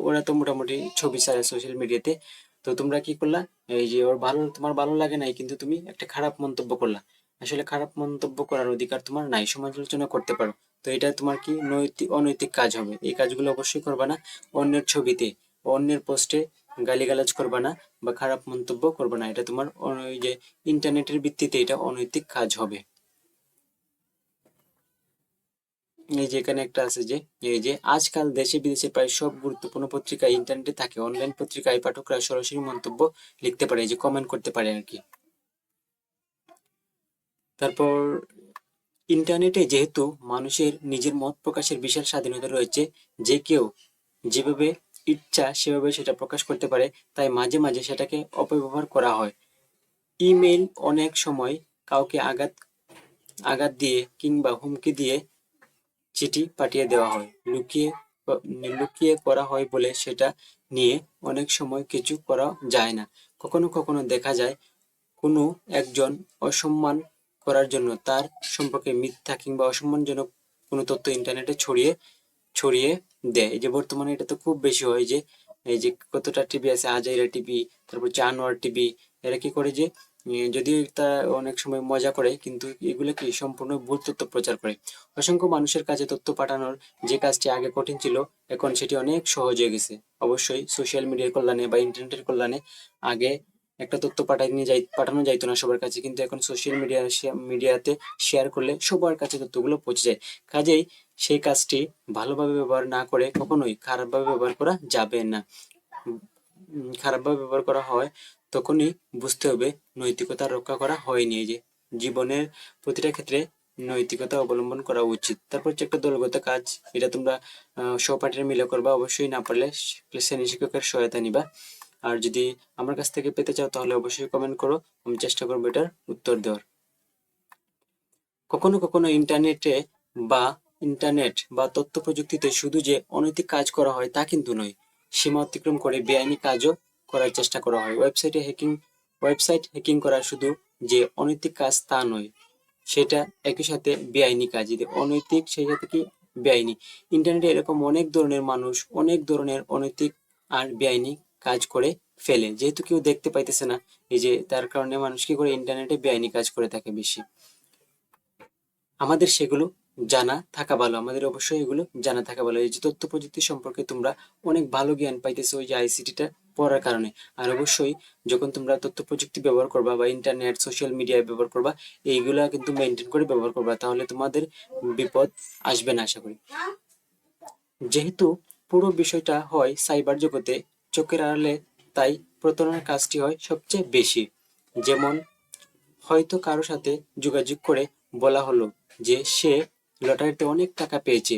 ওরা তো মোটামুটি ছবি ছাড়ে সোশ্যাল মিডিয়াতে। তো তোমরা কি করলা, এই যে ওর ভালো, তোমার ভালো লাগে নাই, কিন্তু তুমি একটা খারাপ মন্তব্য করলা। আসলে খারাপ মন্তব্য করার অধিকার তোমার নাই, সমালোচনা করতে পারো। তো এটা তোমার কি অনৈতিক কাজ হবে, এই কাজগুলো অবশ্যই করবা না। অন্যের ছবিতে অন্যের পোস্টে গালিগালাজ করবা না বা খারাপ মন্তব্য করবা না। এটা তোমার ওই যে ইন্টারনেটের ভিত্তিতে এটা অনৈতিক কাজ হবে। এই যে এখানে একটা আছে যে এই যে আজকাল দেশে বিদেশে প্রায় সব গুরুত্বপূর্ণ পত্রিকা ইন্টারনেটে থাকে। অনলাইন পত্রিকায় পাঠকরা সরাসরি মন্তব্য লিখতে পারে, এই যে কমেন্ট করতে পারে আর কি। তারপর ইন্টারনেটে যেহেতু মানুষের নিজের মত প্রকাশের বিশাল স্বাধীনতা রয়েছে, যে কেউ যেভাবে ইচ্ছা সেভাবে সেটা প্রকাশ করতে পারে, তাই মাঝে মাঝে সেটাকে অপব্যবহার করা হয়। ইমেল অনেক সময় কাউকে আঘাত আঘাত দিয়ে কিংবা হুমকি দিয়ে চিঠি পাঠিয়ে দেওয়া হয়, লুকিয়ে লুকিয়ে করা হয় বলে সেটা নিয়ে অনেক সময় কিছু করা যায় না। কখনো কখনো দেখা যায় কোনো একজন অসম্মান করার জন্য তার সম্পর্কে মিথ্যা কিংবা অসম্মানজনক কোনো তথ্য ইন্টারনেটে ছড়িয়ে ছড়িয়ে দেয়। এই যে বর্তমানে এটা তো খুব বেশি হয় যে এই যে কতটা টিভি আছে, আজাইরা টিভি, তারপর জানোয়ার টিভি, এরা কি করে যে যদিও তা অনেক সময় মজা করে, কিন্তু এগুলো কি সম্পূর্ণ ভুল তথ্য প্রচার করে। অসংখ্য মানুষের কাছে তথ্য পাঠানোর যে কাজটি আগে কঠিন ছিল, এখন সেটি অনেক সহজ হয়ে গেছে। অবশ্যই সোশ্যাল মিডিয়ার কল্যাণে বা ইন্টারনেটের কল্যাণে আগে একটা তথ্য পাঠানো যাইতো না সবার কাছে, কিন্তু এখন সোশ্যাল মিডিয়াতে শেয়ার করলে সবার কাছে তথ্যগুলো পৌঁছে যায়। কাজেই সেই কাজটি ভালোভাবে ব্যবহার না করে কখনোই খারাপভাবে ব্যবহার করা যাবে না। খারাপভাবে ব্যবহার করা হয় তখনই বুঝতে হবে নৈতিকতা রক্ষা করা হয়নি। এই যে জীবনের প্রতিটা ক্ষেত্রে নৈতিকতা অবলম্বন করা উচিত। তারপর হচ্ছে একটা দলগত কাজ, এটা তোমরা সহপাঠীরা মিলে করবা। অবশ্যই না পারলে শ্রেণী শিক্ষকের সহায়তা নিবা। আর যদি আমার কাছ থেকে পেতে চাও তাহলে অবশ্যই কমেন্ট করো, আমি চেষ্টা করবো এটার উত্তর দেওয়ার। কখনো কখনো ইন্টারনেট বা তথ্য প্রযুক্তিতে শুধু যে অনৈতিক কাজ করা হয় তা কিন্তু নয়, সীমা অতিক্রম করে বেআইনি কাজও করার চেষ্টা করা হয়। ওয়েবসাইট হ্যাকিং করা শুধু যে অনৈতিক কাজ তা নয়, সেটা একই সাথে বেআইনি কাজ। যদি অনৈতিক সেই সাথে কি বেআইনি। ইন্টারনেটে এরকম অনেক ধরনের মানুষ অনেক ধরনের অনৈতিক আর বেআইনি কাজ করে ফেলে, যেহেতু কেউ দেখতে পাইতেছে না, এই যে তার কারণে মানুষ কি করে ইন্টারনেটে বেআইনি কাজ করে থাকে বেশি। আমাদের সেগুলো জানা থাকা ভালো, আমাদের অবশ্যই এগুলো জানা থাকা ভালো। এই যে তথ্য প্রযুক্তি সম্পর্কে তোমরা অনেক ভালো জ্ঞান পাইতেছো ওই যে আইসিটিটা পড়ার কারণে। আর অবশ্যই যখন তোমরা তথ্য প্রযুক্তি ব্যবহার করবা বা ইন্টারনেট সোশ্যাল মিডিয়া ব্যবহার করবা, এইগুলা কিন্তু মেনটেন করে ব্যবহার করবা, তাহলে তোমাদের বিপদ আসবে না আশা করি। যেহেতু পুরো বিষয়টা হয় সাইবার জগতে, চোখের আড়ালে, তাই প্রতারণার কাজটি হয় সবচেয়ে বেশি। যেমন হয়তো কারো সাথে যোগাযোগ করে বলা হলো যে সে লটারিতে অনেক টাকা পেয়েছে,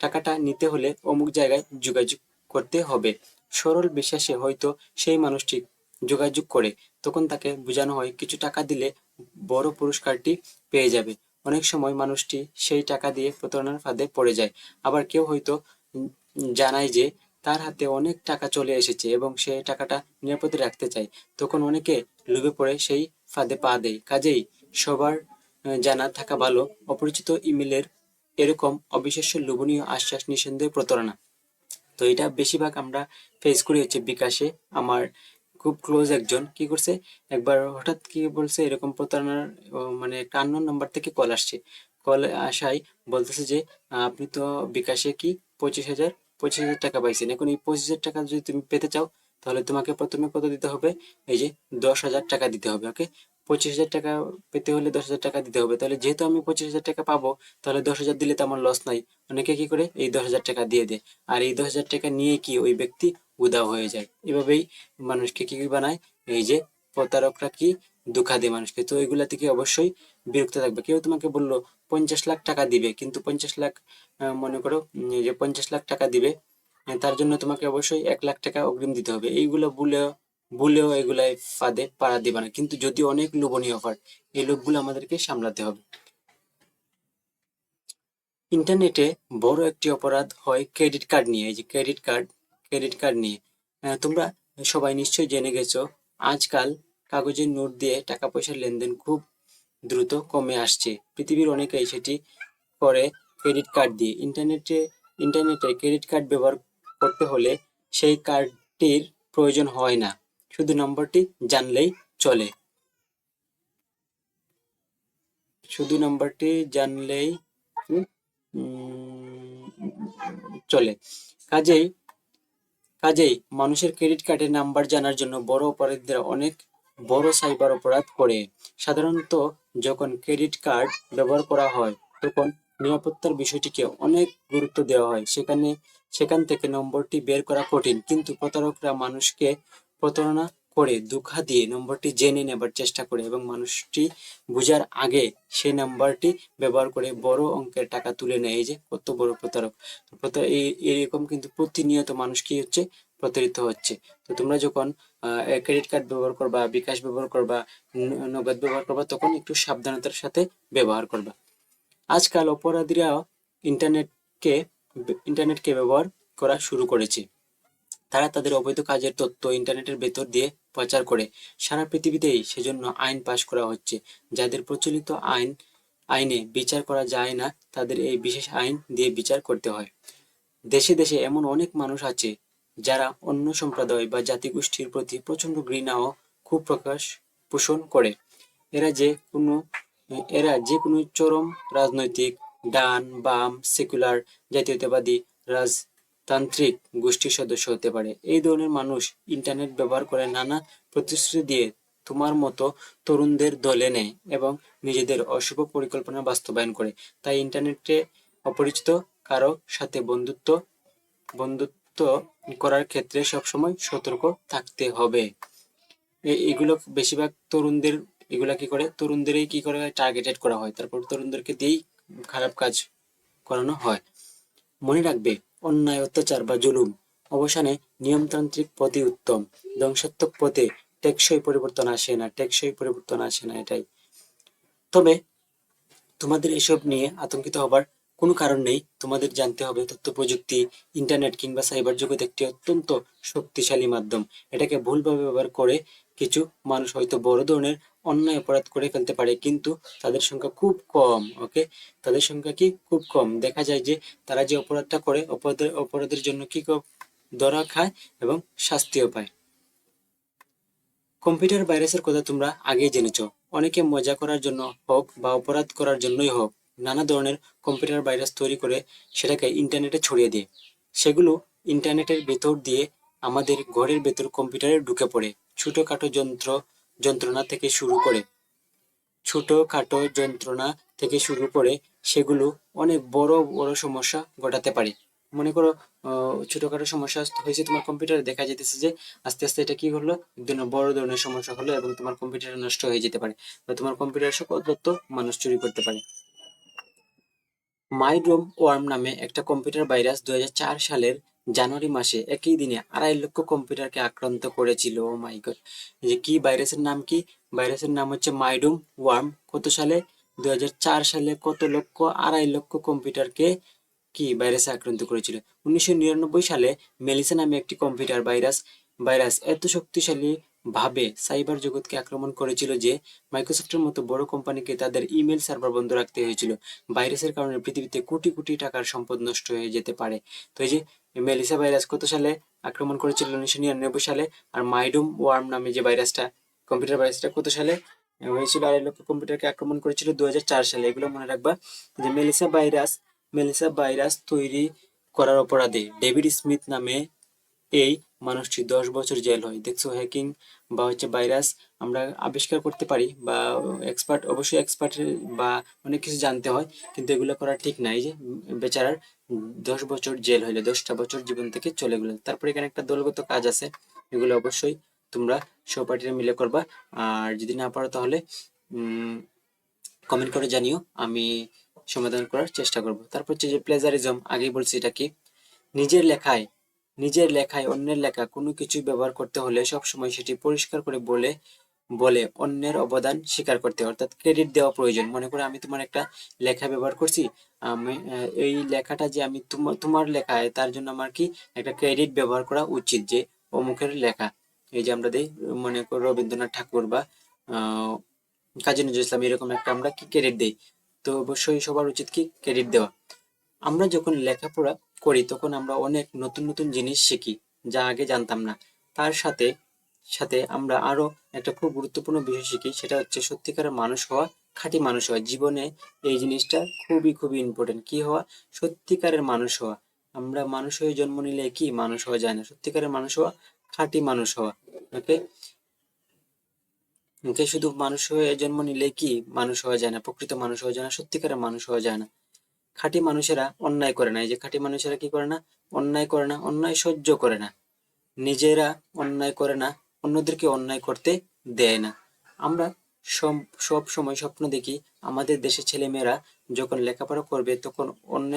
টাকাটা নিতে হলে অমুক জায়গায় যোগাযোগ করতে হবে। সরল বিশ্বাসে হয়তো সেই মানুষটি যোগাযোগ করে, তখন তাকে বোঝানো হয় কিছু টাকা দিলে বড় পুরস্কারটি পেয়ে যাবে। অনেক সময় মানুষটি সেই টাকা দিয়ে প্রতারণার ফাঁদে পড়ে যায়। আবার কেউ হয়তো জানায় যে তার হাতে অনেক টাকা চলে এসেছে এবং সে টাকাটা নিরাপদে রাখতে চায়, তখন অনেকে লোভে পড়ে সেই ফাঁদে পা দেয়। কাজেই সবার জানা থাকা ভালো, অপরিচিত ইমেলের এরকম অবিশ্বাস্য লোভনীয় আশ্বাস নিঃসন্দেহে প্রতারণা। তো এটা বেশিরভাগ আমরা ফেস করি হচ্ছে বিকাশে। আমার খুব ক্লোজ একজন কি করছে, একবার হঠাৎ কি বলছে এরকম প্রতারণার মানে একটা আননোন নাম্বার থেকে কল আসছে। কল আসায় বলতেছে যে আপনি তো বিকাশে কি 25,000 টাকা পাইছেন, এখন এই 25,000 টাকা যদি তুমি পেতে চাও তাহলে তোমাকে প্রথমে কত দিতে হবে, এই যে 10,000 টাকা দিতে হবে। ওকে, 25,000 টাকা পেতে হলে 10,000 টাকা দিতে হবে। তাহলে যেহেতু আমি 25,000 টাকা পাবো, তাহলে 10,000 দিলে তো আমার লস নাই। অনেকে কি করে এই 10,000 টাকা দিয়ে দেয়, আর এই 10,000 টাকা নিয়ে কি ওই ব্যক্তি উধাও হয়ে যায়। এভাবেই মানুষকে কি বানায়, এই যে প্রতারকরা কি ধোঁকা দেয় মানুষকে। তো এগুলা থেকে অবশ্যই বিরক্ত থাকবে। কেউ তোমাকে বললো 50 লাখ টাকা দিবে, কিন্তু 50 লাখ মনে করো এই যে 50 লাখ টাকা দিবে, তার জন্য তোমাকে অবশ্যই 1 লাখ টাকা অগ্রিম দিতে হবে। এইগুলো ভুলেও এগুলাই ফাঁদে পাড়া দিবা না, কিন্তু যদি অনেক লোভনীয় অফার, এই লোভগুলো আমাদেরকে সামলাতে হবে। ইন্টারনেটে বড় একটি অপরাধ হয় ক্রেডিট কার্ড নিয়ে। এই যে ক্রেডিট কার্ড নিয়ে তোমরা সবাই নিশ্চয়ই জেনে গেছো, আজকাল কাগজের নোট দিয়ে টাকা পয়সার লেনদেন খুব দ্রুত কমে আসছে। পৃথিবীর অনেকেই সেটি করে ক্রেডিট কার্ড দিয়ে। ইন্টারনেটে ক্রেডিট কার্ড ব্যবহার করতে হলে সেই কার্ডটির প্রয়োজন হয় না, শুধু নম্বরটি জানলেই চলে। শুধু নম্বরটি জানলেই উম, চলে। কাজেই কাজেই মানুষের ক্রেডিট কার্ডের নাম্বার জানার জন্য বড় অপরাধীরা অনেক বড় সাইবার অপরাধ করে। সাধারণত যখন ক্রেডিট কার্ড ব্যবহার করা হয় তখন নিরাপত্তার বিষয়টিকে অনেক গুরুত্ব দেওয়া হয়। সেখান থেকে নম্বরটি বের করা কঠিন, কিন্তু প্রতারকরা মানুষকে প্রতারণা করে ধোঁকা দিয়ে নম্বরটি জেনে নেবার চেষ্টা করে এবং মানুষটি বোঝার আগে সেই নাম্বারটি ব্যবহার করে বড় অঙ্কের টাকা তুলে নেয়। এই যে কত বড় প্রতারক! এরকম কিন্তু প্রতিনিয়ত মানুষ কি হচ্ছে, প্রতারিত হচ্ছে। তো তোমরা যখন ক্রেডিট কার্ড ব্যবহার করবা, বিকাশ ব্যবহার করবা, নগদ ব্যবহার করবা, তখন একটু সাবধানতার সাথে ব্যবহার করবা। আজকাল অপরাধীরা ইন্টারনেটকে ইন্টারনেটকে ব্যবহার করা শুরু করেছে। তারা তাদের অবৈধ কাজের তথ্য ইন্টারনেটের ভেতর দিয়ে প্রচার করে। সারা পৃথিবীতেই সেজন্য আইন পাশ করা হচ্ছে। যাদের প্রচলিত আইনে বিচার করা যায় না, তাদের এই বিশেষ আইন দিয়ে বিচার করতে হয়। দেশে দেশে এমন অনেক মানুষ আছে যারা অন্য সম্প্রদায় বা জাতিগোষ্ঠীর প্রতি প্রচন্ড ঘৃণা ও কুপ্রকাশ পোষণ করে। এরা যে কোনো এরা যে কোনো চরম রাজনৈতিক, ডান বাম, সেকুলার, জাতীয়তাবাদী, রাজতান্ত্রিক গোষ্ঠীর সদস্য হতে পারে। এই ধরনের মানুষ ইন্টারনেট ব্যবহার করে নানা প্রতিশ্রুতি দিয়ে তোমার মতো তরুণদের দলে নেয় এবং নিজেদের অশুভ পরিকল্পনা বাস্তবায়ন করে। তাই ইন্টারনেটে অপরিচিত কারো সাথে বন্ধুত্ব করার ক্ষেত্রে সবসময় সতর্ক থাকতে হবে। এগুলো বেশিরভাগ তরুণদের, এগুলা কি করে, তরুণদেরই কি করে টার্গেটেড করা হয়, তারপর তরুণদেরকে দিয়েই খারাপ কাজ করানো হয়। মনে রাখবে, অন্যায়, অত্যাচার বা জুলুম অবসানে নিয়মতান্ত্রিক পথই উত্তম। ধ্বংসাত্মক পথে টেকসই পরিবর্তন আসে না, এটাই। তবে তোমাদের এসব নিয়ে আতঙ্কিত হবার কোনো কারণ নেই। তোমাদের জানতে হবে তথ্য প্রযুক্তি, ইন্টারনেট কিংবা সাইবার জগৎ একটি অত্যন্ত শক্তিশালী মাধ্যম। এটাকে ভুলভাবে ব্যবহার করে কিছু মানুষ হয়তো বড় ধরনের অন্যায় অপরাধ করে ফেলতে পারে, কিন্তু তাদের সংখ্যা খুব কম। ওকে, তাদের সংখ্যা কি খুব কম। দেখা যায় যে তারা যে অপরাধটা করে, অপরাধের জন্য কি ধরা খায় এবং শাস্তিও পায়। কম্পিউটার ভাইরাসের কথা তোমরা আগেই জেনেছ। অনেকে মজা করার জন্য হোক বা অপরাধ করার জন্যই হোক নানা ধরনের কম্পিউটার ভাইরাস তৈরি করে সেটাকে ইন্টারনেটে ছড়িয়ে দেয়। সেগুলো ইন্টারনেটের ভেতর দিয়ে আমাদের ঘরের ভেতর কম্পিউটারে ঢুকে পড়ে। ছোটখাটো যন্ত্রণা থেকে শুরু করে ছোটখাটো যন্ত্রণা থেকে শুরু করে সেগুলো অনেক বড় বড় সমস্যা ঘটাতে পারে। মনে করো ছোটখাটো সমস্যা হয়েছে তোমার কম্পিউটারে, দেখা যেতেছে যে আস্তে আস্তে এটা কি হলো, একদিন বড় ধরনের সমস্যা হলো এবং তোমার কম্পিউটার নষ্ট হয়ে যেতে পারে, বা তোমার কম্পিউটার সকল তথ্য মানুষ চুরি করতে পারে। মাইডোম ওয়ার্ম নামে একটা কম্পিউটার ভাইরাস 2004 সালের জানুয়ারি মাসে একই দিনে 2.5 লক্ষ কম্পিউটারকে আক্রান্ত করেছিল। ও মাই গড! যে কি ভাইরাসের নাম কি? ভাইরাসের নাম হচ্ছে মাইডোম ওয়ার্ম। কত সালে? 2004 সালে। কত লক্ষ? 2.5 লক্ষ কম্পিউটারকে কি ভাইরাসে আক্রান্ত করেছিল। 1999 সালে মেলিসা নামে একটি কম্পিউটার ভাইরাস এত শক্তিশালী ভাবে সাইবার জগৎকে আক্রমণ করেছিল যে মাইক্রোসফটের মতো বড় কোম্পানিকে তাদের ইমেল সার্ভার বন্ধ রাখতে হয়েছিল। ভাইরাসের কারণে পৃথিবীতে কোটি কোটি টাকার সম্পদ নষ্ট হয়ে যেতে পারে। তো এই যে মেলিসা ভাইরাস কত সালে আক্রমণ করেছিল? 1999 সালে। আর মাইডোম ওয়ার্ম নামে যে ভাইরাসটা, কম্পিউটার ভাইরাসটা কত সালে হয়েছিল? 2.5 লক্ষ কম্পিউটারকে আক্রমণ করেছিল 2004 সালে। এগুলো মনে রাখবা যে মেলিসা ভাইরাস তৈরি করার অপরাধে ডেভিড স্মিথ নামে এই মানুষটি 10 বছর জেল হয়। দেখছো, হ্যাকিং বা ভাইরাস আমরা আবিষ্কার করতে পারি, বা অবশ্যই এক্সপার্ট বা অনেক কিছু জানতে হয়, কিন্তু এগুলো করা ঠিক নাই। যে বেচারার 10 বছর জেল হইলে 10টা বছর জীবন থেকে চলে গেল। তারপরে এখানে একটা দলগত কাজ আছে, এগুলো অবশ্যই তোমরা সহপাঠীরা মিলে করবা। আর যদি না পারো তাহলে কমেন্ট করে জানিও, আমি সমাধান করার চেষ্টা করব। তারপর হচ্ছে যে প্লেজারিজম, আগেই বলছি এটা কি। নিজের লেখায় অন্যের লেখা কোনো কিছু ব্যবহার করতে হলে সবসময় সেটি পরিষ্কার করে বলে বলে অন্যের অবদান স্বীকার করতে হয়, অর্থাৎ ক্রেডিট দেওয়া প্রয়োজন। মনে করো আমি তোমার একটা লেখা ব্যবহার করছি, আমি এই লেখাটা যে আমি তোমার লেখায়, তার জন্য আমার কি একটা ক্রেডিট ব্যবহার করা উচিত, যে অমুকের লেখা। এই যে আমরা দেই, মনে করো রবীন্দ্রনাথ ঠাকুর বা কাজী নজরুল ইসলাম, এরকম একটা আমরা কি ক্রেডিট দেই। তো অবশ্যই সবার উচিত কি ক্রেডিট দেওয়া। আমরা যখন লেখাপড়া করি তখন আমরা অনেক নতুন নতুন জিনিস শিখি যা আগে জানতাম না। তার সাথে সাথে আমরা আরো একটা খুব গুরুত্বপূর্ণ বিষয় শিখি, সেটা হচ্ছে সত্যিকারের মানুষ হওয়া, খাঁটি মানুষ হওয়া। জীবনে এই জিনিসটা খুবই খুবই ইম্পর্টেন্ট। কি হওয়া? সত্যিকারের মানুষ হওয়া। আমরা মানুষ হয়ে জন্ম নিলে কি মানুষ হওয়া যায় না, সত্যিকারের মানুষ হওয়া, খাঁটি মানুষ হওয়া। ওকে, ওকে, শুধু মানুষ হয়ে জন্ম নিলে কি মানুষ হওয়া যায় না, প্রকৃত মানুষ হওয়া যায় না, সত্যিকারের মানুষ হওয়া যায় না। খাঁটি মানুষেরা অন্যায় করে না। এই যে খাঁটি মানুষেরা কি করে না, অন্যায় করে না, অন্যায় সহ্য করে না, নিজেরা অন্যায় করে না, অন্যদেরকে অন্যায় করতে দেয় না। আমরা সব সব সময় স্বপ্ন দেখি আমাদের দেশের ছেলেমেয়েরা যখন লেখাপড়া করবে তখন অন্য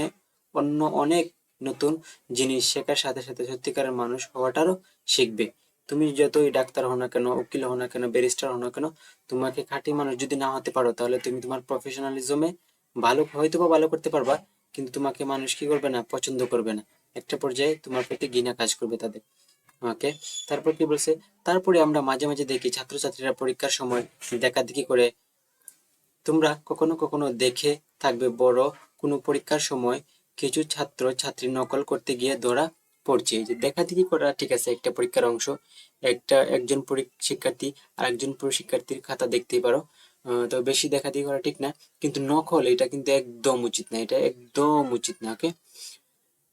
অন্য অনেক নতুন জিনিস শেখার সাথে সাথে সত্যিকারের মানুষ হওয়াটারও শিখবে। তুমি যতই ডাক্তার হও না কেন, উকিল হও না কেন, ব্যারিস্টার হও না কেন, তোমাকে খাঁটি মানুষ যদি না হতে পারো তাহলে তুমি তোমার প্রফেশনালিজমে ভালো হয়তো বা ভালো করতে পারবা, কিন্তু তোমাকে মানুষ কি করবে না, পছন্দ করবে না। একটা পর্যায়ে তোমার প্রতি ঘৃণা কাজ করবে তাদের। ওকে, তারপর কি বলছে, তারপরে আমরা মাঝে মাঝে দেখি ছাত্রছাত্রীরা পরীক্ষার সময় দেখাদেখি করে। তোমরা কখনো কখনো দেখে থাকবে বড় কোনো পরীক্ষার সময় কিছু ছাত্র ছাত্রী নকল করতে গিয়ে ধরা পড়ছে। এই যে দেখাদেখি করা ঠিক আছে, একটা পরীক্ষার অংশ, একজন শিক্ষার্থী আর একজন শিক্ষার্থীর খাতা দেখতেই পারো, তো বেশি দেখাদেখি করা ঠিক না, কিন্তু নকল এটা কিন্তু একদম উচিত না, এটা একদম উচিত না। ওকে,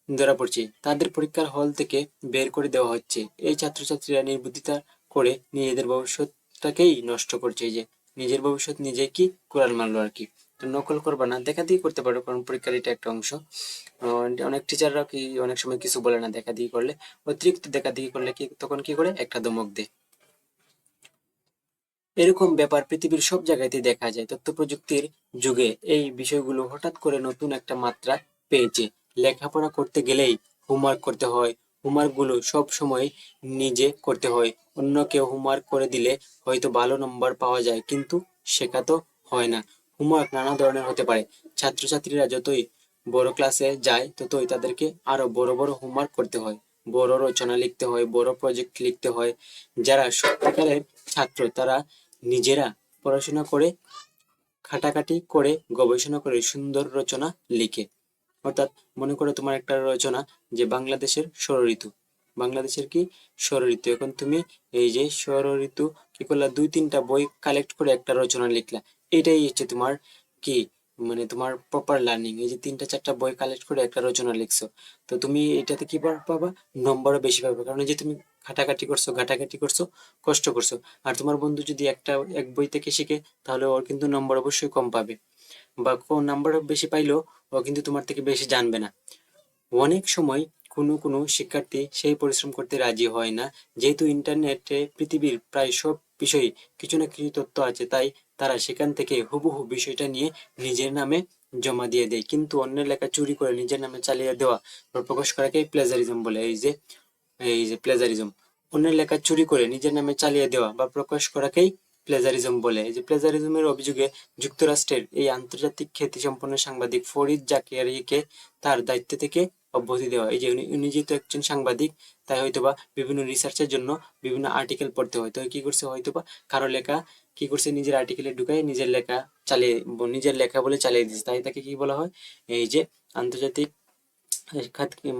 ধরা পড়ছে, তাদের পরীক্ষার হল থেকে বের করে দেওয়া হচ্ছে। এই ছাত্রছাত্রীরা নির্বুদ্ধিতা করে নিজেদের ভবিষ্যৎটাকেই নষ্ট করছে। এই যে নিজের ভবিষ্যৎ নিজে কি কোরাল মারলো আর কি। তো নকল করবা না, দেখাদেখি করতে পারো, কারণ পরীক্ষার এটা একটা অংশ। অনেক টিচাররা কি অনেক সময় কিছু বলে না দেখাদেখি করলে, অতিরিক্ত দেখাদেখি করলে কি তখন কি করে একটা ধমক দেয়। এরকম ব্যাপার পৃথিবীর সব জায়গাতেই দেখা যায়। তথ্য প্রযুক্তির যুগে এই বিষয়গুলো হঠাৎ করে নতুন একটা মাত্রা পেয়েছে। লেখাপড়া করতে গেলেই হোমওয়ার্ক করতে হয়, হোমওয়ার্ক গুলো সব সময় নিজে করতে হয়। অন্য কেউ হোমওয়ার্ক করে দিলে হয়তো ভালো নম্বর পাওয়া যায়, কিন্তু শেখা তো হয় না। হোমওয়ার্ক নানা ধরনের হতে পারে। ছাত্রছাত্রীরা যতই বড় ক্লাসে যায় ততই তাদেরকে আরো বড় বড় হোমওয়ার্ক করতে হয়, বড় রচনা লিখতে হয়, বড় প্রজেক্ট লিখতে হয়। যারা সত্যিকারের ছাত্র তারা নিজেরা পড়াশোনা করে, খাটাখাটি করে, গবেষণা করে সুন্দর রচনা লিখে। অর্থাৎ মনে করো তোমার একটা রচনা যে বাংলাদেশের ষড়ঋতু, বাংলাদেশের কি ষড়ঋতু, এখন তুমি এই যে ষড়ঋতু কি করলা, দুই তিনটা বই কালেক্ট করে একটা রচনা লিখলা, এটাই হচ্ছে তোমার কি, মানে তোমার প্রপার লার্নিং। এই যে তিনটা চারটা বই কালেক্ট করে একটা রচনা লিখছো, তো তুমি এটাতে কি পাবা, নম্বরও বেশি পাবে, কারণ এই যে তুমি ঘাটাঘাটি করছো, ঘাটাঘাটি করছো, কষ্ট করছো। আর তোমার বন্ধু যদি এক বই থেকে শিখে, তাহলে ওর কিন্তু নম্বর অবশ্যই কম পাবে, বা কোন নাম্বার বেশি পাইলেও ও কিন্তু তোমার থেকে বেশি জানবে না। অনেক সময় কোনো কোনো শিক্ষার্থী সেই পরিশ্রম করতে রাজি হয় না, যেহেতু ইন্টারনেটে পৃথিবীর প্রায় সব বিষয়ে কিছু না কিছু তথ্য আছে, তাই তারা সেখান থেকে হুবহু বিষয়টা নিয়ে নিজের নামে জমা দিয়ে দেয়। কিন্তু অন্যের লেখা চুরি করে নিজের নামে চালিয়ে দেওয়া বা প্রকাশ করাকে প্লেজারিজম বলে। এই যে প্লেজারিজম, অন্যের লেখা চুরি করে নিজের নামে চালিয়ে দেওয়া বা প্রকাশ করাকেই প্লেজারিজম বলে। এই যে প্লেজারিজমের অভিযোগে যুক্তরাষ্ট্রের এই আন্তর্জাতিক খ্যাতিসম্পন্ন সাংবাদিক ফরিদ জাকারিয়াকে তার দায়িত্ব থেকে অব্যাহতি দেওয়া। এই যে উনি যেহেতু একজন সাংবাদিক, তাই হয়তোবা বিভিন্ন রিসার্চের জন্য বিভিন্ন আর্টিকেল পড়তে হয়, তো কি করছে হয়তোবা কারো লেখা কি করছে নিজের আর্টিকেলে ঢুকায় নিজের লেখা চালিয়ে, নিজের লেখা বলে চালিয়ে দিচ্ছে, তাই তাকে কি বলা হয়, এই যে আন্তর্জাতিক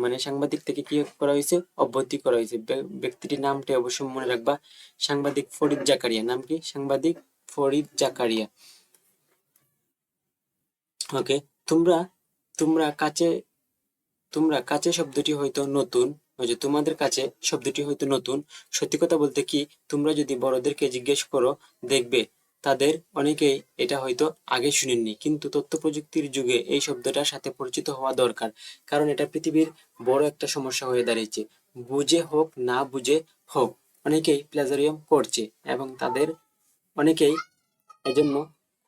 মানে সাংবাদিক থেকে কি করা হয়েছে, অব্যাহতি করা হয়েছে। ব্যক্তিটির নামটি অবশ্যই মনে রাখবা, সাংবাদিক ফরিদ জাকারিয়া। নাম কি, সাংবাদিক ফরিদ জাকারিয়া। ওকে, তোমরা তোমরা কাছে তোমরা কাছে শব্দটি হয়তো নতুন, ওই যে তোমাদের কাছে শব্দটি হয়তো নতুন। সত্যি কথা বলতে কি, তোমরা যদি বড়দেরকে জিজ্ঞেস করো দেখবে তাদের অনেকেই এটা হয়তো আগে শুনেননি, কিন্তু তথ্য প্রযুক্তির যুগে এই শব্দটার সাথে পরিচিত হওয়া দরকার, কারণ এটা পৃথিবীর বড় একটা সমস্যা হয়ে দাঁড়িয়েছে। বুঝে হোক না বুঝে হোক, অনেকেই প্লাজারিয়াম করছে এবং তাদের অনেকেই এজন্য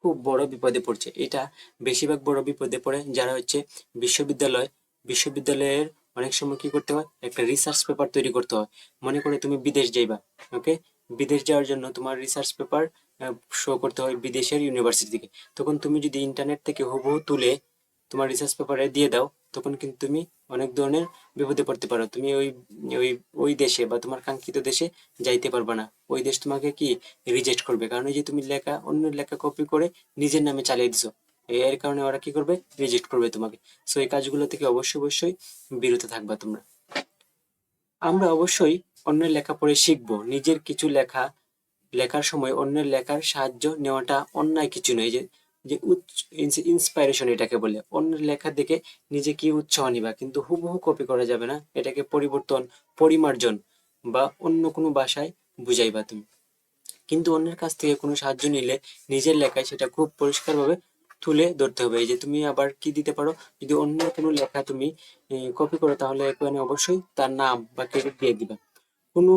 খুব বড় বিপদে পড়ছে। এটা বেশিরভাগ বড় বিপদে পড়ে যারা হচ্ছে বিশ্ববিদ্যালয়ের অনেক সময় কি করতে হয়, একটা রিসার্চ পেপার তৈরি করতে হয়। মনে করে তুমি বিদেশ যাইবা, ওকে, বিদেশ যাওয়ার জন্য তোমার রিসার্চ পেপার শো করতে হয় বিদেশের ইউনিভার্সিটি থেকে। তখন তুমি যদি ইন্টারনেট থেকে হুবহু তুলে তোমার রিসার্চ পেপারে দিয়ে দাও, তখন কিন্তু তুমি অনেক ধরনের বিপদে পড়তে পারো। তুমি ওই ওই দেশে বা তোমার কাঙ্ক্ষিত দেশে যাইতে পারবে না। ওই দেশ তোমাকে কি রিজেক্ট করবে, কারণ এই যে তুমি অন্যের লেখা কপি করে নিজের নামে চালিয়ে দিছো, এর কারণে ওরা কি করবে, রিজেক্ট করবে তোমাকে। সো এই কাজগুলো থেকে অবশ্যই অবশ্যই বিরত থাকবা তোমরা। আমরা অবশ্যই অন্যের লেখা পড়ে শিখবো, নিজের কিছু লেখার সময় অন্যের লেখার সাহায্য নেওয়াটা অন্যায় কিছু নয়। যে যে ইন্সপাইরেশন এটাকে বলে। অন্যের লেখা দেখে নিজে কি উৎসাহ নিবা, কিন্তু হুবহু কপি করা যাবে না, এটাকে পরিবর্তন, পরিমার্জন বা অন্য কোনো ভাষায় বুঝাইবা তুমি। কিন্তু অন্যের কাছ থেকে কোনো সাহায্য নিলে নিজের লেখায় সেটা খুব পরিষ্কারভাবে তুলে ধরতে হবে। এই যে তুমি আবার কি দিতে পারো, যদি অন্য কোনো লেখা তুমি কপি করো তাহলে এখানে অবশ্যই তার নাম বা ক্রেডিট দিয়ে দিবা। কোনো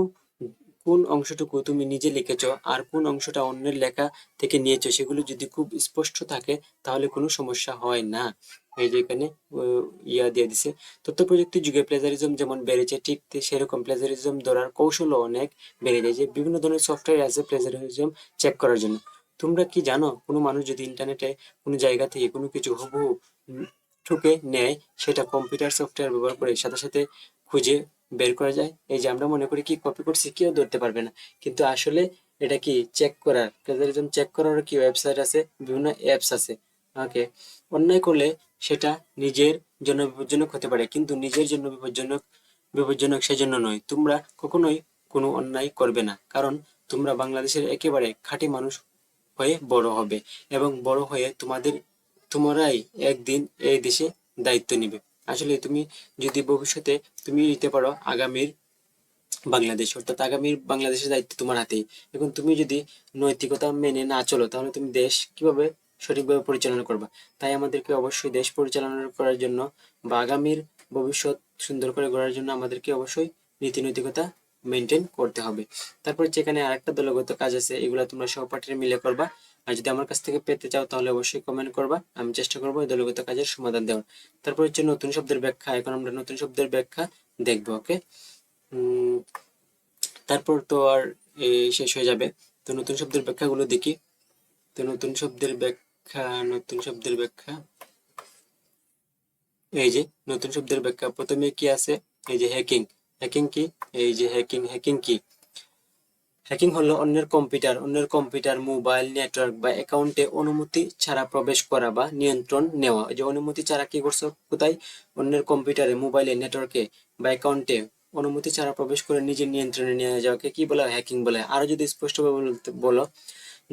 কোন অংশটুকু তুমি নিজে লিখেছো আর কোন অংশটা অন্যের লেখা থেকে নিয়েছো সেগুলো যদি খুব স্পষ্ট থাকে তাহলে কোনো সমস্যা হয় না। এই যে এখানে ইয়া দিয়ে দিছে। তথ্য প্রযুক্তির যুগে প্লেজারিজম যেমন বেড়েছে, ঠিক সেরকম প্লেজারিজম ধরার কৌশলও অনেক বেড়ে যায়। যে বিভিন্ন ধরনের সফটওয়্যার আছে প্লেজারিজম চেক করার জন্য। তোমরা কি জানো কোনো মানুষ যদি ইন্টারনেটে কোনো জায়গা থেকে কোনো কিছু হুবহু ঠুকে নেয়, সেটা কম্পিউটার সফটওয়্যার ব্যবহার করে সাথে সাথে খুঁজে বের করা যায়। এই যে আমরা মনে করি কি কপি করছি, কেউ ধরতে পারবে না, কিন্তু আসলে এটা কি চেক করার, প্লেজারিজম চেক করার কি ওয়েবসাইট আছে, বিভিন্ন অ্যাপস আছে। ওকে, অন্যায় করলে সেটা নিজের জন্য বিপজ্জনক হতে পারে, কিন্তু নিজের জন্য বিপজ্জনক বিপজ্জনক সেজন্য নয়। তোমরা কখনোই কোনো অন্যায় করবে না, কারণ তোমরা বাংলাদেশের একেবারে খাঁটি মানুষ হয়ে বড় হবে, এবং বড় হয়ে তোমরাই একদিন এই দেশে দায়িত্ব নিবে। আসলে তুমি যদি ভবিষ্যতে তুমি নিতে পারো আগামীর বাংলাদেশ, অর্থাৎ আগামীর বাংলাদেশের দায়িত্ব তোমার হাতেই। এখন তুমি যদি নৈতিকতা মেনে না চলো তাহলে তুমি দেশ কিভাবে সঠিকভাবে পরিচালনা করবা? তাই আমাদেরকে অবশ্যই দেশ পরিচালনা করার জন্য বা আগামীর ভবিষ্যৎ সুন্দর করে গড়ার জন্য আমাদেরকে অবশ্যই নীতি নৈতিকতা মেনটেন করতে হবে। তারপর যেখানে আরেকটা দলগত কাজ আছে, এগুলা তোমরা সহপাঠীরা মিলে করবা। আর যদি আমার কাছ থেকে পেতে চাও তাহলে অবশ্যই কমেন্ট করবা, আমি চেষ্টা করবো এই দলগত কাজের সমাধান দেওয়ার। তারপর হচ্ছে নতুন শব্দের ব্যাখ্যা। এখন আমরা নতুন শব্দের ব্যাখ্যা দেখবো। ওকে, তারপর তো আর শেষ হয়ে যাবে। তো নতুন শব্দের ব্যাখ্যাগুলো দেখি। তো নতুন শব্দের ব্যাখ্যা, নতুন শব্দের ব্যাখ্যা, এই যে নতুন শব্দের ব্যাখ্যা প্রথমে কি আছে, এই যে হ্যাকিং। হ্যাকিং কি? এই যে হ্যাকিং। হ্যাকিং কি? হ্যাকিং হলো অন্যের কম্পিউটার, মোবাইল নেটওয়ার্ক বা অ্যাকাউন্টে অনুমতি ছাড়া প্রবেশ করা বা নিয়ন্ত্রণ নেওয়া। এই যে অনুমতি ছাড়া কি করছো, কোথায়? অন্যের কম্পিউটারে, মোবাইলে, নেটওয়ার্কে বা অ্যাকাউন্টে অনুমতি ছাড়া প্রবেশ করে নিজের নিয়ন্ত্রণে নিয়ে যাওয়াকে কি বলা হয়? হ্যাকিং বলে। আরো যদি স্পষ্টভাবে বলো,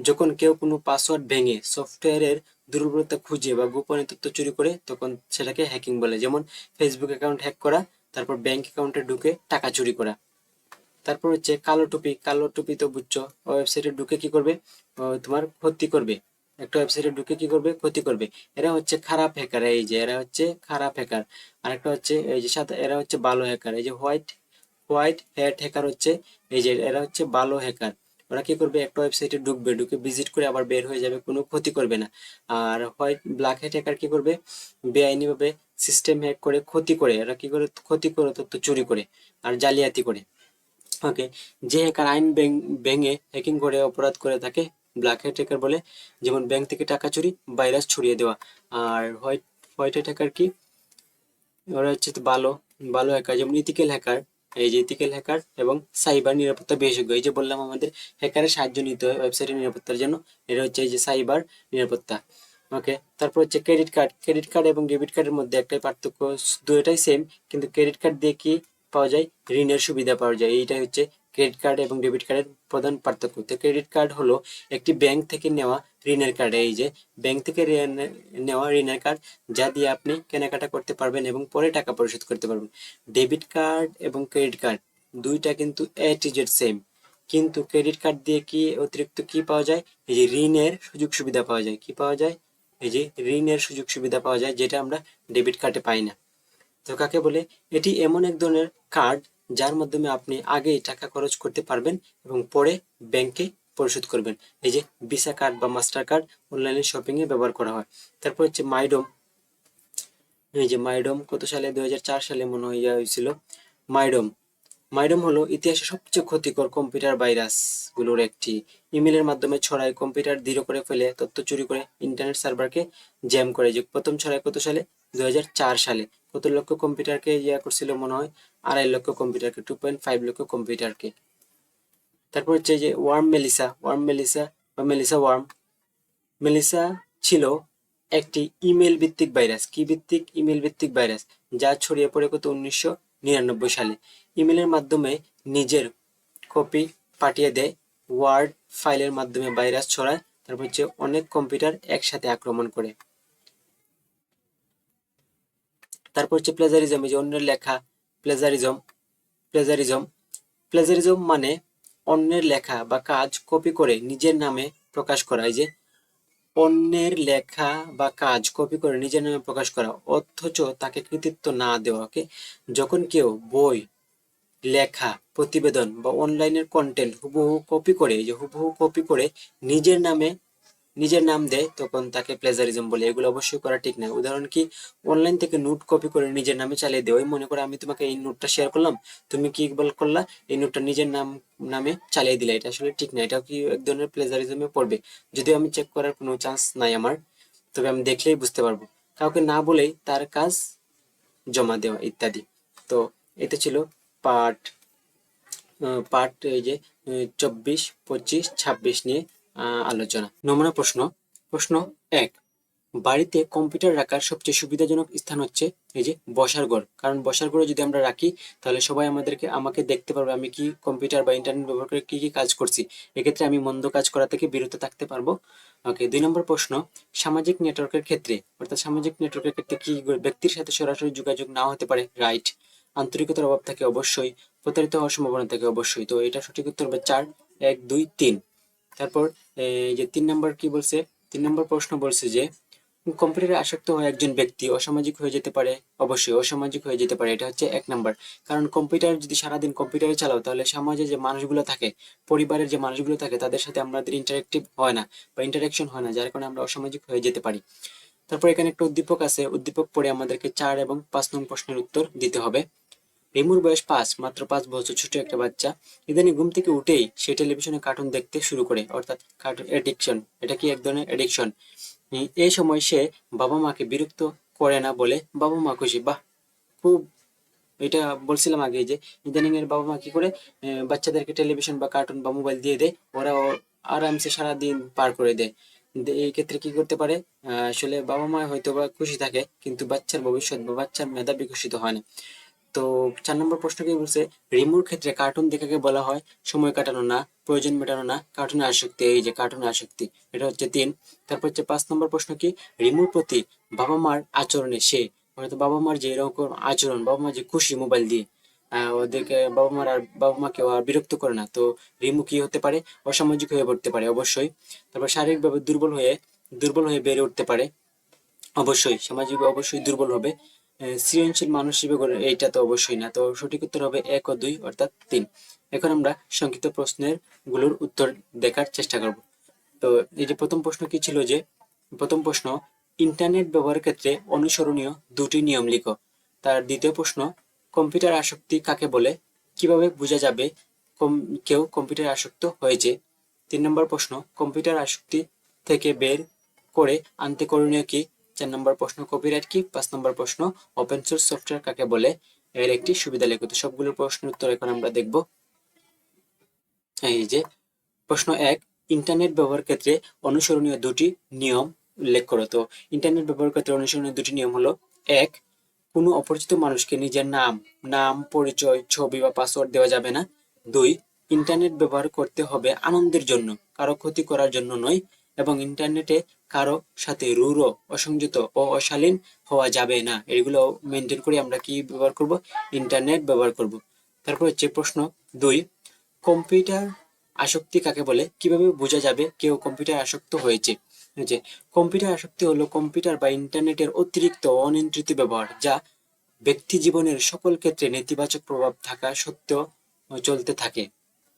যখন কেউ কোনো পাসওয়ার্ড ভেঙে সফটওয়্যারের দুর্বলতা খুঁজে বা গোপনীয় তথ্য চুরি করে, তখন সেটাকে হ্যাকিং বলে। যেমন ফেসবুক অ্যাকাউন্ট হ্যাক করা, তারপর ব্যাংক অ্যাকাউন্টে ঢুকে টাকা চুরি করা। তারপর হচ্ছে কালো টুপি। কালো টুপি তো বুঝছো, ওয়েবসাইটে ঢুকে কি করবে? তোমার ক্ষতি করবে। একটা ওয়েবসাইটে ঢুকে কি করবে? ক্ষতি করবে। এরা হচ্ছে খারাপ হ্যাকার। এই যে এরা হচ্ছে খারাপ হ্যাকার। আরেকটা হচ্ছে এই যে সাদা, এরা হচ্ছে ভালো হ্যাকার। এই যে হোয়াইট হোয়াইট হ্যাট হ্যাকার হচ্ছে এই যে এরা হচ্ছে ভালো হ্যাকার। ওরা কি করবে? একটা ওয়েবসাইটে ঢুকবে, ঢুকে ভিজিট করে আবার বের হয়ে যাবে, কোনো ক্ষতি করবে না। আর ব্ল্যাক হ্যাট হ্যাকার কি করবে? বেআইনিভাবে সিস্টেম হ্যাক করে ক্ষতি করে। এরা কি করে? ক্ষতি করে, তথ্য চুরি করে আর জালিয়াতি করে। ওকে, যে হ্যাকার আইন ভেঙে হ্যাকিং করে অপরাধ করে থাকে ব্ল্যাক হ্যাট হ্যাকার বলে। যেমন ব্যাংক থেকে টাকা চুরি, ভাইরাস ছড়িয়ে দেওয়া। আর হোয়াইট হোয়াইট হ্যাট হ্যাকার কি? ওরা হচ্ছে তো ভালো ভালো হ্যাকার, যেমন ইথিক্যাল হ্যাকার। এই যে ইথিক্যাল হ্যাকার এবং সাইবার নিরাপত্তা বিশেষজ্ঞ। এই যে বললাম আমাদের হ্যাকারের সাহায্য নিতে হয় ওয়েবসাইটের নিরাপত্তার জন্য, এটা হচ্ছে এই যে সাইবার নিরাপত্তা। ওকে, তারপর হচ্ছে ক্রেডিট কার্ড। ক্রেডিট কার্ড এবং ডেবিট কার্ডের মধ্যে একটাই পার্থক্য, দুটোটাই সেম, কিন্তু ক্রেডিট কার্ড দিয়ে কি পাওয়া যায়? ঋণের সুবিধা পাওয়া যায়। এইটাই হচ্ছে ক্রেডিট কার্ড এবং ডেবিট কার্ডের প্রধান পার্থক্য। তো ক্রেডিট কার্ড হলো একটি ব্যাংক থেকে নেওয়া ঋণের কার্ড। এই যে ব্যাংক থেকে নেওয়া ঋণের কার্ড, যা দিয়ে আপনি কেনাকাটা করতে পারবেন এবং পরে টাকা পরিশোধ করতে পারবেন। ডেবিট কার্ড এবং ক্রেডিট কার্ড দুইটা কিন্তু এ টু জেড সেম, কিন্তু ক্রেডিট কার্ড দিয়ে কি অতিরিক্ত কি পাওয়া যায়? এই যে ঋণের সুযোগ সুবিধা পাওয়া যায়। কি পাওয়া যায়? এই যে ঋণের সুযোগ সুবিধা পাওয়া যায়, যেটা আমরা ডেবিট কার্ডে পাই না। তো কাকে বলে? এটি এমন এক ধরনের কার্ড যার মাধ্যমে আপনি আগেই টাকা খরচ করতে পারবেন এবং পরে ব্যাংকে পরিশোধ করবেন। এই যে ভিসা কার্ড বা মাস্টার কার্ড অনলাইনে শপিং এ ব্যবহার করা হয়। তারপর হচ্ছে মাইডোম। এই যে মাইডোম কত সালে? 2004 সালে মনে হয় হয়েছিল মাইডোম। মাইডোম হলো ইতিহাসে সবচেয়ে ক্ষতিকর কম্পিউটার ভাইরাস গুলোর একটি। ইমেলের মাধ্যমে ছড়ায়, কম্পিউটার ধীর করে ফেলে, তথ্য চুরি করে, ইন্টারনেট সার্ভারকে জ্যাম করে। যে প্রথম ছড়ায় কত সালে? 2004 সালে। কত লক্ষ কম্পিউটারকে করছিল মনে হয়? 2.5 লক্ষ কম্পিউটারকে, 2.5 লক্ষ কম্পিউটারকে। তারপর হচ্ছে যে ওয়ার্ম মেলিসা বা মেলিসা ওয়ার্ম। মেলিসা ছিল একটি ইমেল ভিত্তিক ভাইরাস। কি ভিত্তিক? ইমেল ভিত্তিক ভাইরাস, যা ছড়িয়ে পড়ে কত? 1999 সালে। ইমেলের মাধ্যমে নিজের কপি পাঠিয়ে দেয়, ওয়ার্ড ফাইলের মাধ্যমে ভাইরাস ছড়ায়, তারপর হচ্ছে অনেক কম্পিউটার একসাথে আক্রমণ করে। তারপর হচ্ছে প্লেজারিজম, এই যে অন্যের লেখা, প্লেজারিজম। প্লেজারিজম প্লেজারিজম মানে অন্যের লেখা বা কাজ কপি করে নিজের নামে প্রকাশ করা। এই যে অন্যের লেখা বা কাজ কপি করে নিজের নামে প্রকাশ করা অথচ তাকে কৃতিত্ব না দেওয়াকে, যখন কেউ বই, লেখা, প্রতিবেদন বা অনলাইনের কন্টেন্ট হুবহু কপি করে, এই যে হুবহু কপি করে নিজের নামে নিজের নাম দেয়, তখন তাকে প্লেজারিজম বলে। এগুলো অবশ্যই করা ঠিক না। উদাহরণ কি, অনলাইন থেকে নোট কপি করে নিজের নামে চালিয়ে দেয়। ওই মনে করো আমি তোমাকে এই নোটটা শেয়ার করলাম, তুমি কি বল করলা, এই নোটটা নিজের নামে চালিয়ে দিলে, এটা আসলে ঠিক না। এটাও কি এক ধরনের প্লেজারিজমে পড়বে। যদিও আমি চেক করার কোনো চান্স নাই আমার, তবে আমি দেখলেই বুঝতে পারবো। কাউকে না বলেই তার কাজ জমা দেওয়া ইত্যাদি। তো এটা ছিল পার্ট পার্ট এই যে 24, 25, 26 নিয়ে আলোচনা। নমুনা প্রশ্ন। প্রশ্ন 1, বাড়িতে কম্পিউটার রাখার সবচেয়ে সুবিধাজনক স্থান হচ্ছে এই যে বসার ঘর। কারণ বসার ঘরে যদি আমরা রাখি, তাহলে সবাই আমাকে দেখতে পারবে আমি কি কম্পিউটার বা ইন্টারনেট ব্যবহার করে কি কি কাজ করছি। এক্ষেত্রে আমি মন্দ কাজ করা থেকে বিরত থাকতে পারবো। ওকে, 2 নম্বর প্রশ্ন, সামাজিক নেটওয়ার্কের ক্ষেত্রে, অর্থাৎ সামাজিক নেটওয়ার্কের ক্ষেত্রে কি ব্যক্তির সাথে সরাসরি যোগাযোগ নাও হতে পারে, রাইট। আন্তরিকতার অভাব থাকে অবশ্যই, প্রতারিত হওয়ার সম্ভাবনা থাকে অবশ্যই। তো এটা সঠিক উত্তর হবে 4, 1, 2, 3। তারপর এই যে 3 নম্বর কি বলছে, 3 নম্বর প্রশ্ন বলছে যে কম্পিউটারে আসক্ত হয়ে একজন ব্যক্তি অসামাজিক হয়ে যেতে পারে, অবশ্যই অসামাজিক হয়ে যেতে পারে। এটা হচ্ছে 1 নাম্বার। কারণ কম্পিউটার যদি সারাদিন কম্পিউটারে চালাও, তাহলে সমাজে যে মানুষগুলো থাকে, পরিবারের যে মানুষগুলো থাকে, তাদের সাথে আমাদের ইন্টারেক্টিভ হয় না বা ইন্টারাকশন হয় না, যার কারণে আমরা অসামাজিক হয়ে যেতে পারি। তারপর এখানে একটা উদ্দীপক আছে, উদ্দীপক পড়ে আমাদেরকে 4 এবং 5 নং প্রশ্নের উত্তর দিতে হবে। রিমুর বয়স 5, মাত্র 5 বছর, ছোট একটা বাচ্চা। ইদানিং ঘুম থেকে উঠেই সে টেলিভিশনে কার্টুন দেখতে শুরু করে, অর্থাৎ কার্টুন এডিকশন। এটা কি এক ধরনের এডিকশন। এই সময় সে বাবা মাকে বিরক্ত করে না বলে বাবা মা খুশি। বাহ, খুব, এটা বলছিলাম আগে যে ইদানিং এর বাবা মা কি করে, বাচ্চাদেরকে টেলিভিশন বা কার্টুন বা মোবাইল দিয়ে দেয়, ওরা আরামসে সারাদিন পার করে দেয়। এই ক্ষেত্রে কি করতে পারে, আসলে বাবা মা হয়তো বা খুশি থাকে, কিন্তু বাচ্চার ভবিষ্যৎ বা বাচ্চার মেধা বিকশিত হয় না। তো 4 নম্বর প্রশ্ন কি বলছে, রিমুর ক্ষেত্রে কার্টুন দেখাকে বলা হয় সময় কাটানো না, প্রয়োজন মেটানো না, কার্টুনে আসক্তি। এই যে কার্টুনে আসক্তি, এটা হচ্ছে 3। তারপর হচ্ছে 5 নম্বর প্রশ্ন কি, রিমুর প্রতি বাবা মার আচরণে সে, হয়তো বাবা মার যে এরকম আচরণ, বাবা মা যে খুশি মোবাইল দিয়ে, ওদেরকে বাবা মাকে আর বিরক্ত করে না, তো রিমু কি হতে পারে, অসামাজিক হয়ে পড়তে পারে অবশ্যই। তারপর শারীরিকভাবে দুর্বল হয়ে বেড়ে উঠতে পারে, অবশ্যই সামাজিক অবশ্যই দুর্বল হবে। সৃজনশীল মানুষ হিসেবে এইটা তো অবশ্যই না। তো সঠিক উত্তর হবে 1 ও 2, অর্থাৎ 3। এখন আমরা সংক্ষিপ্ত প্রশ্নের গুলোর উত্তর দেখার চেষ্টা করব। তো এই যে প্রথম প্রশ্ন কি ছিল, যে প্রথম প্রশ্ন, ইন্টারনেট ব্যবহারের ক্ষেত্রে অনুসরণীয় 2টি নিয়ম লিখো। তার দ্বিতীয় প্রশ্ন, কম্পিউটার আসক্তি কাকে বলে, কিভাবে বোঝা যাবে কেউ কম্পিউটার আসক্ত হয়েছে। 3 নম্বর প্রশ্ন, কম্পিউটার আসক্তি থেকে বের করে আনতে করণীয় কি। 4 নম্বর প্রশ্ন, কপিরাইট কি। 5 নম্বর প্রশ্ন, ওপেন সোর্স সফটওয়্যার কাকে বলে, এর একটি সুবিধা লেখো। তো সবগুলো প্রশ্নের উত্তর এখন আমরা দেখব। এই যে প্রশ্ন 1, ইন্টারনেট ব্যবহারের ক্ষেত্রে অনুসরণীয় 2টি নিয়ম উল্লেখ করো। তো ইন্টারনেট ব্যবহারের ক্ষেত্রে অনুসরণীয় 2টি নিয়ম হলো, 1, কোনো অপরিচিত মানুষকে নিজের নাম, পরিচয়, ছবি বা পাসওয়ার্ড দেওয়া যাবে না। 2, ইন্টারনেট ব্যবহার করতে হবে আনন্দের জন্য, কারো ক্ষতি করার জন্য নয়। এবং ইন্টারনেটে কারো সাথে রূঢ়, অসংযত ও অশালীন হওয়া যাবে না। এগুলো মেনটেন করে আমরা কি ব্যবহার করব, ইন্টারনেট ব্যবহার করব। তারপর হচ্ছে প্রশ্ন 2, কম্পিউটার আসক্তি কাকে বলে, কিভাবে বোঝা যাবে কেউ কম্পিউটার আসক্ত হয়েছে। যে কম্পিউটার আসক্তি হলো কম্পিউটার বা ইন্টারনেটের অতিরিক্ত অনিয়ন্ত্রিত ব্যবহার, যা ব্যক্তি জীবনের সকল ক্ষেত্রে নেতিবাচক প্রভাব থাকা সত্ত্বেও চলতে থাকে।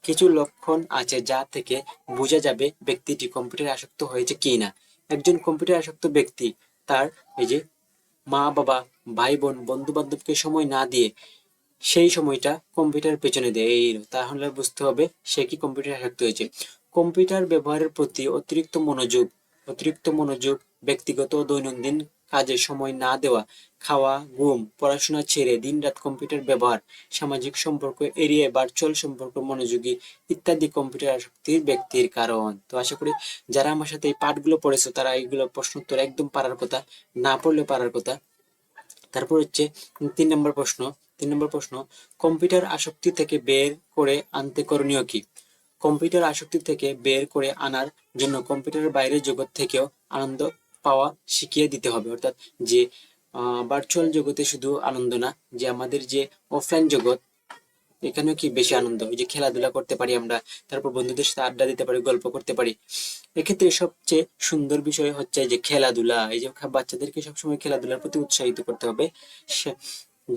কিছু লক্ষণ আছে যা থেকে বোঝা যাবে ব্যক্তিটি কম্পিউটারে আসক্ত হয়েছে কি না। একজন কম্পিউটার আসক্ত ব্যক্তি তার এই যে মা বাবা, ভাই বোন, বন্ধু বান্ধবকে সময় না দিয়ে সেই সময়টা কম্পিউটার পেছনে দেয়, তাহলে বুঝতে হবে সে কি কম্পিউটার আসক্ত হয়েছে। কম্পিউটার ব্যবহারের প্রতি অতিরিক্ত মনোযোগ, ব্যক্তিগত ও দৈনন্দিন কাজে সময় না দেওয়া, খাওয়া, ঘুম, পড়াশোনা ছেড়ে দিনরাত কম্পিউটার ব্যবহার, সামাজিক সম্পর্ক এড়িয়ে ভার্চুয়াল সম্পর্ক মনোযোগী ইত্যাদি কম্পিউটার আসক্তির ব্যক্তির কারণ। তো আশা করি যারা আমার সাথে এই পাঠগুলো পড়েছো, তারা এইগুলো প্রশ্ন উত্তর একদম পারার কথা, না পড়লে পারার কথা। তারপর হচ্ছে 3 নম্বর প্রশ্ন, কম্পিউটার আসক্তি থেকে বের করে আনতে করণীয় কি। কম্পিউটার আসক্তি থেকে বের করে আনার জন্য কম্পিউটারের বাইরের জগৎ থেকেও আনন্দ পাওয়া শিখিয়ে দিতে হবে। অর্থাৎ যে ভার্চুয়াল জগতে শুধু আনন্দ না, যে আমাদের যে অফলাইন জগৎ, এখানেও কি বেশি আনন্দ, ওই যে খেলাধুলা করতে পারি আমরা, তারপর বন্ধুদের সাথে আড্ডা দিতে পারি, গল্প করতে পারি। এক্ষেত্রে সবচেয়ে সুন্দর বিষয় হচ্ছে যে খেলাধুলা, এই যে বাচ্চাদেরকে সবসময় খেলাধুলার প্রতি উৎসাহিত করতে হবে।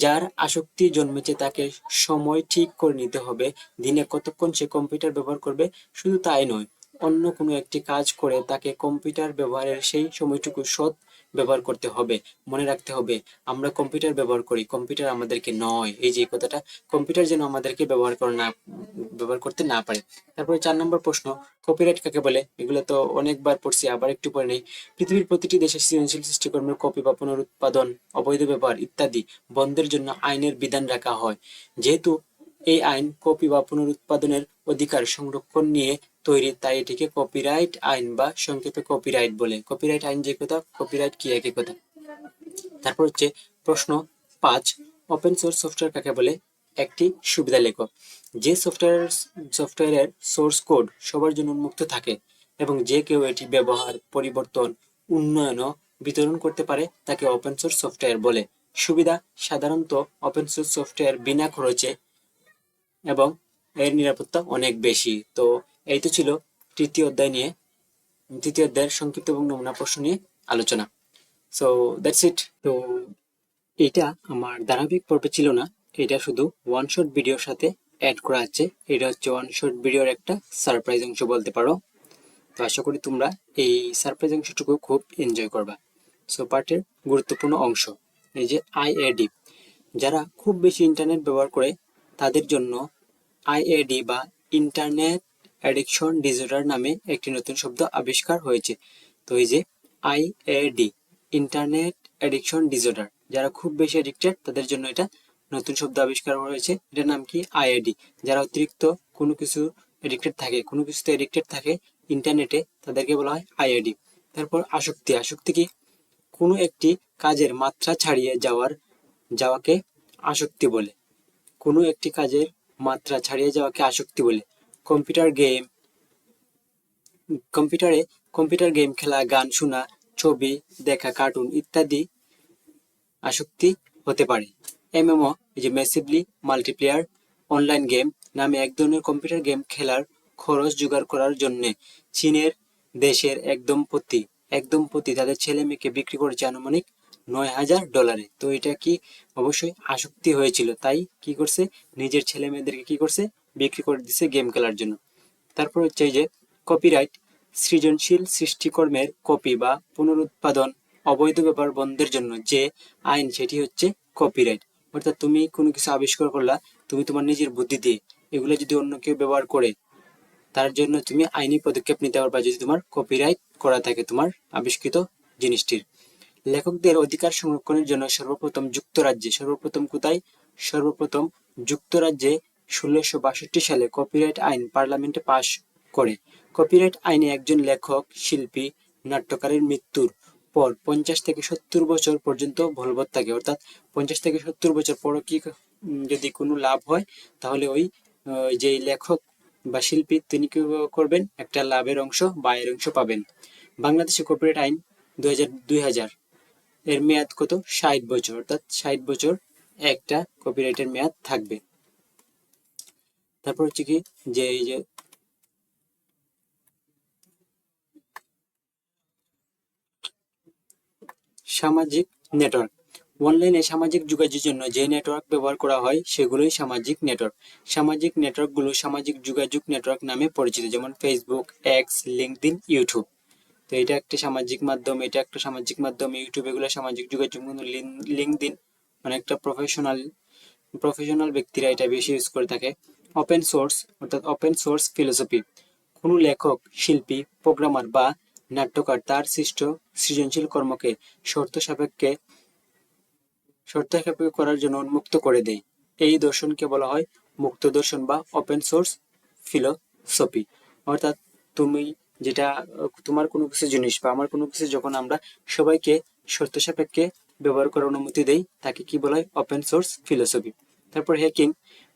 যার আসক্তি জন্মেছে তাকে সময় ঠিক করে নিতে হবে, দিনে কতক্ষণ সে কম্পিউটার ব্যবহার করবে। শুধু তাই নয়, অন্য কোনো একটি কাজ করে তাকে কম্পিউটার ব্যবহারের সেই সময়টুকু সৎ ব্যবহার করতে হবে। মনে রাখতে হবে, আমরা কম্পিউটার ব্যবহার করি, কম্পিউটার আমাদেরকে নয়। এই যে কথাটা, কম্পিউটার যেন আমাদেরকে ব্যবহার করতে না পারে। তারপরে 4 নম্বর প্রশ্ন, কপিরাইট কাকে বলে? এগুলো তো অনেকবার পড়ছি, আবার একটু পড়ে নেই। পৃথিবীর প্রতিটি দেশের সৃজনশীল সৃষ্টিকর্মের কপি বা পুনরুৎপাদন, অবৈধ ব্যবহার ইত্যাদি বন্ধের জন্য আইনের বিধান রাখা হয়। যেহেতু এই আইন কপি বা পুনরুৎপাদনের অধিকার সংরক্ষণ নিয়ে তৈরি, তাই এটিকে কপিরাইট আইন বা সংক্ষেপে কপিরাইট বলে। কপিরাইট আইন যে কথা, কপিরাইট কি একই কথা। তারপর হচ্ছে প্রশ্ন 5, ওপেন সোর্স সফটওয়্যার কাকে বলে? একটি সুবিধা লেখো। যে সফটওয়্যারের সোর্স কোড সবার জন্য উন্মুক্ত থাকে এবং যে কেউ এটি ব্যবহার, পরিবর্তন, উন্নয়ন ও বিতরণ করতে পারে তাকে ওপেন সোর্স সফটওয়্যার বলে। সুবিধা, সাধারণত ওপেন সোর্স সফটওয়্যার বিনা খরচে এবং এর নিরাপত্তা অনেক বেশি। তো এই তো ছিল তৃতীয় অধ্যায়ের সংক্ষিপ্ত এবং নমুনা প্রশ্ন নিয়ে আলোচনা। So that's it. তো এটা আমার ধারাবাহিক পর্বে ছিল না, এটা শুধু ওয়ান শট ভিডিওর সাথে অ্যাড করা আছে। এটা হচ্ছে ওয়ান শট ভিডিওর একটা সারপ্রাইজ অংশ বলতে পারো। তো আশা করি তোমরা এই সারপ্রাইজ অংশটুকু খুব এনজয় করবা। সো পার্টের গুরুত্বপূর্ণ অংশ, এই যে আইএডি, যারা খুব বেশি ইন্টারনেট ব্যবহার করে তাদের জন্য আইএডি বা ইন্টারনেট অ্যাডিকশন ডিসঅর্ডার নামে একটি নতুন শব্দ আবিষ্কার হয়েছে। তো এই যে আইএডি, ইন্টারনেট অ্যাডিকশন ডিসঅর্ডার, যারা খুব বেশি অ্যাডিক্টেড তাদের জন্য এটা নতুন শব্দ আবিষ্কার হয়েছে। এটার নাম কি? আইএডি। যারা অতিরিক্ত কোনো কিছু কোনো কিছুতে অ্যাডিক্টেড থাকে ইন্টারনেটে, তাদেরকে বলা হয় আইএডি। তারপর আসক্তি। আসক্তি কি? কোনো একটি কাজের মাত্রা ছাড়িয়ে যাওয়াকে আসক্তি বলে। কোনো একটি কাজের মাত্রা ছাড়িয়ে যাওয়াকে আসক্তি বলে। কম্পিউটার গেম, কম্পিউটার গেম খেলা, গান শোনা, ছবি দেখা, কার্টুন ইত্যাদি আসক্তি হতে পারে। এমএমও, এই যে ম্যাসিভলি মাল্টিপ্লেয়ার অনলাইন গেম নামে এক ধরনের কম্পিউটার গেম খেলার খরচ জোগাড় করার জন্য চীনের দেশের এক দম্পতি তাদের ছেলে মেয়েকে বিক্রি করেছে আনুমানিক $9,000। তো এটা কি? অবশ্যই আসক্তি হয়েছিল, তাই কি করছে, নিজের ছেলে মেয়েদেরকে কি করছে, বিক্রি করে দিছে গেম খেলার জন্য। তারপর হচ্ছে এই যে কপিরাইট, সৃজনশীল সৃষ্টিকর্মের কপি বা পুনরুৎপাদন, অবৈধ ব্যবহার বন্ধের জন্য যে আইন, সেটি হচ্ছে কপিরাইট। অর্থাৎ তুমি কোনো কিছু আবিষ্কার করলা, তুমি তোমার নিজের বুদ্ধি দিয়ে, এগুলো যদি অন্য কেউ ব্যবহার করে তার জন্য তুমি আইনি পদক্ষেপ নিতে পারবা যদি তোমার কপিরাইট করা থাকে তোমার আবিষ্কৃত জিনিসটির। লেখকদের অধিকার সংরক্ষণের জন্য সর্বপ্রথম যুক্তরাজ্যে 1662 সালে কপিরাইট আইন পার্লামেন্টে পাশ করে। কপিরাইট আইনে একজন লেখক, শিল্পী, নাট্যকারের মৃত্যুর পর 50 থেকে 70 বছর পর্যন্ত বলবৎ থাকে। অর্থাৎ 50 থেকে 70 বছর পর কি যদি কোনো লাভ হয়, তাহলে ওই যে লেখক বা শিল্পী তিনি কি করবেন, একটা লাভের অংশ বা আয়ের অংশ পাবেন। বাংলাদেশে কপিরাইট আইন 2000 এর মেয়াদ কত? 60 বছর। অর্থাৎ 60 বছর একটা কপিরাইটের মেয়াদ থাকবে। তারপর হচ্ছে কি, যে এই যে সামাজিক নেটওয়ার্ক, অনলাইনে সামাজিক যোগাযোগের জন্য যে নেটওয়ার্ক ব্যবহার করা হয় সেগুলোই সামাজিক নেটওয়ার্ক। সামাজিক নেটওয়ার্কগুলো সামাজিক যোগাযোগ নেটওয়ার্ক নামে পরিচিত, যেমন ফেসবুক, এক্স, লিঙ্কডইন, ইউটিউব। তো এটা একটা সামাজিক মাধ্যম, ইউটিউব, এগুলো সামাজিক যোগাযোগ। লিঙ্কডইন অনেকটা প্রফেশনাল ব্যক্তিরা এটা বেশি ইউজ করে থাকে। ওপেন সোর্স, অর্থাৎ ওপেন সোর্স ফিলোসফি, কোনো লেখক, শিল্পী, প্রোগ্রামার বা নাট্যকার তার সৃষ্ট সৃজনশীল কর্মকে শর্ত সাপেক্ষে করার জন্য উন্মুক্ত করে দেয়। এই দর্শনকে বলা হয় মুক্ত দর্শন বা ওপেন সোর্স ফিলোসফি। অর্থাৎ তুমি যেটা, তোমার কোনো কিছু জিনিস বা আমার কোনো কিছু যখন আমরা সবাইকে শর্ত সাপেক্ষে ব্যবহার করার অনুমতি দেই, তাকে কি বলা হয়? Open source philosophy. তারপর হ্যাকিং,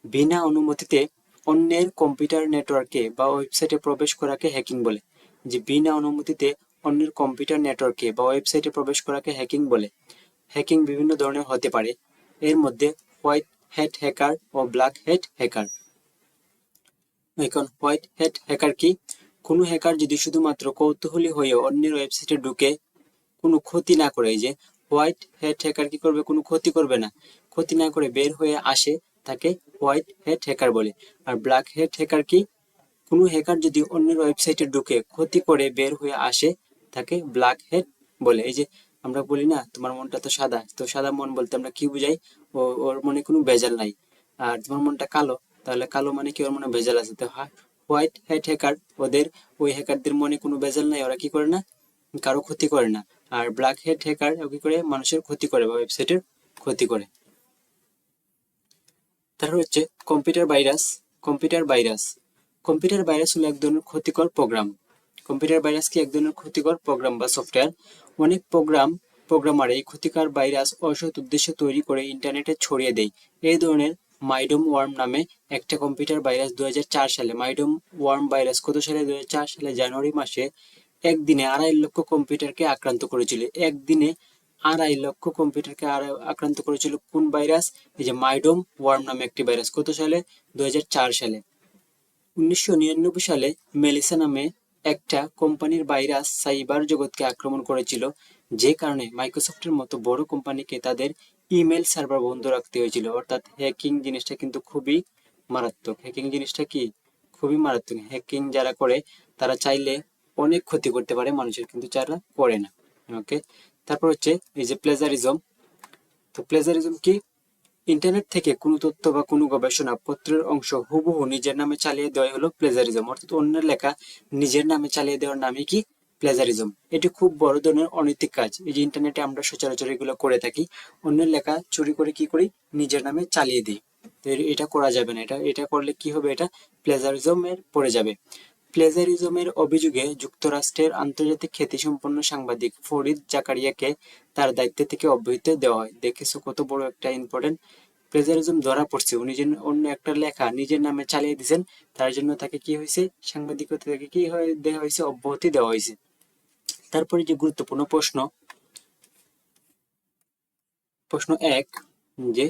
বিনা অনুমতিতে অন্যের কম্পিউটার নেটওয়ার্কে বা ওয়েবসাইটে প্রবেশ করাকে হ্যাকিং বলে। যে বিনা অনুমতিতে অন্যের কম্পিউটার নেটওয়ার্কে বা ওয়েবসাইটে প্রবেশ করাকে হ্যাকিং বলে। হ্যাকিং বিভিন্ন ধরনের হতে পারে, এর মধ্যে হোয়াইট হ্যাট হ্যাকার ও ব্ল্যাক হ্যাট হ্যাকার। এখন হোয়াইট হ্যাট হ্যাকার কি? কোনো হ্যাকার যদি শুধুমাত্র কৌতূহলী হয়ে অন্যের ওয়েবসাইটে ঢুকে কোনো ক্ষতি না করে, এই যে হোয়াইট হ্যাট হ্যাকার কি করবে? কোনো ক্ষতি করবে না, ক্ষতি না করে বের হয়ে আসে, তাকে হোয়াইট হ্যাট হ্যাকার বলে। আর ব্ল্যাক হ্যাট হ্যাকার কি? কোনো হ্যাকার যদি অন্যের ওয়েবসাইটে ঢুকে ক্ষতি করে বের হয়ে আসে, তাকে ব্ল্যাক হ্যাট বলে। এই যে আমরা বলি না, তোমার মনটা তো সাদা, তো সাদা মন বলতে আমরা কি বুঝাই? ওর মনে কোনো ভেজাল নাই। আর তোমার মনটা কালো, তাহলে কালো মানে কি? ওর মনে ভেজাল আছে। তো হোয়াইট হ্যাট হ্যাকার, ওদের ওই হ্যাকারদের মনে কোনো ভেজাল নাই, ওরা কি করে না, কারো ক্ষতি করে না। আর ব্ল্যাক হ্যাট হ্যাকার কি করে? মানুষের ক্ষতি করে বা ওয়েবসাইটের ক্ষতি করে। তারপর হচ্ছে computer virus. Computer virus computer virus হলো এক ধরনের ক্ষতিকর প্রোগ্রাম। কম্পিউটার ভাইরাস কি? এক ধরনের ক্ষতিকর প্রোগ্রাম বা সফটওয়্যার। অনেক প্রোগ্রামার এই ক্ষতিকর ভাইরাস অসৎ উদ্দেশ্যে তৈরি করে ইন্টারনেটে ছড়িয়ে দেয়। এই ধরনের মাইডম ওয়ার্ম নামে একটা কম্পিউটার ভাইরাস 2004 সালে, মাইডম ওয়ার্ম ভাইরাস কত সালে? 2004 সালে জানুয়ারি মাসে একদিনে 2.5 লক্ষ কম্পিউটারকে আক্রান্ত করেছিল। একদিনে 2.5 লক্ষ কম্পিউটারকে আক্রান্ত করেছিল কোন ভাইরাস? এই যে মাইডম ওয়ার্ম নামে একটি ভাইরাস। কত সালে? 2004 সালে। 1999 সালে মেলিসা নামে একটা কোম্পানির ভাইরাস সাইবার জগৎকে আক্রমণ করেছিল, যে কারণে মাইক্রোসফটের মতো বড় কোম্পানিকে তাদের ইমেল সার্ভার বন্ধ রাখতে হয়েছিল। অর্থাৎ হ্যাকিং জিনিসটা কিন্তু খুবই মারাত্মক। হ্যাকিং জিনিসটা কি? খুবই মারাত্মক। হ্যাকিং যারা করে তারা চাইলে অনেক ক্ষতি করতে পারে মানুষের, কিন্তু যারা করে না। ওকে, তারপর হচ্ছে এই যে প্লেজারিজম। তো প্লেজারিজম কি? ইন্টারনেট থেকে কোনো তথ্য বা কোনো গবেষণা পত্রের অংশ হুবহু নিজের নামে চালিয়ে দেওয়াই হলো প্লেজারিজম। অর্থাৎ অন্যের লেখা নিজের নামে চালিয়ে দেওয়ার নামই কি? প্লেজারিজম। এটি খুব বড় ধরনের অনৈতিক কাজ। এই যে ইন্টারনেটে আমরা সচরাচর এগুলো করে থাকি, অন্যের লেখা চুরি করে কি করি? নিজের নামে চালিয়ে দিই। তো এটা করা যাবে না। এটা করলে কি হবে? এটা প্লেজারিজমের পড়ে যাবে। প্লেজারিজমের অভিযোগে যুক্তরাষ্ট্রের আন্তর্জাতিক খ্যাতিসম্পন্ন সাংবাদিক ফরিদ জাকারিয়াকে তার দায়িত্ব থেকে অব্যাহতি দেওয়া হয়। দেখেছো কত বড় একটা ইম্পর্টেন্ট। প্লেজারিজম ধরা পড়ছে, উনি যে অন্য একটা লেখা নিজের নামে চালিয়ে দিয়েছেন, তার জন্য তাকে কি হয়েছে? সাংবাদিকতা থেকে কি দেওয়া হয়েছে? অব্যাহতি দেওয়া হয়েছে। তারপরে যে গুরুত্বপূর্ণ প্রশ্ন, প্রশ্ন 1, যে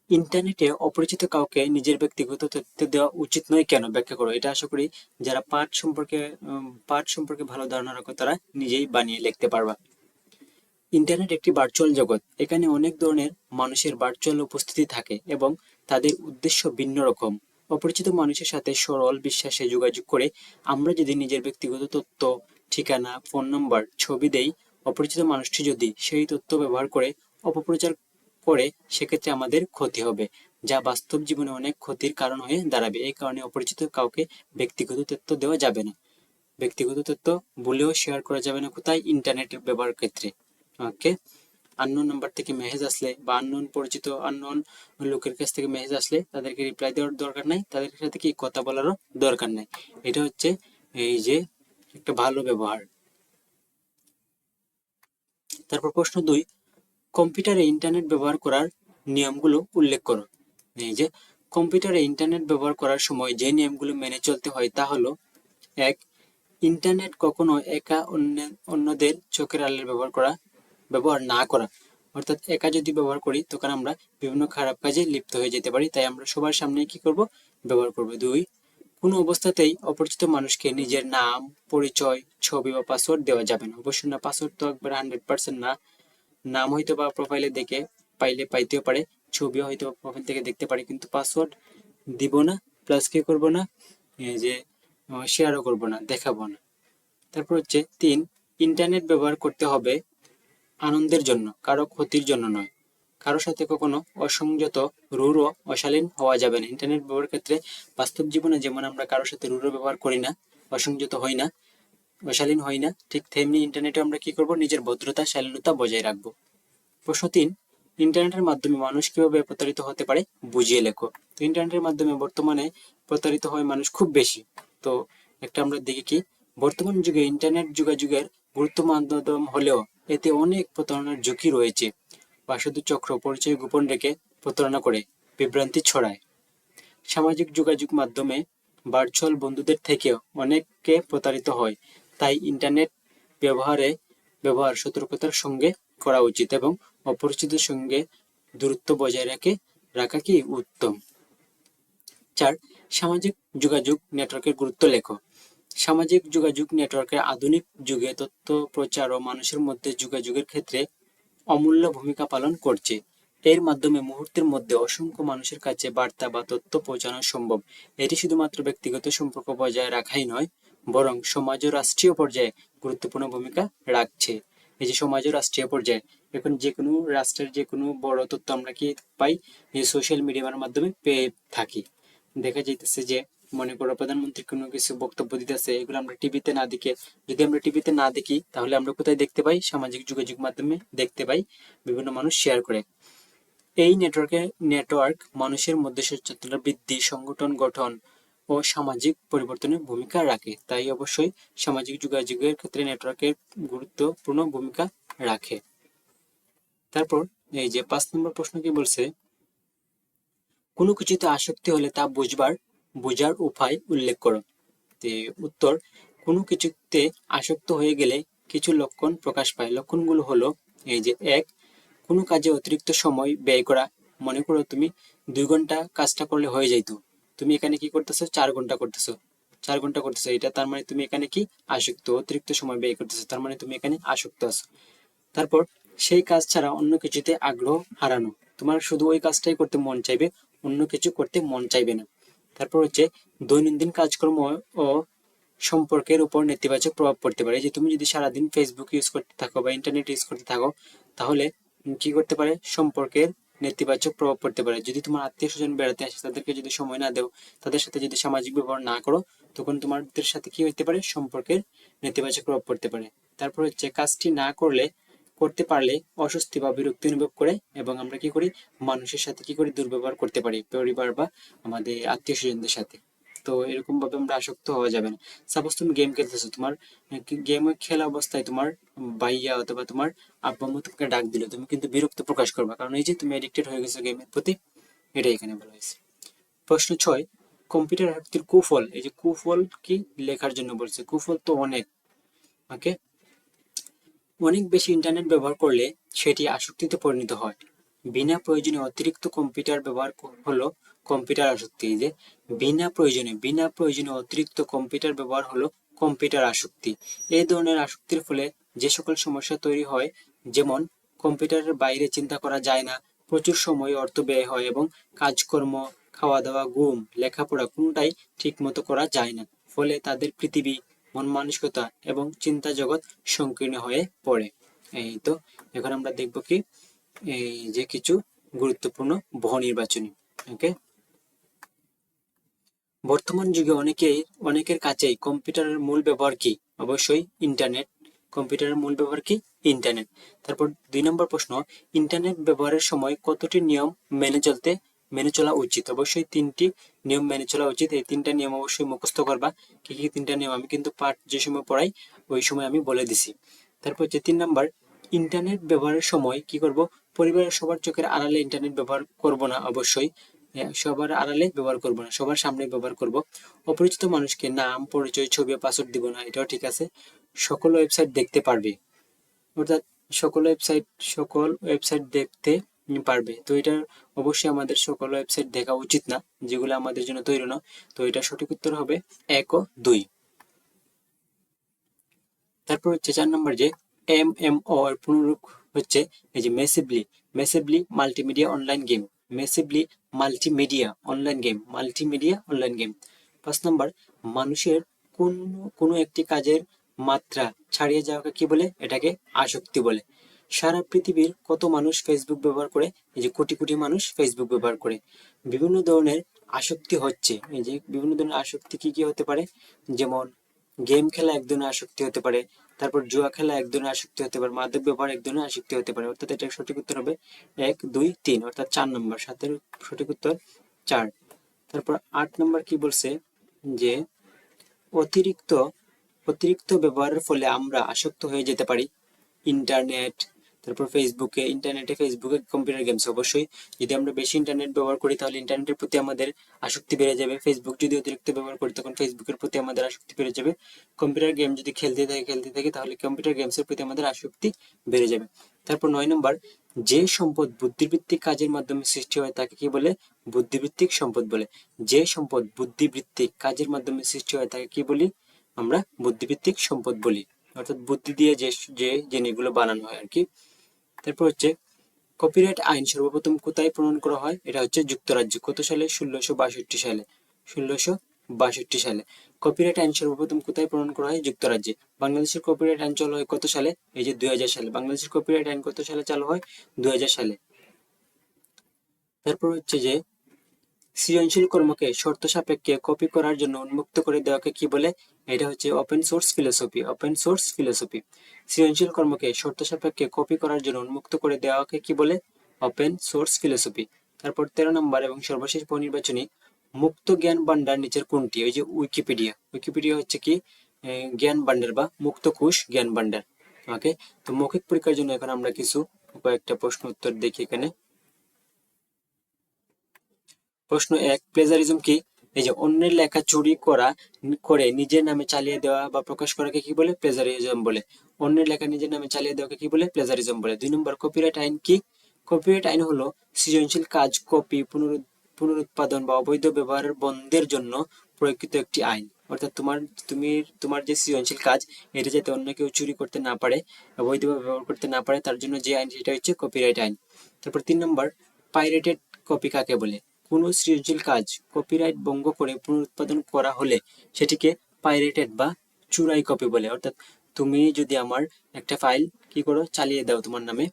ইন্টারনেটে অপরিচিত কাউকে নিজের ব্যক্তিগত তথ্য দেওয়া উচিত নয় কেন? ব্যাখ্যা করো। এটা আশা করি যারা পাঠ সম্পর্কে ভালো ধারণা রাখো তারা নিজেই বানিয়ে লিখতে পারবা। ইন্টারনেট একটি ভার্চুয়াল জগৎ। এখানে অনেক ধরনের মানুষের ভার্চুয়াল উপস্থিতি থাকে এবং তাদের উদ্দেশ্য ভিন্ন রকম। অপরিচিত মানুষের সাথে সরল বিশ্বাসে যোগাযোগ করে আমরা যদি নিজের ব্যক্তিগত তথ্য, ঠিকানা, ফোন নম্বর, ছবি দেই, অপরিচিত মানুষটি যদি সেই তথ্য ব্যবহার করে অপপ্রচার করে, সেক্ষেত্রে আমাদের ক্ষতি হবে, যা বাস্তব জীবনে অনেক ক্ষতির কারণ হয়ে দাঁড়াবে। এই কারণে অপরিচিত কাউকে ব্যক্তিগত তথ্য দেওয়া যাবে না। ব্যক্তিগত তথ্য ভুলেও শেয়ার করা যাবে না। কোথায়? ইন্টারনেটের ব্যবহার ক্ষেত্রে। ওকে, আননোন নাম্বার থেকে মেসেজ আসলে বা আননোন লোকের কাছ থেকে মেসেজ আসলে তাদেরকে রিপ্লাই দেওয়ার দরকার নাই, তাদের সাথে কি কথা বলারও দরকার নাই। এটা হচ্ছে এই যে একটা ভালো ব্যবহার। তারপর প্রশ্ন 2, কম্পিউটারে ইন্টারনেট ব্যবহার করার নিয়মগুলো উল্লেখ করো। এই যে কম্পিউটারে ইন্টারনেট ব্যবহার করার সময় যে নিয়মগুলো মেনে চলতে হয় তা হলো: 1, ইন্টারনেট কখনো একা অন্যদের চোখের আড়ালে ব্যবহার না করা। অর্থাৎ একা যদি ব্যবহার করি তখন আমরা বিভিন্ন খারাপ কাজে লিপ্ত হয়ে যেতে পারি, তাই আমরা সবার সামনে কি করব? ব্যবহার করব। 2, কোনো অবস্থাতেই অপরিচিত মানুষকে নিজের নাম, পরিচয়, ছবি বা পাসওয়ার্ড দেওয়া যাবে না। অবশ্যই না, পাসওয়ার্ড তো একবার 100% না। নাম হয়তো বা প্রোফাইলে দেখে পাইতেও পারে, ছবিও হয়তো প্রোফাইল থেকে দেখতে পারে, কিন্তু পাসওয়ার্ড দিব না, প্লাস কি করব না, এই যে শেয়ারও করব না, দেখাবো না। তারপর হচ্ছে 3, ইন্টারনেট ব্যবহার করতে হবে আনন্দের জন্য, কারো ক্ষতির জন্য নয়। কারো সাথে কখনো অসংযত, রূঢ়, অশালীন হওয়া যাবে না। ইন্টারনেট ব্যবহারের ক্ষেত্রে বাস্তব জীবনে যেমন আমরা কারোর সাথে রূঢ় ব্যবহার করি না, অসংযত হই না, অশালীন হই না, ঠিক তেমনি ইন্টারনেটে আমরা কি করব? নিজের ভদ্রতা, শালীনতা বজায় রাখবো। প্রশ্ন 3, ইন্টারনেটের মাধ্যমে মানুষ কিভাবে প্রতারিত হতে পারে? বুঝিয়ে লেখো। তো ইন্টারনেটের মাধ্যমে বর্তমানে প্রতারিত হয় মানুষ খুব বেশি। তো একটা আমরা দেখি কি, বর্তমান যুগে ইন্টারনেট যোগাযোগের গুরুত্ব মাধ্যম হলেও এতে অনেক প্রতারণার ঝুঁকি রয়েছে। বাসুদু চক্র পরিচয় গোপন রেখে প্রতারণা করে বিভ্রান্তি ছড়ায়। সামাজিক যোগাযোগ মাধ্যমে ভার্চুয়াল বন্ধুদের থেকেও অনেকে প্রতারিত হয়, তাই ইন্টারনেট ব্যবহার সতর্কতার সঙ্গে করা উচিত এবং অপরিচিতের সঙ্গে দূরত্ব বজায় রাখা কি উত্তম। 4. সামাজিক যোগাযোগ নেটওয়ার্কের গুরুত্ব লেখো। সামাজিক যোগাযোগ নেটওয়ার্কের আধুনিক যুগে তথ্য প্রচার ও মানুষের মধ্যে যোগাযোগের ক্ষেত্রে অমূল্য ভূমিকা পালন করছে। এর মাধ্যমে মুহূর্তের মধ্যে অসংখ্য মানুষের কাছে বার্তা বা তথ্য পৌঁছানো সম্ভব। এটি শুধুমাত্র ব্যক্তিগত সম্পর্ক বজায় রাখাই নয়, বরং সমাজ ও রাষ্ট্রীয় পর্যায়ে গুরুত্বপূর্ণ ভূমিকা রাখছে। এই যে সমাজ ও রাষ্ট্রীয় পর্যায়ে, এখন যে কোনো রাষ্ট্রের যে কোনো বড় তথ্য আমরা কি পাই, এই সোশ্যাল মিডিয়ার মাধ্যমে পেয়ে থাকি। দেখা যাইতেছে যে মনে করো প্রধানমন্ত্রী কোনো কিছু বক্তব্য দিতেছে, এগুলো আমরা টিভিতে না দেখে, যদি আমরা টিভিতে না দেখি তাহলে আমরা কোথায় দেখতে পাই? সামাজিক যোগাযোগ মাধ্যমে দেখতে পাই, বিভিন্ন মানুষ শেয়ার করে। এই নেটওয়ার্ক মানুষের মধ্যে সচেতনতা বৃদ্ধি, সংগঠন গঠন ও সামাজিক পরিবর্তনে ভূমিকা রাখে। তাই অবশ্যই সামাজিক যোগাযোগের ক্ষেত্রে নেটওয়ার্কের গুরুত্বপূর্ণ ভূমিকা রাখে। তারপর এই যে 5 নম্বর প্রশ্ন কি বলছে, কোনো কিছুতে আসক্তি হলে তা বোঝার উপায় উল্লেখ করো। উত্তর, কোনো কিছুতে আসক্ত হয়ে গেলে কিছু লক্ষণ প্রকাশ পায়। লক্ষণগুলো হলো এই যে 1, কোনো কাজে অতিরিক্ত সময় ব্যয় করা। মনে করো তুমি 2 ঘন্টা কাজটা করলে হয়ে যাইতো, তুমি এখানে কি করতেছো? 4 ঘন্টা করতেছো, 4 ঘন্টা করতেছো, এটা তার মানে তুমি এখানে কি আসক্ত, অতিরিক্ত সময় ব্যয় করতেছো, তার মানে তুমি এখানে আসক্ত আছো। তারপর সেই কাজ ছাড়া অন্য কিছুতে আগ্রহ হারানো, তোমার শুধু ওই কাজটাই করতে মন চাইবে, অন্য কিছু করতে মন চাইবে না। তারপর হচ্ছে দৈনন্দিন কাজকর্ম ও সম্পর্কের উপর নেতিবাচক প্রভাব পড়তে পারে। যে তুমি যদি সারাদিন ফেসবুক ইউজ করতে থাকো বা ইন্টারনেট ইউজ করতে থাকো, তাহলে কি করতে পারে? সম্পর্কের নেতিবাচক প্রভাব পড়তে পারে। যদি তোমার আত্মীয় স্বজন বেড়াতে আসে, তাদেরকে যদি সময় না দেও, তাদের সাথে যদি সামাজিক ব্যবহার না করো, তখন তোমাদের সাথে কি হতে পারে? সম্পর্কের নেতিবাচক প্রভাব পড়তে পারে। তারপর হচ্ছে কাজটি না করতে পারলে অস্বস্তি বা বিরক্তি অনুভব করে, এবং আমরা কি করি? মানুষের সাথে কি করি? দুর্ব্যবহার করতে পারি, পরিবার বা আমাদের আত্মীয় স্বজনদের সাথে। তো এরকম ভাবে আমরা আসক্ত হওয়া যাবে না। সাপোজ তুমি গেম খেলতেছো, তোমার গেম খেলা অবস্থায় তোমার ভাইয়া অথবা তোমার আব্বা আম্মু তোমাকে ডাক দিল, তুমি কিন্তু বিরক্ত প্রকাশ করবা, কারণ এই যে তুমি এডিক্টেড হয়ে গেছো গেমের প্রতি, এটাই এখানে বলা হয়েছে। প্রশ্ন 6, কম্পিউটার আসক্তির কুফল। এই যে কুফল কি লেখার জন্য বলছে, কুফল তো অনেক। ওকে, অনেক বেশি ইন্টারনেট ব্যবহার করলে সেটি আসক্তিতে পরিণত হয়। বিনা প্রয়োজনে অতিরিক্ত কম্পিউটার ব্যবহার হলো কম্পিউটার আসক্তি। যে বিনা প্রয়োজনে অতিরিক্ত কম্পিউটার ব্যবহার হলো কম্পিউটার আসক্তি। এই ধরনের আসক্তির ফলে যে সকল সমস্যা তৈরি হয়, যেমন কম্পিউটারের বাইরে চিন্তা করা যায় না, প্রচুর সময় অর্থ ব্যয় হয় এবং কাজকর্ম, খাওয়া দাওয়া, ঘুম, লেখাপড়া কোনোটাই ঠিক মতো করা যায় না। ফলে তাদের পৃথিবী, মন মানসিকতা এবং চিন্তা জগৎ সংকীর্ণ হয়ে পড়ে। এই তো এখন আমরা দেখব কি এই যে কিছু গুরুত্বপূর্ণ বহু নির্বাচনী। ওকে, বর্তমান যুগে অনেকের কাছেই কম্পিউটারের মূল ব্যবহার কি? অবশ্যই ইন্টারনেট। কম্পিউটারের মূল ব্যবহার কি? ইন্টারনেট। তারপর 2 নম্বর প্রশ্ন, ইন্টারনেট ব্যবহারের সময় কতটি নিয়ম মেনে চলা উচিত? অবশ্যই 3টি নিয়ম মেনে চলা উচিত। এই 3টা নিয়ম অবশ্যই মুখস্থ করবা। কি কি 3টা নিয়ম? আমি কিন্তু পাঠ যে সময় পড়াই ওই সময় আমি বলে দিছি। তারপর হচ্ছে 3 নাম্বার, ইন্টারনেট ব্যবহারের সময় কি করব? পরিবারের সবার চোখের আড়ালে ইন্টারনেট ব্যবহার করব না। অবশ্যই সবার আড়ালে ব্যবহার করব না, সবার সামনে ব্যবহার করব। অপরিচিত মানুষকে নাম, পরিচয়, ছবি, পাসওয়ার্ড দিব না, এটাও ঠিক আছে। সকল ওয়েবসাইট দেখতে পারবে, অর্থাৎ সকল ওয়েবসাইট দেখতে পারবে। তো এটা অবশ্যই আমাদের সকল ওয়েবসাইট দেখা উচিত না, যেগুলো আমাদের জন্য তৈরি না। তো এটা সঠিক উত্তর হবে 1 ও 2। তারপর হচ্ছে 4 নম্বর, যে MMO এর পুনরূপ হচ্ছে এই যে massively multimedia online game. Multimedia online game. 5 number, মানুষের কোনো একটি কাজের মাত্রা ছাড়িয়ে যাওয়াকে কি বলে? এটাকে আসক্তি বলে। সারা পৃথিবীর কত মানুষ ফেসবুক ব্যবহার করে? এই যে কোটি কোটি মানুষ ফেসবুক ব্যবহার করে। বিভিন্ন ধরনের আসক্তি হচ্ছে, এই যে বিভিন্ন ধরনের আসক্তি কি কি হতে পারে? যেমন গেম খেলা এক ধরনের আসক্তি হতে পারে, তারপর জুয়া খেলা এক ধরনের আসক্তি হতে পারে, মাদক ব্যবহার এক ধরনের আসক্তি হতে পারে। অর্থাৎ এটা সঠিক উত্তর হবে 1, 2, 3, অর্থাৎ 4 নম্বর। 7-এর সঠিক উত্তর 4। তারপর 8 নম্বর কি বলছে, যে অতিরিক্ত ব্যবহারের ফলে আমরা আসক্ত হয়ে যেতে পারি ইন্টারনেট, তারপর ফেসবুকে, ফেসবুকে কম্পিউটার গেমস। অবশ্যই যদি আমরা বেশি ইন্টারনেট ব্যবহার করি তাহলে ইন্টারনেটের প্রতি আমাদের আসক্তি বেড়ে যাবে। ফেসবুক যদি অতিরিক্ত ব্যবহার করি তখন ফেসবুকের প্রতি আমাদের আসক্তি বেড়ে যাবে। কম্পিউটার গেম যদি খেলতে থাকি তাহলে কম্পিউটার গেমসের প্রতি আমাদের আসক্তি বেড়ে যাবে। তারপর 9 নম্বর, যে সম্পদ বুদ্ধিবৃত্তিক কাজের মাধ্যমে সৃষ্টি হয় তাকে কি বলে? বুদ্ধিবৃত্তিক সম্পদ বলে। যে সম্পদ বুদ্ধিবৃত্তিক কাজের মাধ্যমে সৃষ্টি হয় তাকে কি বলি? আমরা বুদ্ধিবৃত্তিক সম্পদ বলি। অর্থাৎ বুদ্ধি দিয়ে যে যে জিনিসগুলো বানানো হয় আর কি। তারপর হচ্ছে কপিরাইট আইন সর্বপ্রথম কোথায় প্রণয়ন করা হয়? এটা হচ্ছে যুক্তরাজ্য। কত সালে? 1662 সালে। 1662 সালে কপিরাইট আইন সর্বপ্রথম কোথায় প্রণয়ন করা হয়? যুক্তরাজ্যে। বাংলাদেশের কপিরাইট আইন চালু হয় কত সালে? এই যে 2000 সালে। বাংলাদেশের কপিরাইট আইন কত সালে চালু হয়? 2000 সালে। তারপর হচ্ছে যে সৃজনশীল কর্মকে শর্ত সাপেক্ষে কপি করার জন্য উন্মুক্ত করে দেওয়াকে কি বলে? এটা হচ্ছে open source philosophy. Open source philosophy. সৃজনশীল কর্মকে শর্ত সাপেক্ষে কপি করার জন্য উন্মুক্ত করে দেওয়াকে কি বলে? Open source philosophy. তারপর 13 নম্বর এবং সর্বশেষ বহুনির্বাচনী, মুক্ত জ্ঞান ভান্ডার নিচের কোনটি? ওই যে উইকিপিডিয়া। উইকিপিডিয়া হচ্ছে কি? জ্ঞান ভান্ডার বা মুক্ত কোষ জ্ঞান ভান্ডার। ওকে, তো মৌখিক পরীক্ষার জন্য এখন আমরা কয়েকটা প্রশ্ন উত্তর দেখি এখানে। প্রশ্ন 1, প্লেজারিজম কি? এই যে অন্যের লেখা চুরি করে নিজের নামে চালিয়ে দেওয়া বা প্রকাশ করাকে কি বলে? প্লেজারিজম বলে। অন্যের লেখা নিজের নামে চালিয়ে দেওয়াকে কি বলে? প্লেজারিজম বলে। 2 নম্বর, কপিরাইট আইন কি? কপিরাইট আইন হলো সৃজনশীল কাজ কপি, পুনরুৎপাদন বা অবৈধ ব্যবহারের বন্ধের জন্য প্রয়োগকৃত একটি আইন। অর্থাৎ তোমার যে সৃজনশীল কাজ, এটা যাতে অন্য কেউ চুরি করতে না পারে, অবৈধভাবে ব্যবহার করতে না পারে, তার জন্য যে আইন, সেটা হচ্ছে কপিরাইট আইন। তারপর 3 নম্বর, পাইরেটেড কপি কাকে বলে? কোনো সৃজনশীল কাজ কপিরাইট ভঙ্গ করে পুনরুৎপাদন করা হলে সেটিকে পাইরেটেড বা চুরাই কপি বলে। অর্থাৎ তুমি যদি আমার একটা ফাইল কি করো, চালিয়ে দাও তোমার নামে,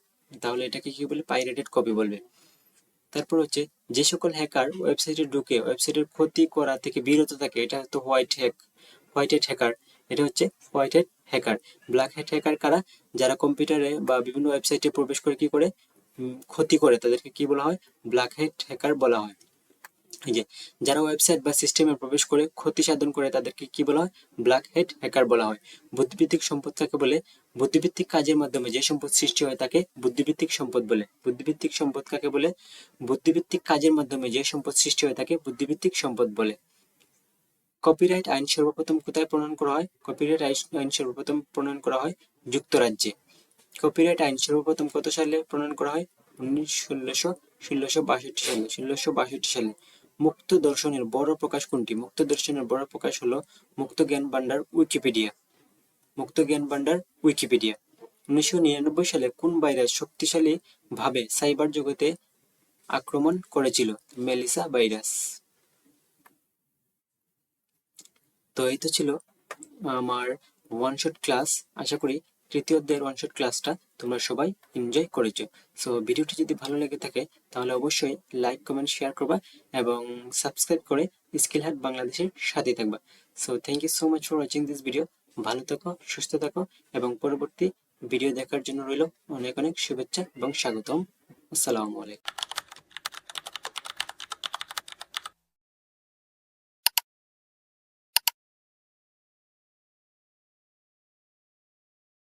তাহলে এটাকে কি বলে? পাইরেটেড কপি বলবে। তারপর হচ্ছে যে সকল হ্যাকার ওয়েবসাইটে ঢুকে ওয়েবসাইটের ক্ষতি করা থেকে বিরত থাকে, এটা হচ্ছে হোয়াইট হ্যাট হ্যাকার। এটা হচ্ছে white hat hacker. Black hat hacker কারা? যারা কম্পিউটারে বা বিভিন্ন ওয়েবসাইটে প্রবেশ করে কি করে? ক্ষতি করে, তাদেরকে কি বলা হয়? ব্ল্যাক হ্যাট হ্যাকার বলা হয়। এই যে যারা ওয়েবসাইট বা সিস্টেমে প্রবেশ করে ক্ষতি সাধন করে তাদেরকে কি বলা হয়? ব্ল্যাক হ্যাট হ্যাকার বলা হয়। বুদ্ধিবৃত্তিক সম্পদ কাকে বলে? বুদ্ধিবৃত্তিক কাজের মাধ্যমে যে সম্পদ সৃষ্টি হয় তাকে বুদ্ধিবৃত্তিক সম্পদ বলে। বুদ্ধিবৃত্তিক সম্পদ কাকে বলে? বুদ্ধিবৃত্তিক কাজের মাধ্যমে যে সম্পদ সৃষ্টি হয় তাকে বুদ্ধিবৃত্তিক সম্পদ বলে। কপিরাইট আইন সর্বপ্রথম কোথায় প্রণয়ন করা হয়? কপিরাইট আইন সর্বপ্রথম প্রণয়ন করা হয় যুক্তরাজ্যে। কপিরাইট আইন সর্বপ্রথম কত সালে প্রণয়ন করা হয়? 1662 সালে। 1662 সালে। মুক্ত দর্শনের বড় প্রকাশ কোনটি? মুক্ত দর্শনের বড় প্রকাশ হলো মুক্ত জ্ঞান ভান্ডার উইকিপিডিয়া। মুক্ত জ্ঞান ভান্ডার উইকিপিডিয়া। 1999 সালে কোন ভাইরাস শক্তিশালী ভাবে সাইবার জগতে আক্রমণ করেছিল? Melissa virus. তো এই তো ছিল আমার ওয়ান শট ক্লাস। আশা করি তৃতীয় অধ্যায়ের ওয়ান শট ক্লাসটা তোমরা সবাই এনজয় করেছো। সো ভিডিওটি যদি ভালো লেগে থাকে তাহলে অবশ্যই লাইক, কমেন্ট, শেয়ার করবা এবং সাবস্ক্রাইব করে স্কিল হাট বাংলাদেশের সাথে থাকবা। So thank you so much for watching this video. ভালো থাকো, সুস্থ থাকো এবং পরবর্তী ভিডিও দেখার জন্য রইল অনেক অনেক শুভেচ্ছা এবং স্বাগতম। আসসালামু আলাইকুম।